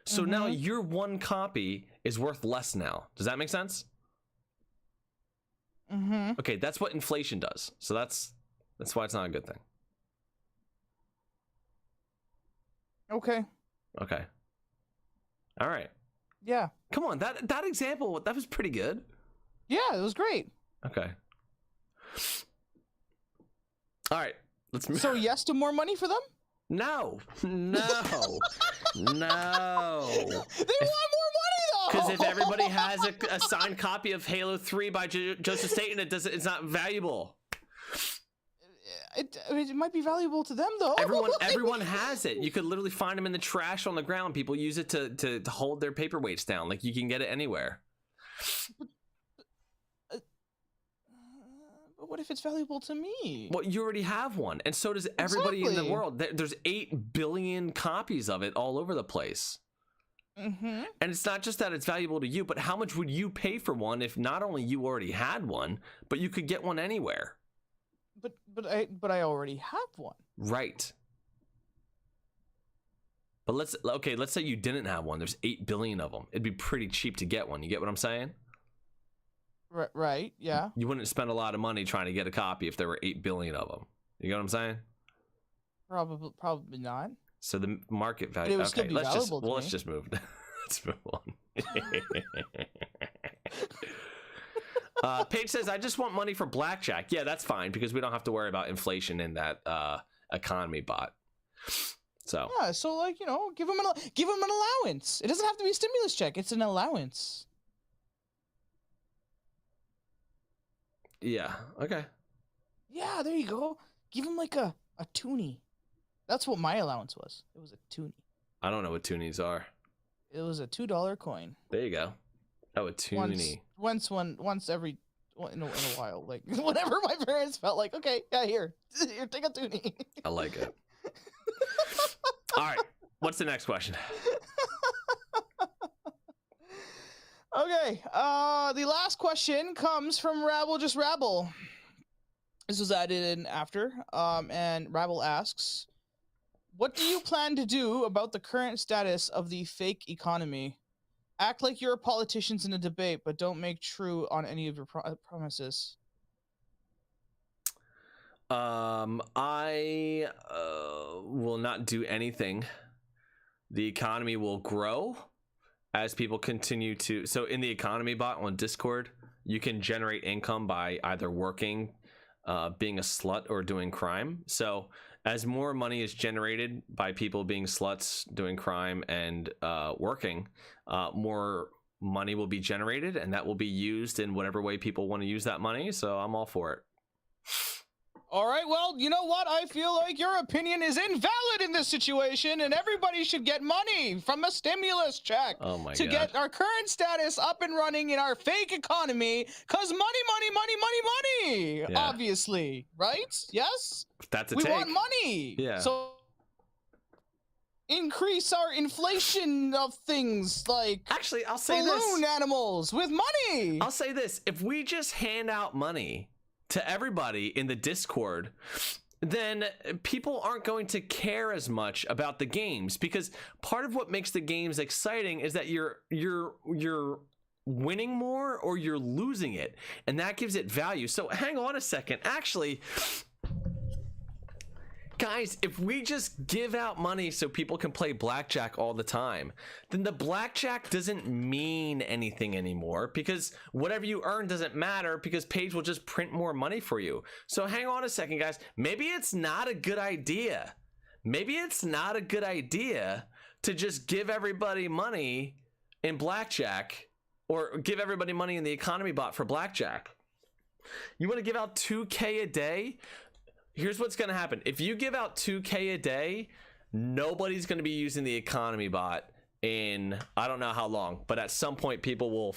So now your one copy is worth less now. Does that make sense? Okay, that's what inflation does. So that's why it's not a good thing. Okay. All right. Yeah. Come on, that example, that was pretty good. Yeah, it was great. Okay. All right, let's move. So yes to more money for them? No. They want more money though. Because if everybody has a signed copy of Halo 3 by Joseph Staten, it's not valuable. It might be valuable to them though. Everyone has it. You could literally find them in the trash on the ground. People use it to hold their paperweights down. Like you can get it anywhere. But what if it's valuable to me? Well, you already have one, and so does everybody in the world. There's 8 billion copies of it all over the place. And it's not just that it's valuable to you, but how much would you pay for one if not only you already had one, but you could get one anywhere? But I already have one. Right. But let's say you didn't have one. There's 8 billion of them. It'd be pretty cheap to get one. You get what I'm saying? Right. Yeah. You wouldn't spend a lot of money trying to get a copy if there were 8 billion of them. You get what I'm saying? Probably not. So the market value. But it would still be valuable to me. Let's just move. Let's move on. Paige says, "I just want money for blackjack." Yeah, that's fine because we don't have to worry about inflation in that economy bot. So yeah, so like give him an allowance. It doesn't have to be a stimulus check. It's an allowance. Yeah. Okay. Yeah, there you go. Give him like a toonie. That's what my allowance was. It was a toonie. I don't know what toonies are. It was a $2 coin. There you go. Oh, a toonie. Once every in a while, like whenever my parents felt like, okay, yeah, here, take a toonie. I like it. All right. What's the next question? Okay. The last question comes from Rabble Just Rabble. This was added in after. And Rabble asks, "What do you plan to do about the current status of the fake economy? Act like you're politicians in a debate, but don't make true on any of your promises." I will not do anything. The economy will grow as people continue to. So in the economy bot on Discord, you can generate income by either working, being a slut, or doing crime. So as more money is generated by people being sluts, doing crime, and working, more money will be generated, and that will be used in whatever way people want to use that money. So I'm all for it. All right, well, you know what? I feel like your opinion is invalid in this situation, and everybody should get money from a stimulus check to get our current status up and running in our fake economy, because money, Yeah. obviously, right? Yes? That's a we take. want money. Yeah. So increase our inflation of things like Actually, I'll say balloon this. animals with money. I'll say this. If we just hand out money to everybody in the Discord, then people aren't going to care as much about the games, because part of what makes the games exciting is that you're winning more or you're losing it, and that gives it value. So hang on a second. Actually, guys, if we just give out money so people can play blackjack all the time, then the blackjack doesn't mean anything anymore, because whatever you earn doesn't matter, because Paige will just print more money for you. So hang on a second, guys. Maybe it's not a good idea. Maybe it's not a good idea to just give everybody money in blackjack, or give everybody money in the economy bot for blackjack. You want to give out 2K a day? Here's what's going to happen. If you give out 2K a day, nobody's going to be using the economy bot in I don't know how long, but at some point people will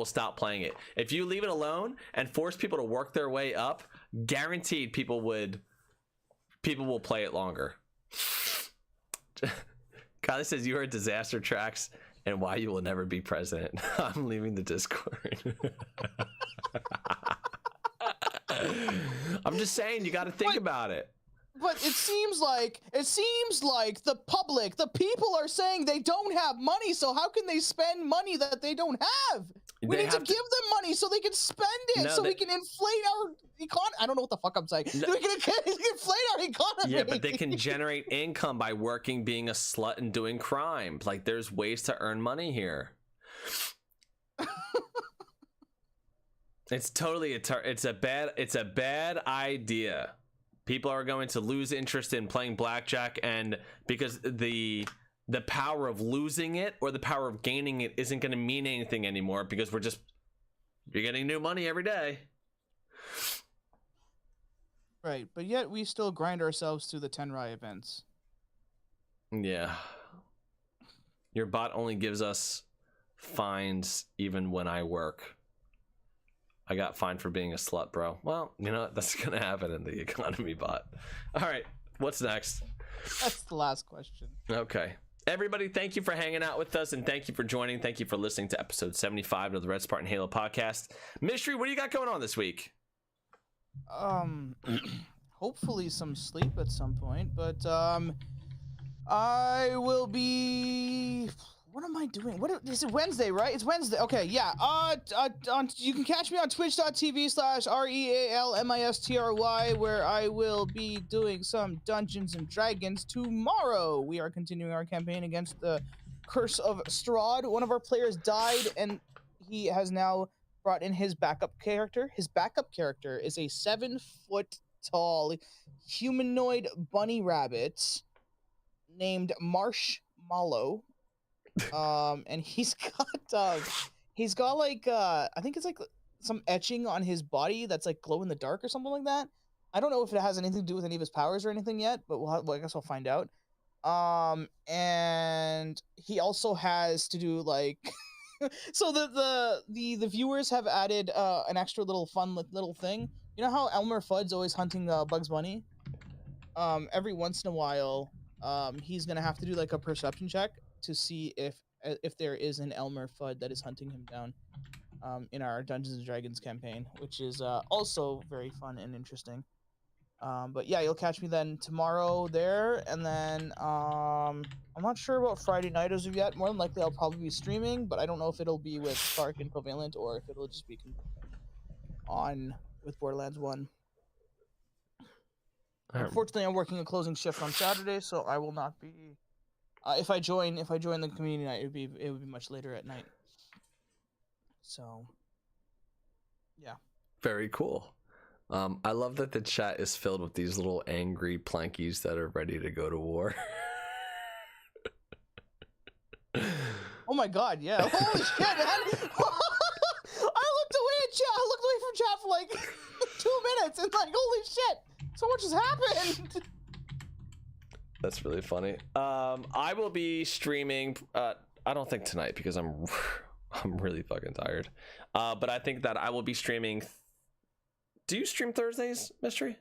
stop playing it. If you leave it alone and force people to work their way up, guaranteed people will play it longer. Kylie says, "You are DaddyTrax and why you will never be president." I'm leaving the Discord. I'm just saying, you got to think about it. But it seems like the public, the people are saying they don't have money, so how can they spend money that they don't have? We need to give them money so they can spend it, we can inflate our economy. I don't know what the fuck I'm saying. We can inflate our economy. Yeah, but they can generate income by working, being a slut, and doing crime. Like, there's ways to earn money here. It's totally it's a bad idea. People are going to lose interest in playing blackjack, and because the power of losing it or the power of gaining it isn't going to mean anything anymore, because you're getting new money every day. Right, but yet we still grind ourselves through the Tenrai events. Yeah. Your bot only gives us fines even when I work. I got fined for being a slut, bro. Well, you know what? That's going to happen in the economy bot. All right. What's next? That's the last question. Okay. Everybody, thank you for hanging out with us, and thank you for joining. Thank you for listening to episode 75 of the Red Spartan Halo podcast. Mystery, what do you got going on this week? Hopefully some sleep at some point, but I will be. What am I doing? What is it? Wednesday, right? It's Wednesday. Okay, yeah. You can catch me on twitch.tv/REALMISTRY, where I will be doing some Dungeons and Dragons tomorrow. We are continuing our campaign against the Curse of Strahd. One of our players died, and he has now brought in his backup character. His backup character is a 7-foot tall humanoid bunny rabbit named Marshmallow. And he's got like I think it's like some etching on his body that's like glow in the dark or something like that. I don't know if it has anything to do with any of his powers or anything yet, but well, I guess we'll find out. And he also has to do like so the viewers have added an extra little fun little thing. You know how Elmer Fudd's always hunting Bugs Bunny? Every once in a while, he's gonna have to do like a perception check to see if there is an Elmer Fudd that is hunting him down in our Dungeons and Dragons campaign, which is also very fun and interesting. But yeah, you'll catch me then tomorrow there, and then I'm not sure about Friday night as of yet. More than likely, I'll probably be streaming, but I don't know if it'll be with Clark and Covalent or if it'll just be on with Borderlands 1. Unfortunately, I'm working a closing shift on Saturday, so I will not be. If I join the community night, it would be much later at night. So, yeah. Very cool. I love that the chat is filled with these little angry plankies that are ready to go to war. Oh my god, yeah. Holy shit, man. I looked away at chat. I looked away from chat for like 2 minutes and like, holy shit, so much has happened. That's really funny. I will be streaming. I don't think tonight because I'm really fucking tired. But I think that I will be streaming. Do you stream Thursdays, Mystery?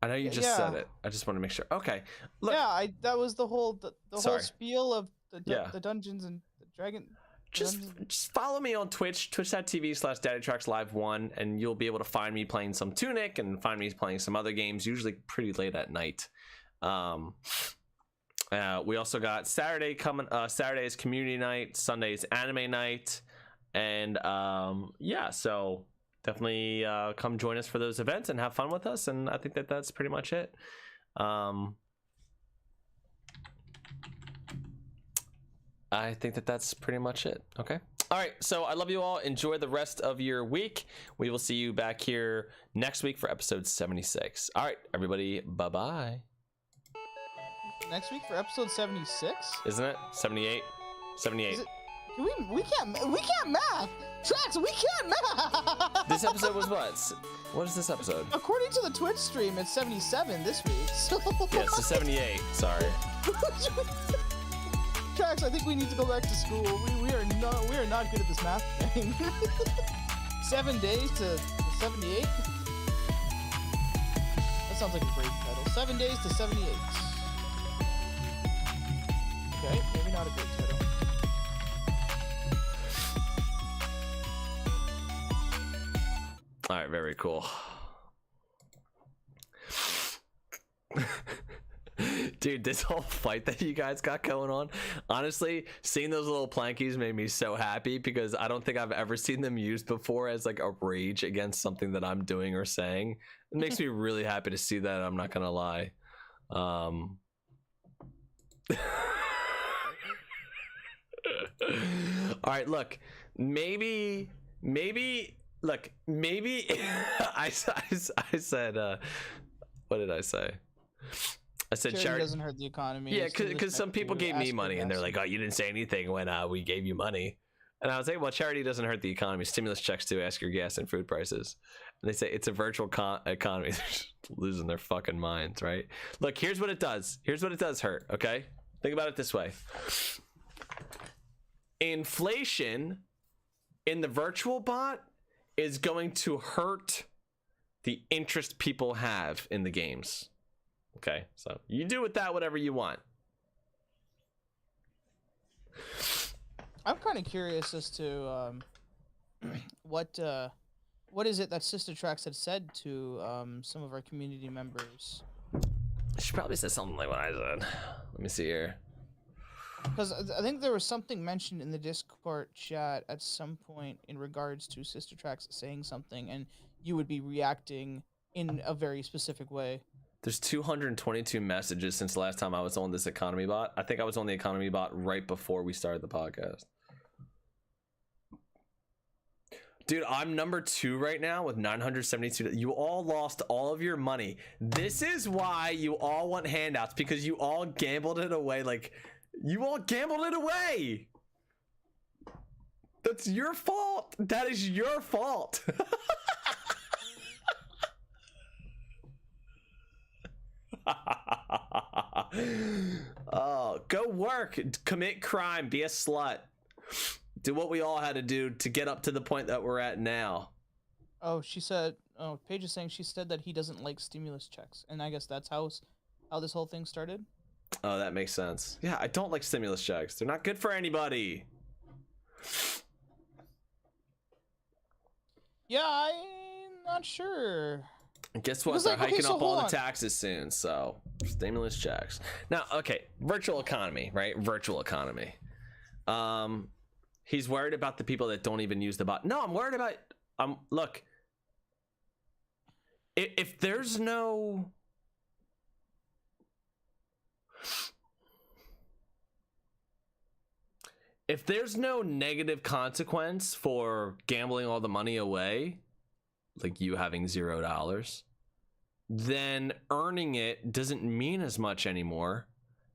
I know you just said it. I just want to make sure. Okay. Look. Yeah, that was the whole whole spiel of the Dungeons and Dragons. Just follow me on Twitch, twitch.tv/DaddyTrax1, and you'll be able to find me playing some Tunic and find me playing some other games, usually pretty late at night. We also got Saturday coming. Saturday is community night, Sunday is anime night, and yeah, so definitely come join us for those events and have fun with us. And I think that that's pretty much it. I think that that's pretty much it. Okay. All right. So I love you all. Enjoy the rest of your week. We will see you back here next week for episode 76. All right, everybody. Bye-bye. Next week for episode 76? Isn't it? 78? 78. We can't math. Trax, we can't math. This episode was what? What is this episode? According to the Twitch stream, it's 77 this week. So yeah, it's 78. Sorry. Trax, I think we need to go back to school. We are not good at this math thing. 7 days to 78. That sounds like a great title. 7 days to 78. Okay, maybe not a great title. All right, very cool. Dude, this whole fight that you guys got going on, honestly, seeing those little plankies made me so happy because I don't think I've ever seen them used before as like a rage against something that I'm doing or saying. It makes me really happy to see that. I'm not gonna lie. All right, look, maybe I said what did I say? I said charity doesn't hurt the economy. Yeah, because some people gave me money and they're like, oh, you didn't say anything when we gave you money. And I was like, well, charity doesn't hurt the economy. Stimulus checks do. Ask your gas and food prices. And they say it's a virtual economy. They're just losing their fucking minds, right? Look, here's what it does. Here's what it does hurt, okay? Think about it this way. Inflation in the virtual bot is going to hurt the interest people have in the games. Okay, so you do with that whatever you want. I'm kind of curious as to what what is it that Sister Trax had said to some of our community members? She probably said something like what I said. Let me see here. Because I think there was something mentioned in the Discord chat at some point in regards to Sister Trax saying something, and you would be reacting in a very specific way. There's 222 messages since the last time I was on this economy bot. I think I was on the economy bot right before we started the podcast. Dude, I'm number 2 right now with 972. You all lost all of your money. This is why you all want handouts, because you all gambled it away. Like, you all gambled it away. That's your fault. That is your fault. Oh, go work, commit crime, be a slut. Do what we all had to do to get up to the point that we're at now. Oh, she said. Oh, Paige is saying she said that he doesn't like stimulus checks, and I guess that's how this whole thing started. Oh, that makes sense. Yeah, I don't like stimulus checks. They're not good for anybody. Yeah, I'm not sure. And guess what? Because, They're like, okay, hiking so up all hold the on. taxes soon, so stimulus checks. Now, okay, virtual economy, right? Virtual economy. He's worried about the people that don't even use the bot. No, I'm worried about. Look. If there's no. If there's no negative consequence for gambling all the money away, like you having $0, then earning it doesn't mean as much anymore,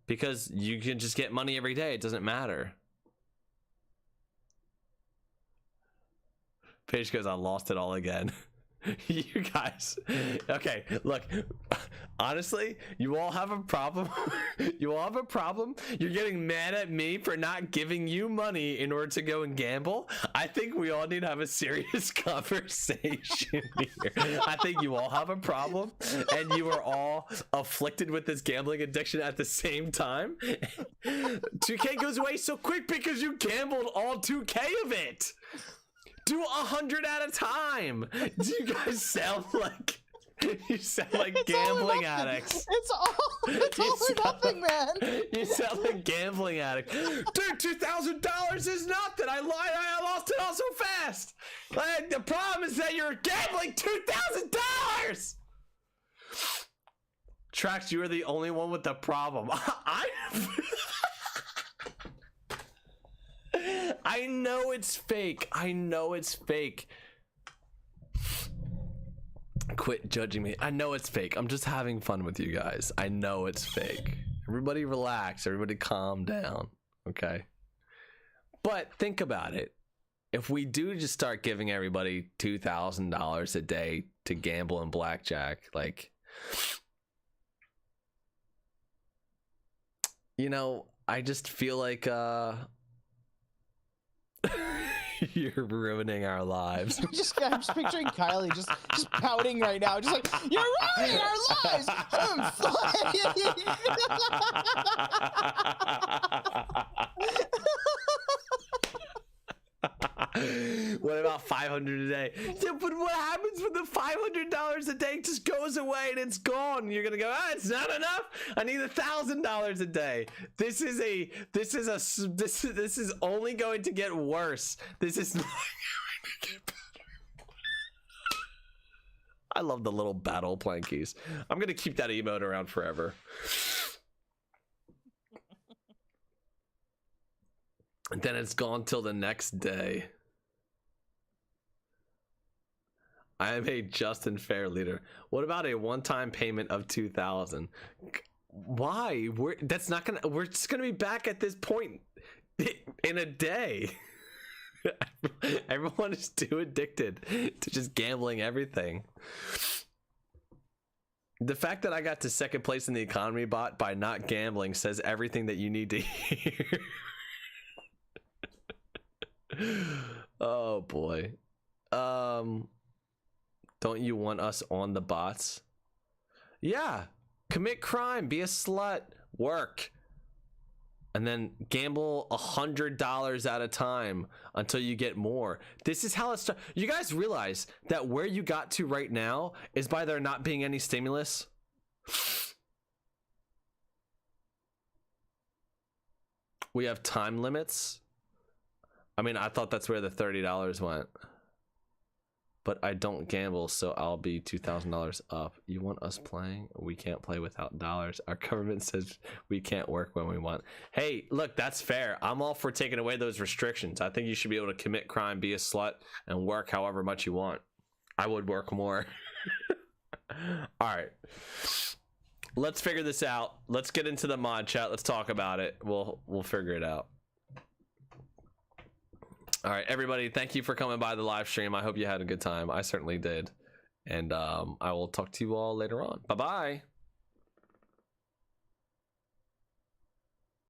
because you can just get money every day. It doesn't matter. Paige goes, I lost it all again. You guys, okay, look, honestly, you all have a problem. You all have a problem. You're getting mad at me for not giving you money in order to go and gamble. I think we all need to have a serious conversation here. I think you all have a problem, and you are all afflicted with this gambling addiction at the same time. 2K goes away so quick because you gambled all 2K of it. Do 100 at a time. Do you guys sound like you sound like gambling addicts? It's all or nothing, man. You sound like gambling addicts. Dude, $2,000 is nothing. I lied. I lost it all so fast. Like, the problem is that you're gambling $2,000. Trax, you are the only one with the problem. I know it's fake. I know it's fake. Quit judging me. I know it's fake. I'm just having fun with you guys. I know it's fake. Everybody relax. Everybody calm down. Okay? But think about it. If we do just start giving everybody $2,000 a day to gamble in blackjack, like, you know, I just feel like you're ruining our lives. I'm just picturing Kylie just pouting right now, just like, you're ruining our lives. I'm fine. What about 500 a day? Yeah, but what happens when the $500 a day just goes away and it's gone? You're gonna go, it's not enough. I need $1,000 a day. This is only going to get worse. This is not going to get better. I love the little battle plankies. I'm gonna keep that emote around forever. And then it's gone till the next day. I am a just and fair leader. What about a one-time payment of $2,000? Why? We're just gonna be back at this point in a day. Everyone is too addicted to just gambling everything. The fact that I got to second place in the economy bot by not gambling says everything that you need to hear. Oh boy. Don't you want us on the bots? Yeah. Commit crime, be a slut, work. and then gamble $100 at a time until you get more. This is how it's. You guys realize that where you got to right now is by there not being any stimulus. We have time limits. I mean, I thought that's where the $30 went. But I don't gamble, so I'll be $2,000 up. You want us playing? We can't play without dollars. Our government says we can't work when we want. Hey, look, that's fair. I'm all for taking away those restrictions. I think you should be able to commit crime, be a slut, and work however much you want. I would work more. All right. Let's figure this out. Let's get into the mod chat. Let's talk about it. We'll figure it out. All right, everybody, thank you for coming by the live stream. I hope you had a good time. I certainly did. And I will talk to you all later on. Bye-bye.